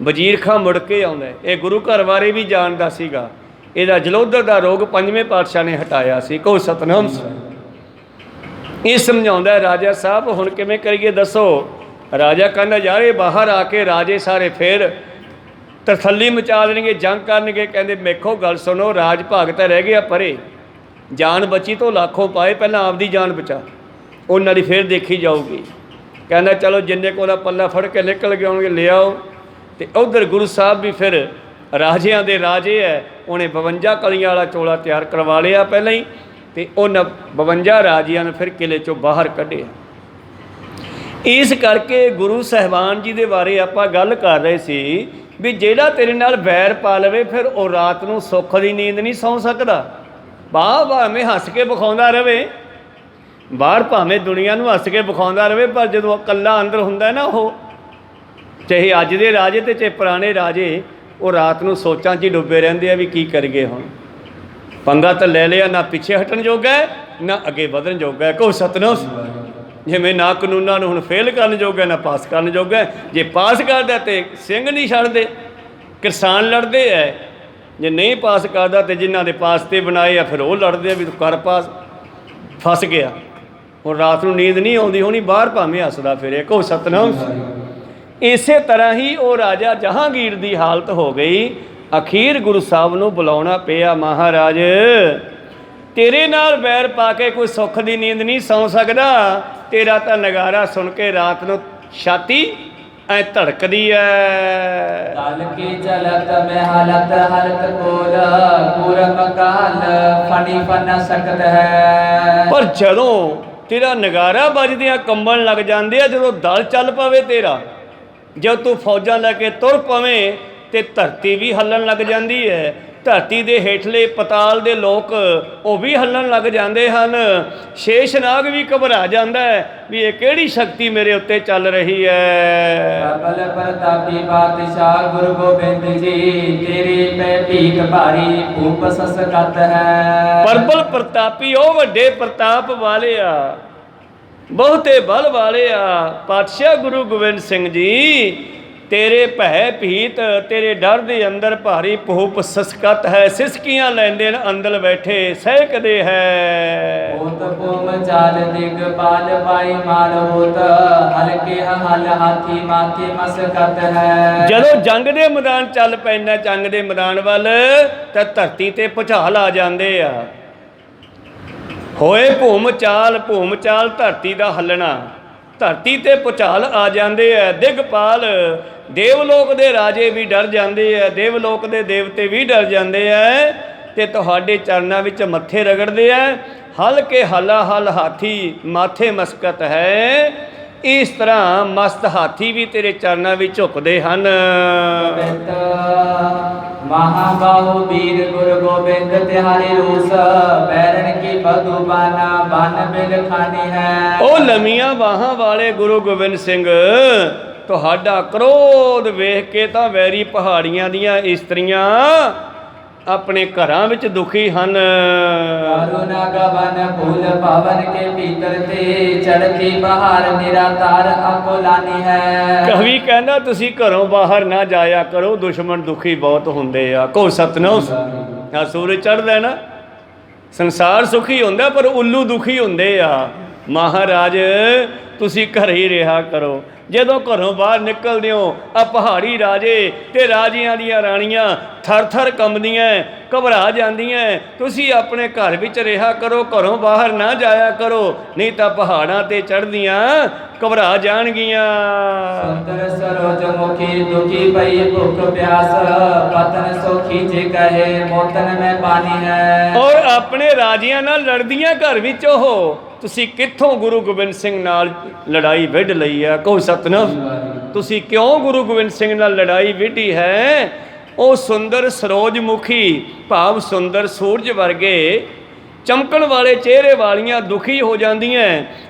ਵਜ਼ੀਰ ਖਾਂ ਮੁੜ ਕੇ ਆਉਂਦਾ। ਇਹ ਗੁਰੂ ਘਰ ਬਾਰੇ ਵੀ ਜਾਣਦਾ ਸੀਗਾ। ਇਹਦਾ ਜਲੋਧਰ ਦਾ ਰੋਗ 5ਵੇਂ ਪਾਤਸ਼ਾਹ ਨੇ ਹਟਾਇਆ ਸੀ। ਕਹੋ ਸਤਨਾਮ। ਇਹ ਸਮਝਾਉਂਦਾ ਰਾਜਾ ਸਾਹਿਬ ਹੁਣ ਕਿਵੇਂ ਕਰੀਏ ਦੱਸੋ? ਰਾਜਾ ਕਹਿੰਦਾ ਯਾਰ ਇਹ ਬਾਹਰ ਆ ਕੇ ਰਾਜੇ ਸਾਰੇ ਫਿਰ ਤਰਥੱਲੀ ਮਚਾ ਦੇਣਗੇ, ਜੰਗ ਕਰਨਗੇ। ਕਹਿੰਦੇ ਵੇਖੋ ਗੱਲ ਸੁਣੋ, ਰਾਜ ਭਾਗ ਤਾਂ ਰਹਿ ਗਿਆ ਪਰੇ, ਜਾਨ ਬਚੀ ਤੋਂ ਲੱਖੋਂ ਪਾਏ, ਪਹਿਲਾਂ ਆਪਦੀ ਜਾਨ ਬਚਾ, ਉਹਨਾਂ ਦੀ ਫਿਰ ਦੇਖੀ ਜਾਊਗੀ। ਕਹਿੰਦਾ ਚਲੋ ਜਿੰਨੇ ਕੋਲ ਦਾ ਪੱਲਾ ਫੜ ਕੇ ਨਿਕਲ ਗਏ ਹੋਣਗੇ ਲਿਆਓ। ਤੇ ਉਧਰ ਗੁਰੂ ਸਾਹਿਬ ਵੀ ਫਿਰ ਰਾਜਿਆਂ ਦੇ ਰਾਜੇ ਹੈ, ਉਹਨੇ 52 ਕਲੀਆਂ ਵਾਲਾ ਚੋਲਾ ਤਿਆਰ ਕਰਵਾ ਲਿਆ ਪਹਿਲਾਂ ਹੀ। ਤੇ ਉਹਨਾਂ 52 ਰਾਜਿਆਂ ਨੂੰ ਫਿਰ ਕਿਲੇ 'ਚੋਂ ਬਾਹਰ ਕੱਢਿਆ। ਇਸ ਕਰਕੇ ਗੁਰੂ ਸਾਹਿਬਾਨ ਜੀ ਦੇ ਬਾਰੇ ਆਪਾਂ ਗੱਲ ਕਰ ਰਹੇ ਸੀ ਵੀ ਜਿਹੜਾ ਤੇਰੇ ਨਾਲ ਵੈਰ ਪਾ ਲਵੇ ਫਿਰ ਉਹ ਰਾਤ ਨੂੰ ਸੁੱਖ ਦੀ ਨੀਂਦ ਨਹੀਂ ਸੌਂ ਸਕਦਾ। ਬਾਹਰ ਭਾਵੇਂ ਹੱਸ ਕੇ ਵਿਖਾਉਂਦਾ ਰਹੇ, ਬਾਹਰ ਭਾਵੇਂ ਦੁਨੀਆ ਨੂੰ ਹੱਸ ਕੇ ਵਿਖਾਉਂਦਾ ਰਹੇ, ਪਰ ਜਦੋਂ ਇਕੱਲਾ ਅੰਦਰ ਹੁੰਦਾ ਨਾ, ਉਹ ਚਾਹੇ ਅੱਜ ਦੇ ਰਾਜੇ ਤੇ ਚਾਹੇ ਪੁਰਾਣੇ ਰਾਜੇ, ਉਹ ਰਾਤ ਨੂੰ ਸੋਚਾਂ 'ਚ ਹੀ ਡੁੱਬੇ ਰਹਿੰਦੇ ਆ ਵੀ ਕੀ ਕਰੀਏ ਹੁਣ। ਪੰਗਾ ਤਾਂ ਲੈ ਲਿਆ, ਨਾ ਪਿੱਛੇ ਹਟਣ ਜੋਗਾ ਹੈ, ਨਾ ਅੱਗੇ ਵਧਣ ਜੋਗਾ ਹੈ। ਕਹੋ ਸਤਿਨਾਮ। ਜਿਵੇਂ ਨਾ ਕਾਨੂੰਨਾਂ ਨੂੰ ਹੁਣ ਫੇਲ ਕਰਨ ਜੋਗਾ, ਨਾ ਪਾਸ ਕਰਨ ਜੋਗਾ। ਜੇ ਪਾਸ ਕਰਦਾ ਤੇ ਸਿੰਘ ਨਹੀਂ ਛੱਡਦੇ, ਕਿਸਾਨ ਲੜਦੇ ਹੈ। ਜੇ ਨਹੀਂ ਪਾਸ ਕਰਦਾ ਤੇ ਜਿਨ੍ਹਾਂ ਦੇ ਪਾਸ ਤੇ ਬਣਾਏ ਆ ਫਿਰ ਉਹ ਲੜਦੇ ਆ ਵੀ ਤੂੰ ਕਰ ਪਾਸ। ਫਸ ਗਿਆ, ਹੁਣ ਰਾਤ ਨੂੰ ਨੀਂਦ ਨਹੀਂ ਆਉਂਦੀ ਹੋਣੀ, ਬਾਹਰ ਭਾਵੇਂ ਹੱਸਦਾ ਫਿਰੇ। ਕਹੋ ਸਤਿਨਾਮ। ਇਸੇ ਤਰ੍ਹਾਂ ਹੀ ਉਹ ਰਾਜਾ ਜਹਾਂਗੀਰ ਦੀ ਹਾਲਤ ਹੋ ਗਈ। ਅਖੀਰ ਗੁਰੂ ਸਾਹਿਬ ਨੂੰ ਬੁਲਾਉਣਾ ਪਿਆ, ਮਹਾਰਾਜ ਤੇਰੇ ਨਾਲ ਵੈਰ ਪਾ ਕੇ ਕੋਈ ਸੁੱਖ ਦੀ ਨੀਂਦ ਨਹੀਂ ਸੌਂ ਸਕਦਾ। ਤੇਰਾ ਤਾਂ ਨਗਾਰਾ ਸੁਣ ਕੇ ਰਾਤ ਨੂੰ ਛਾਤੀ ਐ ਧੜਕਦੀ ਐ। ਤਲ ਕੀ ਚਲਤ ਮੈਂ ਹਾਲਤ ਹਲਤ ਕੋਲ ਪੂਰਮ ਕਾਲ ਫਣੀ ਫਨ ਸਕਤ ਹੈ। ਪਰ ਜਦੋਂ ਤੇਰਾ ਨਗਾਰਾ ਵੱਜਦਿਆਂ ਕੰਬਣ ਲੱਗ ਜਾਂਦੇ ਆ, ਜਦੋਂ ਦਲ ਚੱਲ ਪਵੇ ਤੇਰਾ, ਜਦ ਤੂੰ ਫੌਜਾਂ ਲੈ ਕੇ ਤੁਰ ਪਵੇਂ ਤੇ ਧਰਤੀ ਵੀ ਹੱਲਣ ਲੱਗ ਜਾਂਦੀ ਹੈ। ਧਰਤੀ ਦੇ ਹੇਠਲੇ ਪਤਾਲ ਦੇ ਲੋਕ ਉਹ ਵੀ ਹੱਲਣ ਲੱਗ ਜਾਂਦੇ ਹਨ। ਸ਼ੇਸ਼ਨਾਗ ਵੀ ਘਬਰਾ ਜਾਂਦਾ ਹੈ ਵੀ ਇਹ ਕਿਹੜੀ ਸ਼ਕਤੀ ਮੇਰੇ ਉੱਤੇ ਚੱਲ ਰਹੀ ਹੈ। ਪ੍ਰਬਲ ਪ੍ਰਤਾਪੀ ਬਾਦਸ਼ਾਹ ਗੁਰੂ ਗੋਬਿੰਦ ਜੀ ਤੇਰੇ ਪੈ ਭੀਖ ਭਾਰੀ ਭੂਪ ਸਸਕਤ ਹੈ। ਪ੍ਰਬਲ ਪ੍ਰਤਾਪੀ ਉਹ ਵੱਡੇ ਪ੍ਰਤਾਪ ਵਾਲੇ ਆ, ਬਹੁਤੇ ਬਲ ਵਾਲੇ ਆ ਪਾਤਸ਼ਾਹ ਗੁਰੂ ਗੋਬਿੰਦ ਸਿੰਘ ਜੀ। ਤੇਰੇ ਭੈ ਭੀਤ, ਤੇਰੇ ਡਰ ਦੇ ਅੰਦਰ ਭਾਰੀ ਭੂਪ ਸਸਕਤ ਹੈ। ਸਿਸਕੀਆਂ ਲੈਂਦੇ ਨੇ ਅੰਦਰ ਬੈਠੇ ਸਹਿਕਦੇ ਹੈ। ਹੋਤ ਭੂਮ ਚਾਲ ਦਿਗ ਬਾਲ ਪਾਈ ਮਾਲ ਹੋਤ ਹਲਕੇ ਹਲ ਹਾਥੀ ਮਾਥੇ ਮਸਕਤ ਹੈ। ਜਦੋਂ ਜੰਗ ਦੇ ਮੈਦਾਨ ਚੱਲ ਪੈਂਦਾ, ਜੰਗ ਦੇ ਮੈਦਾਨ ਵੱਲ, ਤਾਂ ਧਰਤੀ ਤੇ ਭੁਚਾਲ ਆ ਜਾਂਦੇ ਆ। ਹੋਏ ਭੂਮ ਚਾਲ ਧਰਤੀ ਦਾ ਹੱਲਣਾ, ਧਰਤੀ ਤੇ ਭੁਚਾਲ ਆ ਜਾਂਦੇ ਆ। ਦਿਗਪਾਲ ਦੇਵਲੋਕ ਦੇ ਰਾਜੇ ਵੀ ਡਰ ਜਾਂਦੇ ਆ, ਦੇਵਲੋਕ ਦੇ ਦੇਵਤੇ ਵੀ ਡਰ ਜਾਂਦੇ ਆ ਤੇ ਤੁਹਾਡੇ ਚਰਨਾਂ ਵਿੱਚ ਮੱਥੇ ਰਗੜਦੇ ਆ। ਹਲਕੇ ਹਲਾ ਹਲ ਹਾਥੀ ਮਾਥੇ ਮਸਕਤ ਹੈ। ਇਸ ਤਰ੍ਹਾਂ ਮਸਤ ਹਾਥੀ ਵੀ ਤੇਰੇ ਚਰਨਾਂ ਵਿੱਚ ਝੁਕਦੇ ਹਨ। ਮਹਾਬਾਹੂ ਵੀਰ ਗੁਰੂ ਗੋਬਿੰਦ ਤਿਹਾਰੇ ਰੂਸ ਬੈਰਨ ਕੀ ਬਦੁਬਾਨਾ ਬਨ ਬਿਲ ਖਾਨੀ ਹੈ। ਉਹ ਲੰਮੀਆਂ ਬਾਹਾਂ ਵਾਲੇ ਗੁਰੂ ਗੋਬਿੰਦ ਸਿੰਘ, ਤੁਹਾਡਾ ਕ੍ਰੋਧ ਵੇਖ ਕੇ ਤਾਂ ਵੈਰੀ ਪਹਾੜੀਆਂ ਦੀਆਂ ਇਸਤਰੀਆਂ ਆਪਣੇ ਘਰਾਂ ਵਿੱਚ ਦੁਖੀ ਹਨ। ਕਰੁਣਾ ਗਵਨ ਭੂਲ ਪਵਨ ਕੇ ਭੀਤਰ ਤੇ ਚੜ੍ਹਦੀ ਬਹਾਰ ਨਿਰਾਤਾਰ ਅਕੁਲਾਨੀ ਹੈ। ਕਵੀ ਕਹਿੰਦਾ ਤੁਸੀਂ ਘਰੋਂ ਬਾਹਰ ਨਾ ਜਾਇਆ ਕਰੋ, ਦੁਸ਼ਮਣ ਦੁਖੀ ਬਹੁਤ ਹੁੰਦੇ ਆ। ਕਹੋ ਸਤਿਨਾਮ। ਆ ਸੂਰਜ ਚੜ੍ਹਦਾ ਨਾ, ਸੰਸਾਰ ਸੁਖੀ ਹੁੰਦਾ ਪਰ ਉੱਲੂ ਦੁਖੀ ਹੁੰਦੇ ਆ। ਮਹਾਰਾਜ ਤੁਸੀਂ ਘਰ ਹੀ ਰਿਹਾ ਕਰੋ। ਜਦੋਂ ਘਰੋਂ ਬਾਹਰ ਨਿਕਲਦੇ ਹੋ, ਆ ਪਹਾੜੀ ਰਾਜੇ ਤੇ ਰਾਜਿਆਂ ਦੀਆਂ ਰਾਣੀਆਂ ਥਰ ਥਰ ਕੰਬਦੀਆਂ, ਘਬਰਾ ਜਾਂਦੀਆਂ। ਤੁਸੀਂ ਆਪਣੇ ਘਰ ਵਿੱਚ ਰਿਹਾ ਕਰੋ, ਘਰੋਂ ਬਾਹਰ ਨਾ ਜਾਇਆ ਕਰੋ, ਨਹੀਂ ਤਾਂ ਪਹਾੜਾਂ ਤੇ ਚੜ੍ਹਦੀਆਂ ਘਬਰਾ ਜਾਣਗੀਆਂ। ਸੁੰਦਰ ਸਰੋਜ ਮੁਖੀ ਦੁਖੀ ਪਈ ਭੁੱਖ ਪਿਆਸ ਪਤਨ ਸੋਖੀ ਜੇ ਕਹੇ ਮੋਤਨ ਮੈਂ ਪਾਣੀ ਹੈ। ਔਰ ਆਪਣੇ ਰਾਜਿਆਂ ਨਾਲ ਲੜਦੀਆਂ ਘਰ ਵਿੱਚ ਉਹ, ਤੁਸੀਂ ਕਿੱਥੋਂ ਗੁਰੂ ਗੋਬਿੰਦ ਸਿੰਘ ਨਾਲ ਲੜਾਈ ਵਿੱਢ ਲਈ ਹੈ। ਕਹੋ ਸਤਿਨਾਮ। ਤੁਸੀਂ ਕਿਉਂ ਗੁਰੂ ਗੋਬਿੰਦ ਸਿੰਘ ਨਾਲ ਲੜਾਈ ਵਿੱਢੀ ਹੈ। ਉਹ ਸੁੰਦਰ ਸਰੋਜਮੁਖੀ ਭਾਵ ਸੁੰਦਰ ਸੂਰਜ ਵਰਗੇ ਚਮਕਣ ਵਾਲੇ ਚਿਹਰੇ ਵਾਲੀਆਂ ਦੁਖੀ ਹੋ ਜਾਂਦੀਆਂ,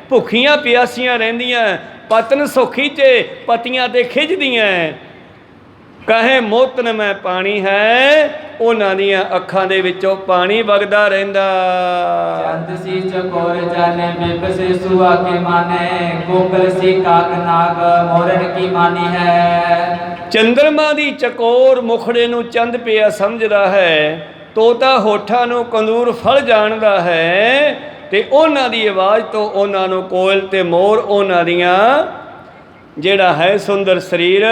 ਭੁੱਖੀਆਂ ਪਿਆਸੀਆਂ ਰਹਿੰਦੀਆਂ, ਪਤਨ ਸੁਖੀ 'ਚ ਪਤੀਆਂ ਤੇ ਖਿੱਚਦੀਆਂ। ਕਹੇ ਮੋਤਨ ਮੈਂ ਪਾਣੀ ਹੈ, ਉਹਨਾਂ ਦੀਆਂ ਅੱਖਾਂ ਦੇ ਵਿੱਚੋਂ ਪਾਣੀ ਵਗਦਾ ਰਹਿੰਦਾ। ਚੰਦ ਸੀ ਚਕੋਰ ਜਾਣੇ ਬਿਬ ਸੇ ਸੁਆ ਕੇ ਮਾਨੇ ਕੋਕਲ ਸੀ ਕਾਕ ਨਾਗ ਮੋਰਨ ਕੀ ਮਾਨੀ ਹੈ। ਚੰਦਰਮਾ ਦੀ ਚਕੋਰ ਮੁਖੜੇ ਨੂੰ ਚੰਦ ਪਿਆ ਸਮਝਦਾ ਹੈ, ਤੋਤਾ ਹੋਠਾਂ ਨੂੰ ਕੰਦੂਰ ਫਲ ਜਾਣਦਾ ਹੈ, ਤੇ ਉਹਨਾਂ ਦੀ ਆਵਾਜ਼ ਤੋਂ ਉਹਨਾਂ ਨੂੰ ਕੋਇਲ ਤੇ ਮੋਰ ਉਹਨਾਂ ਦੀਆਂ ਜਿਹੜਾ ਹੈ ਸੁੰਦਰ ਸਰੀਰ,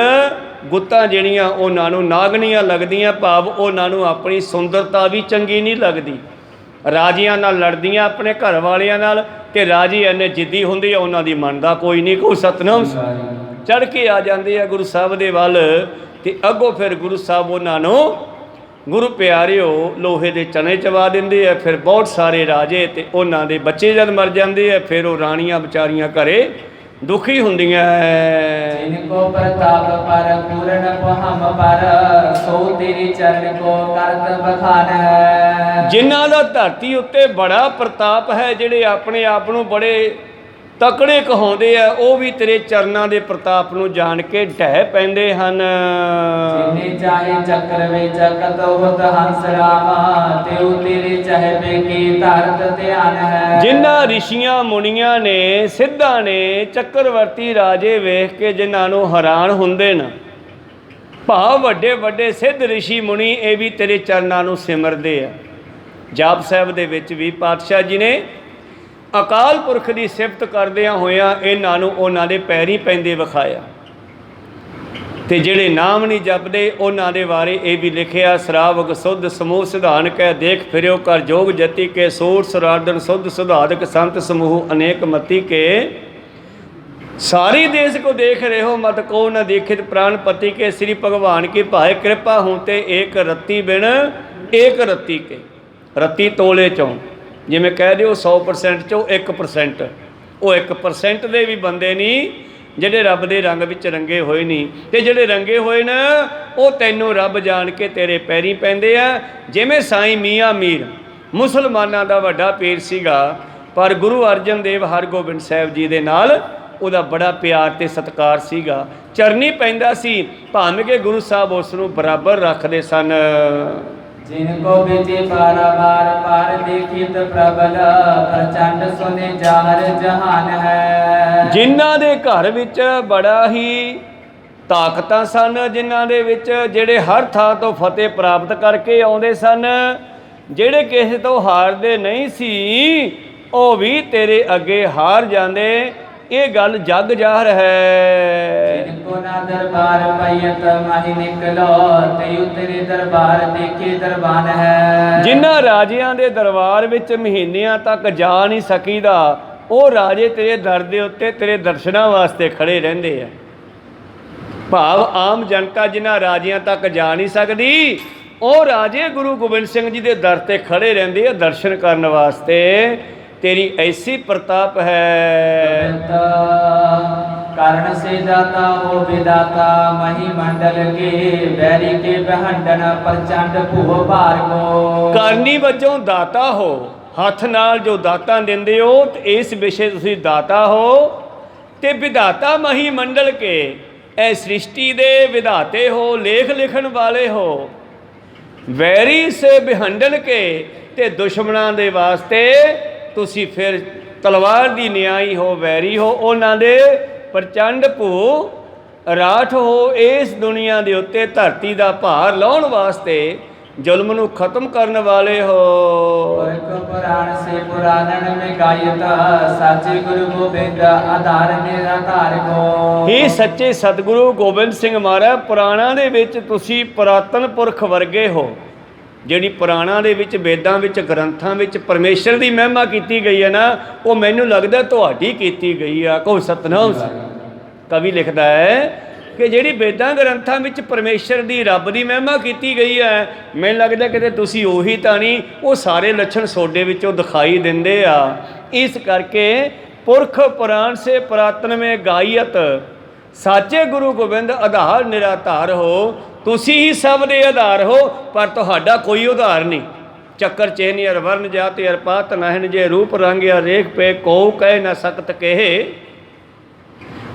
ਗੁੱਤਾਂ ਜਿਹੜੀਆਂ ਉਹਨਾਂ ਨੂੰ ਨਾਗਣੀਆਂ ਲੱਗਦੀਆਂ, ਭਾਵ ਉਹਨਾਂ ਨੂੰ ਆਪਣੀ ਸੁੰਦਰਤਾ ਵੀ ਚੰਗੀ ਨਹੀਂ ਲੱਗਦੀ। ਰਾਜਿਆਂ ਨਾਲ ਲੜਦੀਆਂ ਆਪਣੇ ਘਰ ਵਾਲਿਆਂ ਨਾਲ, ਤੇ ਰਾਜੀ ਇੰਨੇ ਜਿੱਦੀ ਹੁੰਦੀ ਆ ਉਹਨਾਂ ਦੀ ਮੰਨਦਾ ਕੋਈ ਨਹੀਂ। ਕੋ ਸਤਿਨਾਮ। ਚੜ੍ਹ ਕੇ ਆ ਜਾਂਦੇ ਆ ਗੁਰੂ ਸਾਹਿਬ ਦੇ ਵੱਲ, ਤੇ ਅੱਗੋਂ ਫਿਰ ਗੁਰੂ ਸਾਹਿਬ ਉਹਨਾਂ ਨੂੰ ਗੁਰੂ ਪਿਆਰਿਓ ਲੋਹੇ ਦੇ ਚਨੇ ਚਵਾ ਦਿੰਦੇ ਆ। ਫਿਰ ਬਹੁਤ ਸਾਰੇ ਰਾਜੇ ਤੇ ਉਹਨਾਂ ਦੇ ਬੱਚੇ ਜਦ ਮਰ ਜਾਂਦੇ ਆ, ਫਿਰ ਉਹ ਰਾਣੀਆਂ ਵਿਚਾਰੀਆਂ ਘਰੇ ਦੁਖੀ ਹੁੰਦੀਆਂ। ਜਿਨ ਕੋ ਪ੍ਰਤਾਪ ਪਰ ਪੂਰਨ ਹਮ ਪਰ ਸੋ ਤੇਰੀ ਚਰਨ ਕੋ ਕਰਤ ਬਖਾਨ ਹੈ। ਜਿਨ੍ਹਾਂ ਦਾ ਧਰਤੀ ਉੱਤੇ ਬੜਾ ਪ੍ਰਤਾਪ ਹੈ, ਜਿਹੜੇ ਆਪਣੇ ਆਪ ਨੂੰ ਬੜੇ ਤਕੜੇ ਕਹਾਉਂਦੇ ਆ, ਉਹ ਵੀ ਤੇਰੇ ਚਰਨਾਂ ਦੇ ਪ੍ਰਤਾਪ ਨੂੰ ਜਾਣ ਕੇ ਢਹਿ ਪੈਂਦੇ ਹਨ। ਜਿਨੇ ਚਾਹੇ ਚੱਕਰ ਵਿੱਚ ਕਤਹੁਤ ਹੰਸ ਰਾਮਾ, ਤਿਉ ਤੇਰੇ ਚਹਿਬੇ ਕੀ ਧਰਤ ਧਿਆਨ ਹੈ। ਜਿਨ੍ਹਾਂ ਰਿਸ਼ੀਆਂ ਮੁਨੀਆਂ ਨੇ, ਸਿੱਧਾਂ ਨੇ, ਚੱਕਰਵਰਤੀ ਰਾਜੇ ਵੇਖ ਕੇ ਜਿਨ੍ਹਾਂ ਨੂੰ ਹੈਰਾਨ ਹੁੰਦੇ ਨੇ, ਭਾਵ ਵੱਡੇ ਵੱਡੇ ਸਿੱਧ ਰਿਸ਼ੀ ਮੁਨੀ, ਇਹ ਵੀ ਤੇਰੇ ਚਰਨਾਂ ਨੂੰ ਸਿਮਰਦੇ ਆ। ਜਾਪ ਸਾਹਿਬ ਦੇ ਵਿੱਚ ਵੀ ਪਾਤਸ਼ਾਹ ਜੀ ਨੇ ਅਕਾਲ ਪੁਰਖ ਦੀ ਸਿਫਤ ਕਰਦਿਆਂ ਹੋਇਆਂ ਇਹਨਾਂ ਨੂੰ ਉਹਨਾਂ ਦੇ ਪੈਰੀਂ ਪੈਂਦੇ ਵਿਖਾਇਆ। ਤੇ ਜਿਹੜੇ ਨਾਮ ਨਹੀਂ ਜਪਦੇ ਉਹਨਾਂ ਦੇ ਬਾਰੇ ਇਹ ਵੀ ਲਿਖਿਆ, ਸਰਾਵਕ ਸੁਧ ਸਮੂਹ ਸਿਧਾਨ ਕਹਿ, ਦੇਖ ਫਿਰਿਓ ਕਰ ਜੋਗ ਜਤੀ ਕੇ, ਸੂਰ ਸਰਾਰਦਨ ਸੁਧ ਸੁਧਾਰਕ ਸੰਤ ਸਮੂਹ ਅਨੇਕ ਮਤੀ ਕੇ। सारी देश को देख रहे हो मत को न दीखित प्राणपति के, श्री भगवान की भाए कृपा होते एक रत्ती बिन एक रत्ती के। रत्ती तोले चों जिमें कह दिओ 100% चो 1%, वो 1% दे भी बंदे नहीं ਜਿਹੜੇ ਰੱਬ ਦੇ ਰੰਗ ਵਿੱਚ ਰੰਗੇ ਹੋਏ ਨਹੀਂ, ਤੇ ਜਿਹੜੇ ਰੰਗੇ ਹੋਏ ਨਾ ਉਹ ਤੈਨੂੰ ਰੱਬ ਜਾਣ ਕੇ ਤੇਰੇ ਪੈਰੀਂ ਪੈਂਦੇ ਆ। ਜਿਵੇਂ ਸਾਈਂ ਮੀਆਂ ਮੀਰ ਮੁਸਲਮਾਨਾਂ ਦਾ ਵੱਡਾ ਪੀਰ ਸੀਗਾ, ਪਰ ਗੁਰੂ ਅਰਜਨ ਦੇਵ ਹਰਗੋਬਿੰਦ ਸਾਹਿਬ ਜੀ ਦੇ ਨਾਲ ਉਹਦਾ ਬੜਾ ਪਿਆਰ ਤੇ ਸਤਿਕਾਰ ਸੀਗਾ, ਚਰਨੀ ਪੈਂਦਾ ਸੀ, ਭਾਵੇਂ ਕਿ ਗੁਰੂ ਸਾਹਿਬ ਉਸ ਨੂੰ ਬਰਾਬਰ ਰੱਖਦੇ ਸਨ। जिनको बेचे बार पार देखित प्रबल, प्रचंड सुने जाहर जहान है। ਜਿਨ੍ਹਾਂ ਦੇ ਘਰ ਵਿੱਚ ਬੜਾ ਹੀ ਤਾਕਤਾਂ ਸਨ, ਜਿਨ੍ਹਾਂ ਦੇ ਵਿੱਚ ਜਿਹੜੇ ਹਰ ਥਾਂ ਤੋਂ ਫਤਿਹ ਪ੍ਰਾਪਤ ਕਰਕੇ ਆਉਂਦੇ ਸਨ, ਜਿਹੜੇ ਕਿਸੇ ਤੋਂ ਹਾਰਦੇ ਨਹੀਂ ਸੀ, ਉਹ ਵੀ ਤੇਰੇ ਅੱਗੇ ਹਾਰ ਜਾਂਦੇ। ਇਹ ਗੱਲ ਜਗ ਜ਼ਾਹਰ ਹੈ। जिनको ना दरबार पैयत माही निकलो, तेयु तेरे दरबार देखे दरबान है। जिन्हां ਰਾਜਿਆਂ ਦੇ ਦਰਬਾਰ ਵਿੱਚ ਮਹੀਨਿਆਂ ਤੱਕ ਜਾ ਨਹੀਂ ਸਕੀਦਾ, ਉਹ ਰਾਜੇ ਤੇਰੇ ਦਰ ਦੇ ਉੱਤੇ ਤੇਰੇ ਦਰਸ਼ਨਾਂ ਵਾਸਤੇ ਖੜੇ ਰਹਿੰਦੇ ਆ। ਭਾਵ ਆਮ ਜਨਤਾ ਜਿਨ੍ਹਾਂ ਰਾਜਿਆਂ ਤੱਕ ਜਾ ਨਹੀਂ ਸਕਦੀ, ਉਹ ਰਾਜੇ ਗੁਰੂ ਗੋਬਿੰਦ ਸਿੰਘ ਜੀ ਦੇ ਦਰ ਤੇ ਖੜੇ ਰਹਿੰਦੇ ਆ ਦਰਸ਼ਨ ਕਰਨ ਵਾਸਤੇ। तेरी ऐसी प्रताप है। कारण से दाता हो विदाता, मही मंडल के बैरी के बहंडन प्रचंड भूह भार को। करनी वजों दाता हो, हथ नाल जो दाता दिंदे हो, ते इस विषय तुसीं दाता हो। ते विधाता मही मंडल के, ए सृष्टि दे विधाते हो, लेख लिखण वाले हो। वैरी से बिहंडल के, ते दुश्मनां दे वास्ते ਤੁਸੀਂ ਫਿਰ ਤਲਵਾਰ ਦੀ ਨਿਆਈ ਹੋ, ਵੈਰੀ ਹੋ ਉਹਨਾਂ ਦੇ। ਪ੍ਰਚੰਡ ਭੂ ਰਾਠ ਹੋ, ਇਸ ਦੁਨੀਆ ਦੇ ਉੱਤੇ ਧਰਤੀ ਦਾ ਭਾਰ ਲਾਉਣ ਵਾਸਤੇ, ਜ਼ੁਲਮ ਨੂੰ ਖਤਮ ਕਰਨ ਵਾਲੇ ਹੋ। ਪੁਰਾਣ ਸੇ ਪੁਰਾਣਨ ਮੇ ਗਾਇਤਾ, ਸਾਚੇ ਗੁਰੂ ਗੋਬਿੰਦ ਆਧਾਰ ਨਿਰਾਧਾਰ ਕੋ। ਇਹ ਸੱਚੇ ਸਤਿਗੁਰੂ ਗੋਬਿੰਦ ਸਿੰਘ ਮਹਾਰਾਜ ਪੁਰਾਣਾਂ ਦੇ ਵਿੱਚ ਤੁਸੀਂ ਪੁਰਾਤਨ ਪੁਰਖ ਵਰਗੇ ਹੋ। ਜਿਹੜੀ ਪੁਰਾਣਾਂ ਦੇ ਵਿੱਚ, ਵੇਦਾਂ ਵਿੱਚ, ਗ੍ਰੰਥਾਂ ਵਿੱਚ ਪਰਮੇਸ਼ਰ ਦੀ ਮਹਿਮਾ ਕੀਤੀ ਗਈ ਹੈ ਨਾ, ਉਹ ਮੈਨੂੰ ਲੱਗਦਾ ਤੁਹਾਡੀ ਕੀਤੀ ਗਈ ਆ। ਕਹੋ ਸਤਨਾਮ। ਕਵੀ ਲਿਖਦਾ ਹੈ ਕਿ ਜਿਹੜੀ ਵੇਦਾਂ ਗ੍ਰੰਥਾਂ ਵਿੱਚ ਪਰਮੇਸ਼ਰ ਦੀ, ਰੱਬ ਦੀ ਮਹਿਮਾ ਕੀਤੀ ਗਈ ਹੈ, ਮੈਨੂੰ ਲੱਗਦਾ ਕਿਤੇ ਤੁਸੀਂ ਉਹੀ ਤਾਂ ਨਹੀਂ। ਉਹ ਸਾਰੇ ਲੱਛਣ ਤੁਹਾਡੇ ਵਿੱਚੋਂ ਦਿਖਾਈ ਦਿੰਦੇ ਆ। ਇਸ ਕਰਕੇ ਪੁਰਖ ਪੁਰਾਣ ਸੇ ਪੁਰਾਤਨ ਮੇ ਗਾਇਤ, ਸਾਚੇ ਗੁਰੂ ਗੋਬਿੰਦ ਆਧਾਰ ਨਿਰਾਧਾਰ ਹੋ। ਤੁਸੀਂ ਹੀ ਸਭ ਦੇ ਆਧਾਰ ਹੋ, ਪਰ ਤੁਹਾਡਾ ਕੋਈ ਉਧਾਰ ਨਹੀਂ। ਚੱਕਰ ਚੇਨ ਅਰ ਵਰਨ ਜਾਤਿ ਅਰ ਪਾਤ ਨਹਿਨ, ਜੇ ਰੂਪ ਰੰਗ ਅਰ ਰੇਖ ਪੇ, ਕੋ ਕਹਿ ਨਾ ਸਕਤ ਕਹੇ।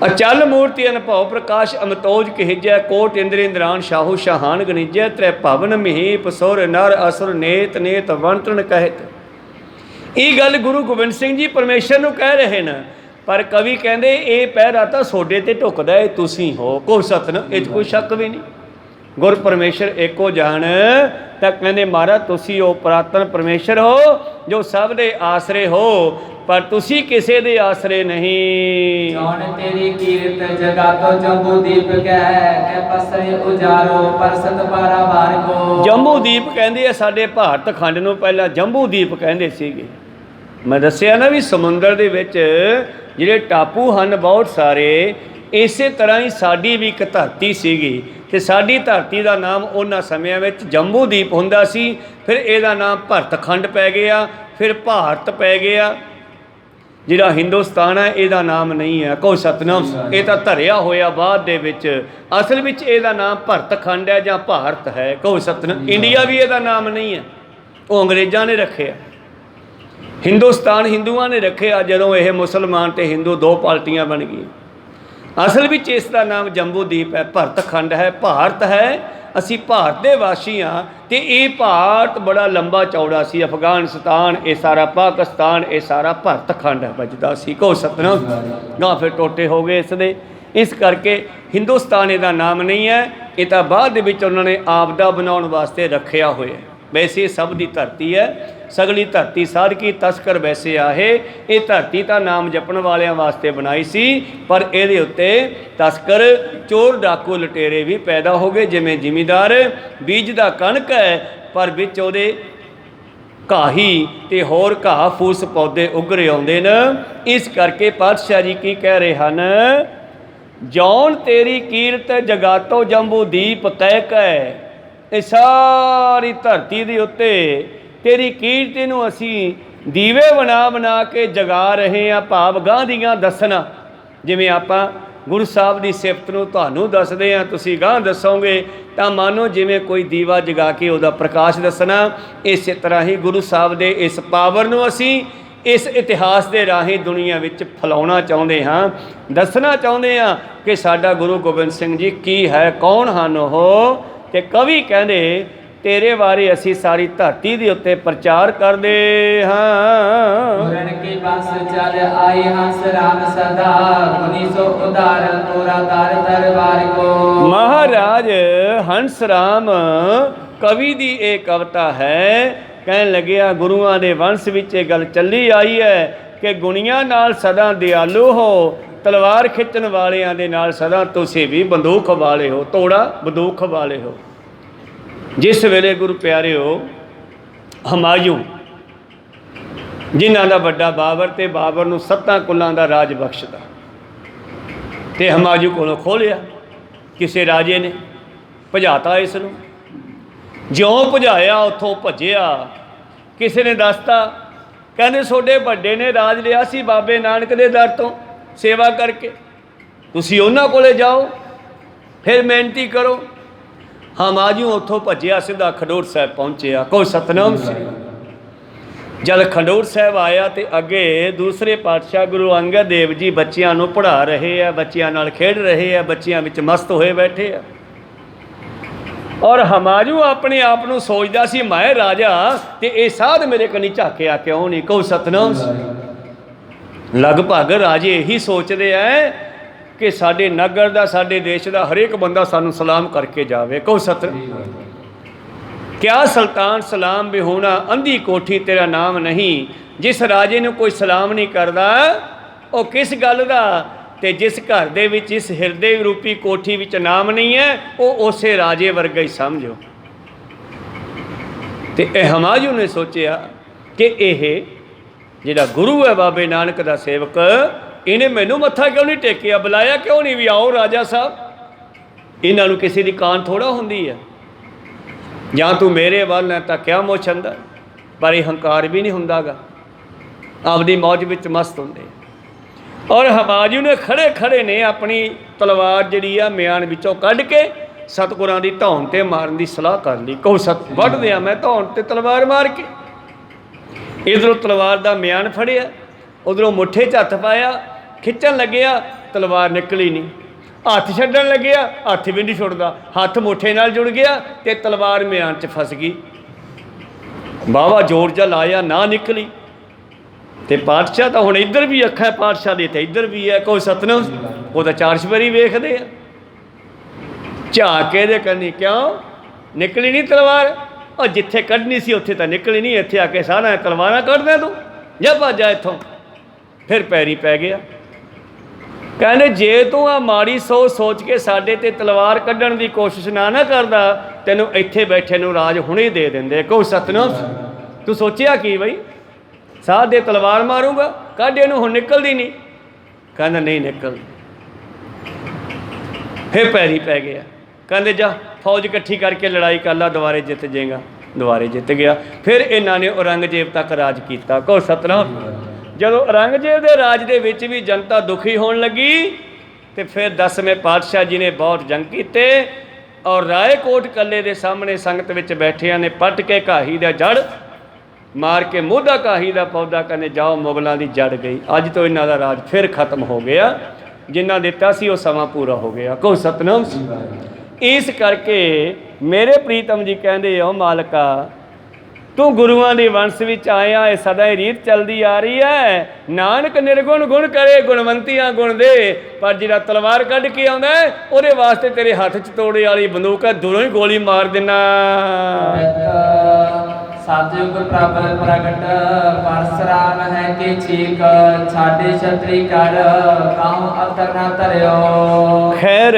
ਅਚਲ ਮੂਰਤੀ ਅਨਭਉ ਪ੍ਰਕਾਸ਼, ਅਮਤੋਜ ਕਹਿਜੈ, ਕੋਟ ਇੰਦਰ ਇੰਦਰਾਨ, ਸ਼ਾਹੂ ਸ਼ਾਹਾਨ ਗਣਿਜੈ, ਤ੍ਰੈ ਭਵਨ ਮਹੀਪ ਸੁਰ ਨਰ ਅਸੁਰ, ਨੇਤ ਨੇਤ ਵੰਤਣ ਕਹਿਤ। ਇਹ ਗੱਲ ਗੁਰੂ ਗੋਬਿੰਦ ਸਿੰਘ ਜੀ ਪਰਮੇਸ਼ਰ ਨੂੰ ਕਹਿ ਰਹੇ ਨੇ, ਪਰ ਕਵੀ ਕਹਿੰਦੇ ਇਹ ਪਹਿਰਾ ਤਾਂ ਸੋਡੇ ਤੇ ਢੁਕਦਾ, ਇਹ ਤੁਸੀਂ ਹੋ। ਕੋ ਸਤਨਾਮ, ਇਹ 'ਚ ਕੋਈ ਸ਼ੱਕ ਵੀ ਨਹੀਂ। ਗੁਰ ਪਰਮੇਸ਼ਰ ਏਕੋ ਜਾਣ। ਤਾਂ ਕਹਿੰਦੇ ਮਹਾਰਾਜ ਤੁਸੀਂ ਉਹ ਪੁਰਾਤਨ ਪਰਮੇਸ਼ਰ ਹੋ ਜੋ ਸਭ ਦੇ ਆਸਰੇ ਹੋ, ਪਰ ਤੁਸੀਂ ਕਿਸੇ ਦੇ ਆਸਰੇ ਨਹੀਂ। ਜੌਨ ਤੇਰੀ ਕੀਰਤ ਜਗਾਤੋ ਜੰਬੂ ਦੀਪ ਕਹਿ ਪਸਰੇ ਉਜਾਰੋ ਪਰਸਤ ਪਾਰਾਵਾਰ ਕੋ। ਜੰਬੂ ਦੀਪ ਕਹਿੰਦੇ ਆ ਸਾਡੇ ਭਾਰਤ ਖੰਡ ਨੂੰ, ਪਹਿਲਾਂ ਜੰਬੂ ਦੀਪ ਕਹਿੰਦੇ ਸੀਗੇ। ਮੈਂ ਦੱਸਿਆ ਨਾ ਵੀ ਸਮੁੰਦਰ ਦੇ ਵਿੱਚ ਜਿਹੜੇ ਟਾਪੂ ਹਨ ਬਹੁਤ ਸਾਰੇ, ਇਸੇ ਤਰ੍ਹਾਂ ਹੀ ਸਾਡੀ ਵੀ ਇੱਕ ਧਰਤੀ ਸੀਗੀ, ਤੇ ਸਾਡੀ ਧਰਤੀ ਦਾ ਨਾਮ ਉਹਨਾਂ ਸਮਿਆਂ ਵਿੱਚ ਜੰਬੂ ਦੀਪ ਹੁੰਦਾ ਸੀ। ਫਿਰ ਇਹਦਾ ਨਾਮ ਭਰਤ ਖੰਡ ਪੈ ਗਿਆ, ਫਿਰ ਭਾਰਤ ਪੈ ਗਿਆ। ਜਿਹੜਾ ਹਿੰਦੁਸਤਾਨ ਹੈ ਇਹਦਾ ਨਾਮ ਨਹੀਂ ਹੈ। ਕਹੋ ਸਤਨਾਮ। ਇਹ ਤਾਂ ਧਰਿਆ ਹੋਇਆ ਬਾਅਦ ਦੇ ਵਿੱਚ, ਅਸਲ ਵਿੱਚ ਇਹਦਾ ਨਾਮ ਭਰਤ ਖੰਡ ਹੈ ਜਾਂ ਭਾਰਤ ਹੈ। ਕਹੋ ਸਤਨਾਮ। ਇੰਡੀਆ ਵੀ ਇਹਦਾ ਨਾਮ ਨਹੀਂ ਹੈ, ਉਹ ਅੰਗਰੇਜ਼ਾਂ ਨੇ ਰੱਖਿਆ। ਹਿੰਦੁਸਤਾਨ ਹਿੰਦੂਆਂ ਨੇ ਰੱਖਿਆ, ਜਦੋਂ ਇਹ ਮੁਸਲਮਾਨ ਤੇ ਹਿੰਦੂ ਦੋ ਪਾਰਟੀਆਂ ਬਣ ਗਈਆਂ। ਅਸਲ ਵਿੱਚ ਇਸ ਦਾ ਨਾਮ ਜੰਬੂਦੀਪ ਹੈ, ਭਰਤ ਖੰਡ ਹੈ, ਭਾਰਤ ਹੈ। ਅਸੀਂ ਭਾਰਤ ਦੇ ਵਾਸੀ ਹਾਂ ਤੇ ਇਹ ਭਾਰਤ ਬੜਾ ਲੰਬਾ ਚੌੜਾ ਸੀ। ਅਫਗਾਨਿਸਤਾਨ, ਇਹ ਸਾਰਾ ਪਾਕਿਸਤਾਨ, ਇਹ ਸਾਰਾ ਭਰਤ ਖੰਡ ਵੱਜਦਾ ਸੀ। ਕੋ ਸਤਨਾਮ। ਨਾ ਫਿਰ ਟੋਟੇ ਹੋ ਗਏ ਇਸ ਦੇ। ਇਸ ਕਰਕੇ ਹਿੰਦੁਸਤਾਨ ਇਹਦਾ ਨਾਮ ਨਹੀਂ ਹੈ, ਇਹ ਤਾਂ ਬਾਅਦ ਦੇ ਵਿੱਚ ਉਹਨਾਂ ਨੇ ਆਪਦਾ ਬਣਾਉਣ ਵਾਸਤੇ ਰੱਖਿਆ ਹੋਇਆ। ਵੈਸੇ ਸਭ ਦੀ ਧਰਤੀ ਹੈ, ਸਗਲੀ ਧਰਤੀ ਸਾਧਕੀ ਤਸਕਰ ਵੈਸੇ ਆਹੇ। ਇਹ ਧਰਤੀ ਤਾਂ ਨਾਮ ਜਪਣ ਵਾਲਿਆਂ ਵਾਸਤੇ ਬਣਾਈ ਸੀ, ਪਰ ਇਹਦੇ ਉੱਤੇ ਤਸਕਰ, ਚੋਰ, ਡਾਕੂ, ਲਟੇਰੇ ਵੀ ਪੈਦਾ ਹੋ ਗਏ। ਜਿਵੇਂ ਜ਼ਿਮੀਂਦਾਰ ਬੀਜਦਾ ਕਣਕ ਹੈ, ਪਰ ਵਿੱਚ ਉਹਦੇ ਘਾਹੀ ਤੇ ਹੋਰ ਘਾਹ ਫੂਸ ਪੌਦੇ ਉਗਰੇ ਆਉਂਦੇ ਨੇ। ਇਸ ਕਰਕੇ ਪਾਤਸ਼ਾਹ ਜੀ ਕੀ ਕਹਿ ਰਹੇ ਹਨ, ਜੌਨ ਤੇਰੀ ਕੀਰਤ ਜਗਾਤੋ ਜੰਬੂਦੀਪ ਕਹਿ ਕੈ। ਇਹ ਸਾਰੀ ਧਰਤੀ ਦੇ ਉੱਤੇ ਤੇਰੀ ਕੀਰਤੀ ਨੂੰ ਅਸੀਂ ਦੀਵੇ ਬਣਾ ਬਣਾ ਕੇ ਜਗਾ ਰਹੇ ਹਾਂ। ਭਾਵ ਗਾਂ ਦੀਆਂ ਦੱਸਣਾ, ਜਿਵੇਂ ਆਪਾਂ ਗੁਰੂ ਸਾਹਿਬ ਦੀ ਸਿਫਤ ਨੂੰ ਤੁਹਾਨੂੰ ਦੱਸਦੇ ਹਾਂ, ਤੁਸੀਂ ਗਾਂ ਦੱਸੋਗੇ ਤਾਂ ਮਾਨੋ ਜਿਵੇਂ ਕੋਈ ਦੀਵਾ ਜਗਾ ਕੇ ਉਹਦਾ ਪ੍ਰਕਾਸ਼ ਦੱਸਣਾ। ਇਸੇ ਤਰ੍ਹਾਂ ਹੀ ਗੁਰੂ ਸਾਹਿਬ ਦੇ ਇਸ ਪਾਵਰ ਨੂੰ ਅਸੀਂ ਇਸ ਇਤਿਹਾਸ ਦੇ ਰਾਹੀਂ ਦੁਨੀਆ ਵਿੱਚ ਫੈਲਾਉਣਾ ਚਾਹੁੰਦੇ ਹਾਂ, ਦੱਸਣਾ ਚਾਹੁੰਦੇ ਹਾਂ ਕਿ ਸਾਡਾ ਗੁਰੂ ਗੋਬਿੰਦ ਸਿੰਘ ਜੀ ਕੀ ਹੈ, ਕੌਣ ਹਨ ਉਹ। ਤੇ ਕਵੀ ਕਹਿੰਦੇ ਤੇਰੇ ਬਾਰੇ ਅਸੀਂ ਸਾਰੀ ਧਰਤੀ ਦੇ ਉੱਤੇ ਪ੍ਰਚਾਰ ਕਰਦੇ ਹਾਂ। ਪੂਰਨ ਕੀ ਬੰਸ ਚਲ ਆਏ ਹੰਸ ਰਾਮ ਸਦਾ, ਗੁਨੀ ਸੋ ਉਦਾਰ ਤੋਰਾ ਦਰ ਦਰਬਾਰ ਕੋ। ਮਹਾਰਾਜ ਹੰਸ ਰਾਮ ਕਵੀ ਦੀ ਇਹ ਕਵਿਤਾ ਹੈ। ਕਹਿਣ ਲੱਗਿਆ ਗੁਰੂਆਂ ਦੇ ਵੰਸ਼ ਵਿੱਚ ਇਹ ਗੱਲ ਚੱਲੀ ਆਈ ਹੈ ਕਿ ਗੁਣੀਆਂ ਨਾਲ ਸਦਾ ਦਿਆਲੂ ਹੋ, ਤਲਵਾਰ ਖਿੱਚਣ ਵਾਲਿਆਂ ਦੇ ਨਾਲ ਸਦਾ ਤੁਸੀਂ ਵੀ ਬੰਦੂਕ ਵਾਲੇ ਹੋ, ਤੋੜਾ ਬੰਦੂਕ ਵਾਲੇ ਹੋ। ਜਿਸ ਵੇਲੇ ਗੁਰੂ ਪਿਆਰਿਓ ਹਮਾਯੂ, ਜਿਨ੍ਹਾਂ ਦਾ ਵੱਡਾ ਬਾਬਰ, ਤੇ ਬਾਬਰ ਨੂੰ 7 ਕੁਲਾਂ ਦਾ ਰਾਜ ਬਖਸ਼ਦਾ, ਤੇ ਹਮਾਯੂ ਕੋਲੋਂ ਖੋਲਿਆ ਕਿਸੇ ਰਾਜੇ ਨੇ, ਭਜਾਤਾ ਇਸ ਨੂੰ। ਜਿਉਂ ਭਜਾਇਆ ਉੱਥੋਂ ਭੱਜਿਆ, ਕਿਸੇ ਨੇ ਦੱਸਤਾ, ਕਹਿੰਦੇ ਤੁਹਾਡੇ ਵੱਡੇ ਨੇ ਰਾਜ ਲਿਆ ਸੀ ਬਾਬੇ ਨਾਨਕ ਦੇ ਦਰ ਤੋਂ ਸੇਵਾ ਕਰਕੇ, ਤੁਸੀਂ ਉਹਨਾਂ ਕੋਲੇ ਜਾਓ, ਫਿਰ ਮਿਹਨਤੀ ਕਰੋ। ਹਮਾਯੂ ਉੱਥੋਂ ਭੱਜਿਆ, ਸਿੱਧਾ ਖਡੂਰ ਸਾਹਿਬ ਪਹੁੰਚਿਆ। ਕੋ ਸਤਨਾਮ ਸੀ। ਜਦ ਖਡੂਰ ਸਾਹਿਬ ਆਇਆ ਤੇ ਅੱਗੇ ਦੂਸਰੇ ਪਾਤਸ਼ਾਹ ਗੁਰੂ ਅੰਗਦ ਦੇਵ ਜੀ ਬੱਚਿਆਂ ਨੂੰ ਪੜ੍ਹਾ ਰਹੇ ਆ, ਬੱਚਿਆਂ ਨਾਲ ਖੇਡ ਰਹੇ ਆ, ਬੱਚਿਆਂ ਵਿੱਚ ਮਸਤ ਹੋਏ ਬੈਠੇ ਆ। ਔਰ ਹਮਾਯੂ ਆਪਣੇ ਆਪ ਨੂੰ ਸੋਚਦਾ ਸੀ ਮੈਂ ਰਾਜਾ ਤੇ ਇਹ ਸਾਧ ਮੇਰੇ ਕਨੀ ਝਾਕਿਆ ਕਿਉਂ ਨਹੀਂ। ਕਹੋ ਸਤਨਾਮ। ਲਗਭਗ ਰਾਜੇ ਇਹੀ ਸੋਚਦੇ ਐ ਕਿ ਸਾਡੇ ਨਗਰ ਦਾ, ਸਾਡੇ ਦੇਸ਼ ਦਾ ਹਰੇਕ ਬੰਦਾ ਸਾਨੂੰ ਸਲਾਮ ਕਰਕੇ ਜਾਵੇ। ਕਹੋ ਸਤਨਾਮ। ਕਿਆ ਸੁਲਤਾਨ ਸਲਾਮ ਵੀ ਹੋਣਾ, ਅੰਧੀ ਕੋਠੀ ਤੇਰਾ ਨਾਮ ਨਹੀਂ। ਜਿਸ ਰਾਜੇ ਨੂੰ ਕੋਈ ਸਲਾਮ ਨਹੀਂ ਕਰਦਾ ਉਹ ਕਿਸ ਗੱਲ ਦਾ, ਤੇ ਜਿਸ ਘਰ ਦੇ ਵਿੱਚ ਇਸ ਹਿਰਦੇ ਰੂਪੀ ਕੋਠੀ ਵਿੱਚ ਨਾਮ ਨਹੀਂ ਹੈ ਉਹ ਉਸੇ ਰਾਜੇ ਵਰਗਾ ਹੀ ਸਮਝੋ। ਤੇ ਇਹ ਹਮਾਯੂ ਨੇ ਸੋਚਿਆ ਕਿ ਇਹ ਜਿਹੜਾ ਗੁਰੂ ਹੈ ਬਾਬੇ ਨਾਨਕ ਦਾ ਸੇਵਕ, ਇਹਨੇ ਮੈਨੂੰ ਮੱਥਾ ਕਿਉਂ ਨਹੀਂ ਟੇਕਿਆ, ਬੁਲਾਇਆ ਕਿਉਂ ਨਹੀਂ ਵੀ ਆਓ ਰਾਜਾ ਸਾਹਿਬ। ਇਹਨਾਂ ਨੂੰ ਕਿਸੇ ਦੀ ਕਾਨ ਥੋੜ੍ਹਾ ਹੁੰਦੀ ਹੈ, ਜਾਂ ਤੂੰ ਮੇਰੇ ਵੱਲ ਹੈ ਤਾਂ ਕਿਆ ਮੋਹ ਛੰਦਾ। ਪਰ ਇਹ ਹੰਕਾਰ ਵੀ ਨਹੀਂ ਹੁੰਦਾਗਾ, ਆਪਦੀ ਮੌਜ ਵਿੱਚ ਮਸਤ ਹੁੰਦੇ। ਔਰ ਹਮਾਯੂ ਨੇ ਖੜੇ ਖੜੇ ਨੇ ਆਪਣੀ ਤਲਵਾਰ ਜਿਹੜੀ ਆ ਮਿਆਨ ਵਿੱਚੋਂ ਕੱਢ ਕੇ ਸਤਿਗੁਰਾਂ ਦੀ ਧੌਣ 'ਤੇ ਮਾਰਨ ਦੀ ਸਲਾਹ ਕਰ ਲਈ। ਕਹੋ ਸਤ ਵੱਢ ਦਿਆਂ ਮੈਂ ਧੌਣ 'ਤੇ ਤਲਵਾਰ ਮਾਰ ਕੇ। ਇੱਧਰੋਂ ਤਲਵਾਰ ਦਾ ਮਿਆਨ ਫੜਿਆ, ਉੱਧਰੋਂ ਮੁੱਠੇ 'ਚ ਹੱਥ ਪਾਇਆ, ਖਿੱਚਣ ਲੱਗਿਆ, ਤਲਵਾਰ ਨਿਕਲੀ ਨਹੀਂ। ਹੱਥ ਛੱਡਣ ਲੱਗਿਆ, ਹੱਥ ਵੀ ਨਹੀਂ ਛੁੱਟਦਾ, ਹੱਥ ਮੁੱਠੇ ਨਾਲ ਜੁੜ ਗਿਆ ਤੇ ਤਲਵਾਰ ਮਿਆਨ 'ਚ ਫਸ ਗਈ। ਬਾਵਾ ਜ਼ੋਰ ਜਿਹਾ ਲਾਇਆ, ਨਾ ਨਿਕਲੀ। ਤੇ ਪਾਤਸ਼ਾਹ ਤਾਂ ਹੁਣ ਇੱਧਰ ਵੀ ਅੱਖਾਂ ਪਾਤਸ਼ਾਹ ਦੀ ਤੇ ਇੱਧਰ ਵੀ ਹੈ। ਕੋਈ ਸਤਨਾਮ। ਉਹ ਤਾਂ 4 ਚੁਫੇਰੇ ਵੇਖਦੇ ਆ, ਝਾਕ ਕੇ ਦੇ ਕੰਨੀ ਕਿਉਂ ਨਿਕਲੀ ਨਹੀਂ ਤਲਵਾਰ। ਉਹ ਜਿੱਥੇ ਕੱਢਣੀ ਸੀ ਉੱਥੇ ਤਾਂ ਨਿਕਲੀ ਨਹੀਂ, ਇੱਥੇ ਆ ਕੇ ਸਾਰਾ ਤਲਵਾਰਾਂ ਕੱਢਦਾ ਤੂੰ, ਜਾ ਭੱਜ ਜਾ ਇੱਥੋਂ। ਫਿਰ ਪੈਰੀ ਪੈ ਗਿਆ। ਕਹਿੰਦੇ ਜੇ ਤੂੰ ਆ ਮਾੜੀ ਸੋਚ ਕੇ ਸਾਡੇ ਤੇ ਤਲਵਾਰ ਕੱਢਣ ਦੀ ਕੋਸ਼ਿਸ਼ ਨਾ ਕਰਦਾ, ਤੈਨੂੰ ਇੱਥੇ ਬੈਠੇ ਨੂੰ ਰਾਜ ਹੁਣੇ ਦੇ ਦਿੰਦੇ। ਕਹੋ ਸਤਨਾਮ। ਤੂੰ ਸੋਚਿਆ ਕੀ ਬਈ, ਸਾਧ ਦੇ ਤਲਵਾਰ ਮਾਰੂੰਗਾ, ਕੱਢ ਇਹਨੂੰ, ਹੁਣ ਨਿਕਲਦੀ ਨਹੀਂ। ਕਹਿੰਦਾ ਨਹੀਂ ਨਿਕਲਦੀ। ਫਿਰ ਪੈਰੀ ਪੈ ਗਿਆ। ਕਹਿੰਦੇ ਜਾ ਫੌਜ ਇਕੱਠੀ ਕਰਕੇ ਲੜਾਈ ਕਰ ਲਾ, ਦੁਬਾਰੇ ਜਿੱਤ ਜਾਏਗਾ। ਦੁਬਾਰੇ ਜਿੱਤ ਗਿਆ। ਫਿਰ ਇਹਨਾਂ ਨੇ ਔਰੰਗਜ਼ੇਬ ਤੱਕ ਰਾਜ ਕੀਤਾ। ਕਹੋ ਸਤਨਾਮ। ਜਦੋਂ ਔਰੰਗਜ਼ੇਬ ਦੇ ਰਾਜ ਦੇ ਵਿੱਚ ਵੀ ਜਨਤਾ ਦੁਖੀ ਹੋਣ ਲੱਗੀ ਤੇ ਫਿਰ 10ਵੇਂ ਪਾਤਸ਼ਾਹ ਜੀ ਨੇ ਬਹੁਤ ਜੰਗ ਕੀਤੇ ਔਰ ਰਾਏਕੋਟ ਕੱਲੇ ਦੇ ਸਾਹਮਣੇ ਸੰਗਤ ਵਿੱਚ ਬੈਠਿਆਂ ਨੇ ਪੱਟ ਕੇ ਘਾਹੀ ਦਾ ਜੜ ਮਾਰ ਕੇ ਮੋਢਾ ਕਾਹੀ ਦਾ ਪੌਦਾ, ਕਹਿੰਦੇ ਜਾਓ ਮੁਗਲਾਂ ਦੀ ਜੜ ਗਈ। ਅੱਜ ਤੋਂ ਇਹਨਾਂ ਦਾ ਰਾਜ ਫਿਰ ਖਤਮ ਹੋ ਗਿਆ, ਜਿੰਨਾ ਦਿੱਤਾ ਸੀ ਉਹ ਸਮਾਂ ਪੂਰਾ ਹੋ ਗਿਆ। ਕਹੋ ਸਤਨਾਮ। ਇਸ ਕਰਕੇ ਮੇਰੇ ਪ੍ਰੀਤਮ ਜੀ ਕਹਿੰਦੇ ਹੋ ਮਾਲਕਾ ਤੂੰ ਗੁਰੂਆਂ ਦੇ ਵੰਸ਼ ਵਿੱਚ ਆਇਆ, ਇਹ ਸਦਾ ਹੀ ਰੀਤ ਚੱਲਦੀ ਆ ਰਹੀ ਹੈ। ਨਾਨਕ ਨਿਰਗੁਣ ਗੁਣ ਕਰੇ, ਗੁਣਵੰਤੀਆਂ ਗੁਣ ਦੇ। ਪਰ ਜਿਹੜਾ ਤਲਵਾਰ ਕੱਢ ਕੇ ਆਉਂਦਾ ਉਹਦੇ ਵਾਸਤੇ ਤੇਰੇ ਹੱਥ 'ਚ ਤੋੜੇ ਵਾਲੀ ਬੰਦੂਕ ਹੈ, ਦੂਰੋਂ ਹੀ ਗੋਲੀ ਮਾਰ ਦੇਣਾ। ਸਤਿਯੁਗ ਪ੍ਰਬਲ ਪ੍ਰਗਟ ਪਰਸਰਾਮ ਹੈ ਕਿ ਚੀਕ, ਛਾਡੇ ਛਤਰੀ ਕਰ ਕਾਹੂ ਅਤਰ ਨਾ ਧਰਿਓ। ਖੈਰ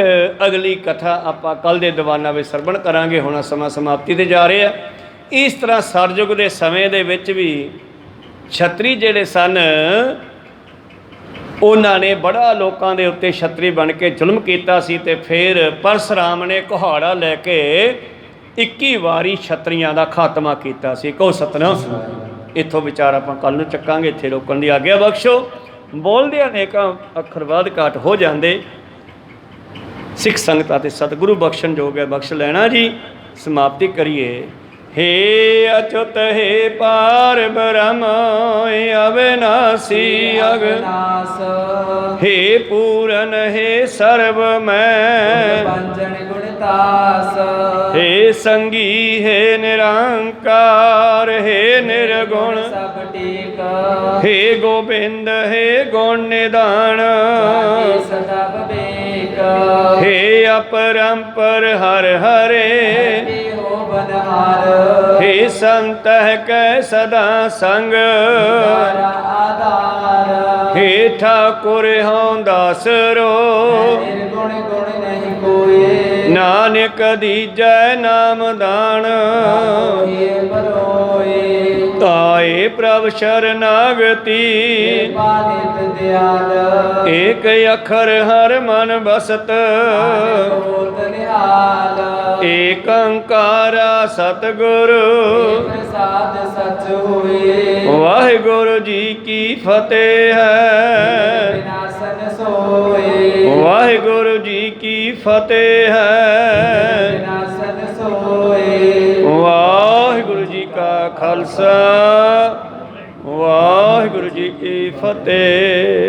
ਅਗਲੀ ਕਥਾ ਆਪਾਂ ਕੱਲ ਦੇ ਦੀਵਾਨਾਂ ਵਿੱਚ ਸਰਵਣ ਕਰਾਂਗੇ। ਹੁਣ ਸਮਾਂ ਸਮਾਪਤੀ ਤੇ ਜਾ ਰਿਹਾ। ਇਸ ਤਰ੍ਹਾਂ ਸਰਯੁਗ ਦੇ ਸਮੇਂ ਦੇ ਵਿੱਚ ਵੀ ਛਤਰੀ ਜਿਹੜੇ ਸਨ ਉਹਨਾਂ ਨੇ ਬੜਾ ਲੋਕਾਂ ਦੇ ਉੱਤੇ ਛਤਰੀ ਬਣ ਕੇ ਜ਼ੁਲਮ ਕੀਤਾ ਸੀ, ਤੇ ਫਿਰ ਪਰਸ਼ੁਰਾਮ ਨੇ ਕੁਹਾੜਾ ਲੈ ਕੇ 21 ਵਾਰੀ ਛਤਰੀਆਂ ਦਾ ਖਾਤਮਾ ਕੀਤਾ ਸੀ। ਕਹੋ ਸਤਨਾਮ। ਇੱਥੋਂ ਵਿਚਾਰ ਆਪਾਂ ਕੱਲ ਨੂੰ ਚੱਕਾਂਗੇ। ਇੱਥੇ ਰੋਕਣ ਦੀ ਆਗਿਆ ਬਖਸ਼ੋ। ਬੋਲਦੇ ਅਨੇਕਾਂ ਅੱਖਰ ਵੱਧ ਘੱਟ ਹੋ ਜਾਂਦੇ। ਸਿੱਖ ਸੰਗਤਾਂ ਤੇ ਸਤਿਗੁਰੂ ਬਖਸ਼ਣ ਜੋਗ ਹੈ, ਬਖਸ਼ ਲੈਣਾ ਜੀ। ਸਮਾਪਤੀ ਕਰੀਏ। हे अच्युत हे पार ब्रह्म अविनाशी अविनाश, हे पूरन हे सर्वमय पंचन गुणतास, हे संगी हे निरंकार हे निर्गुण सब टेक, हे गोविंद हे गुण निदान, सदा विवेक, हे अपरंपर हर हरे, हे संत कै सदा संग, हे ठाकुर हों दासरो, नानक दीजै नाम दान, ताए प्रभ शरणागति, एक अखर हर मन बसत, एक अंकारा सतगुरु, वाहिगुरु जी की फतेह है, वाहिगुरु जी की फतेह है, वाहिगुरु जी का खालसा, वाहिगुरु जी की फतेह।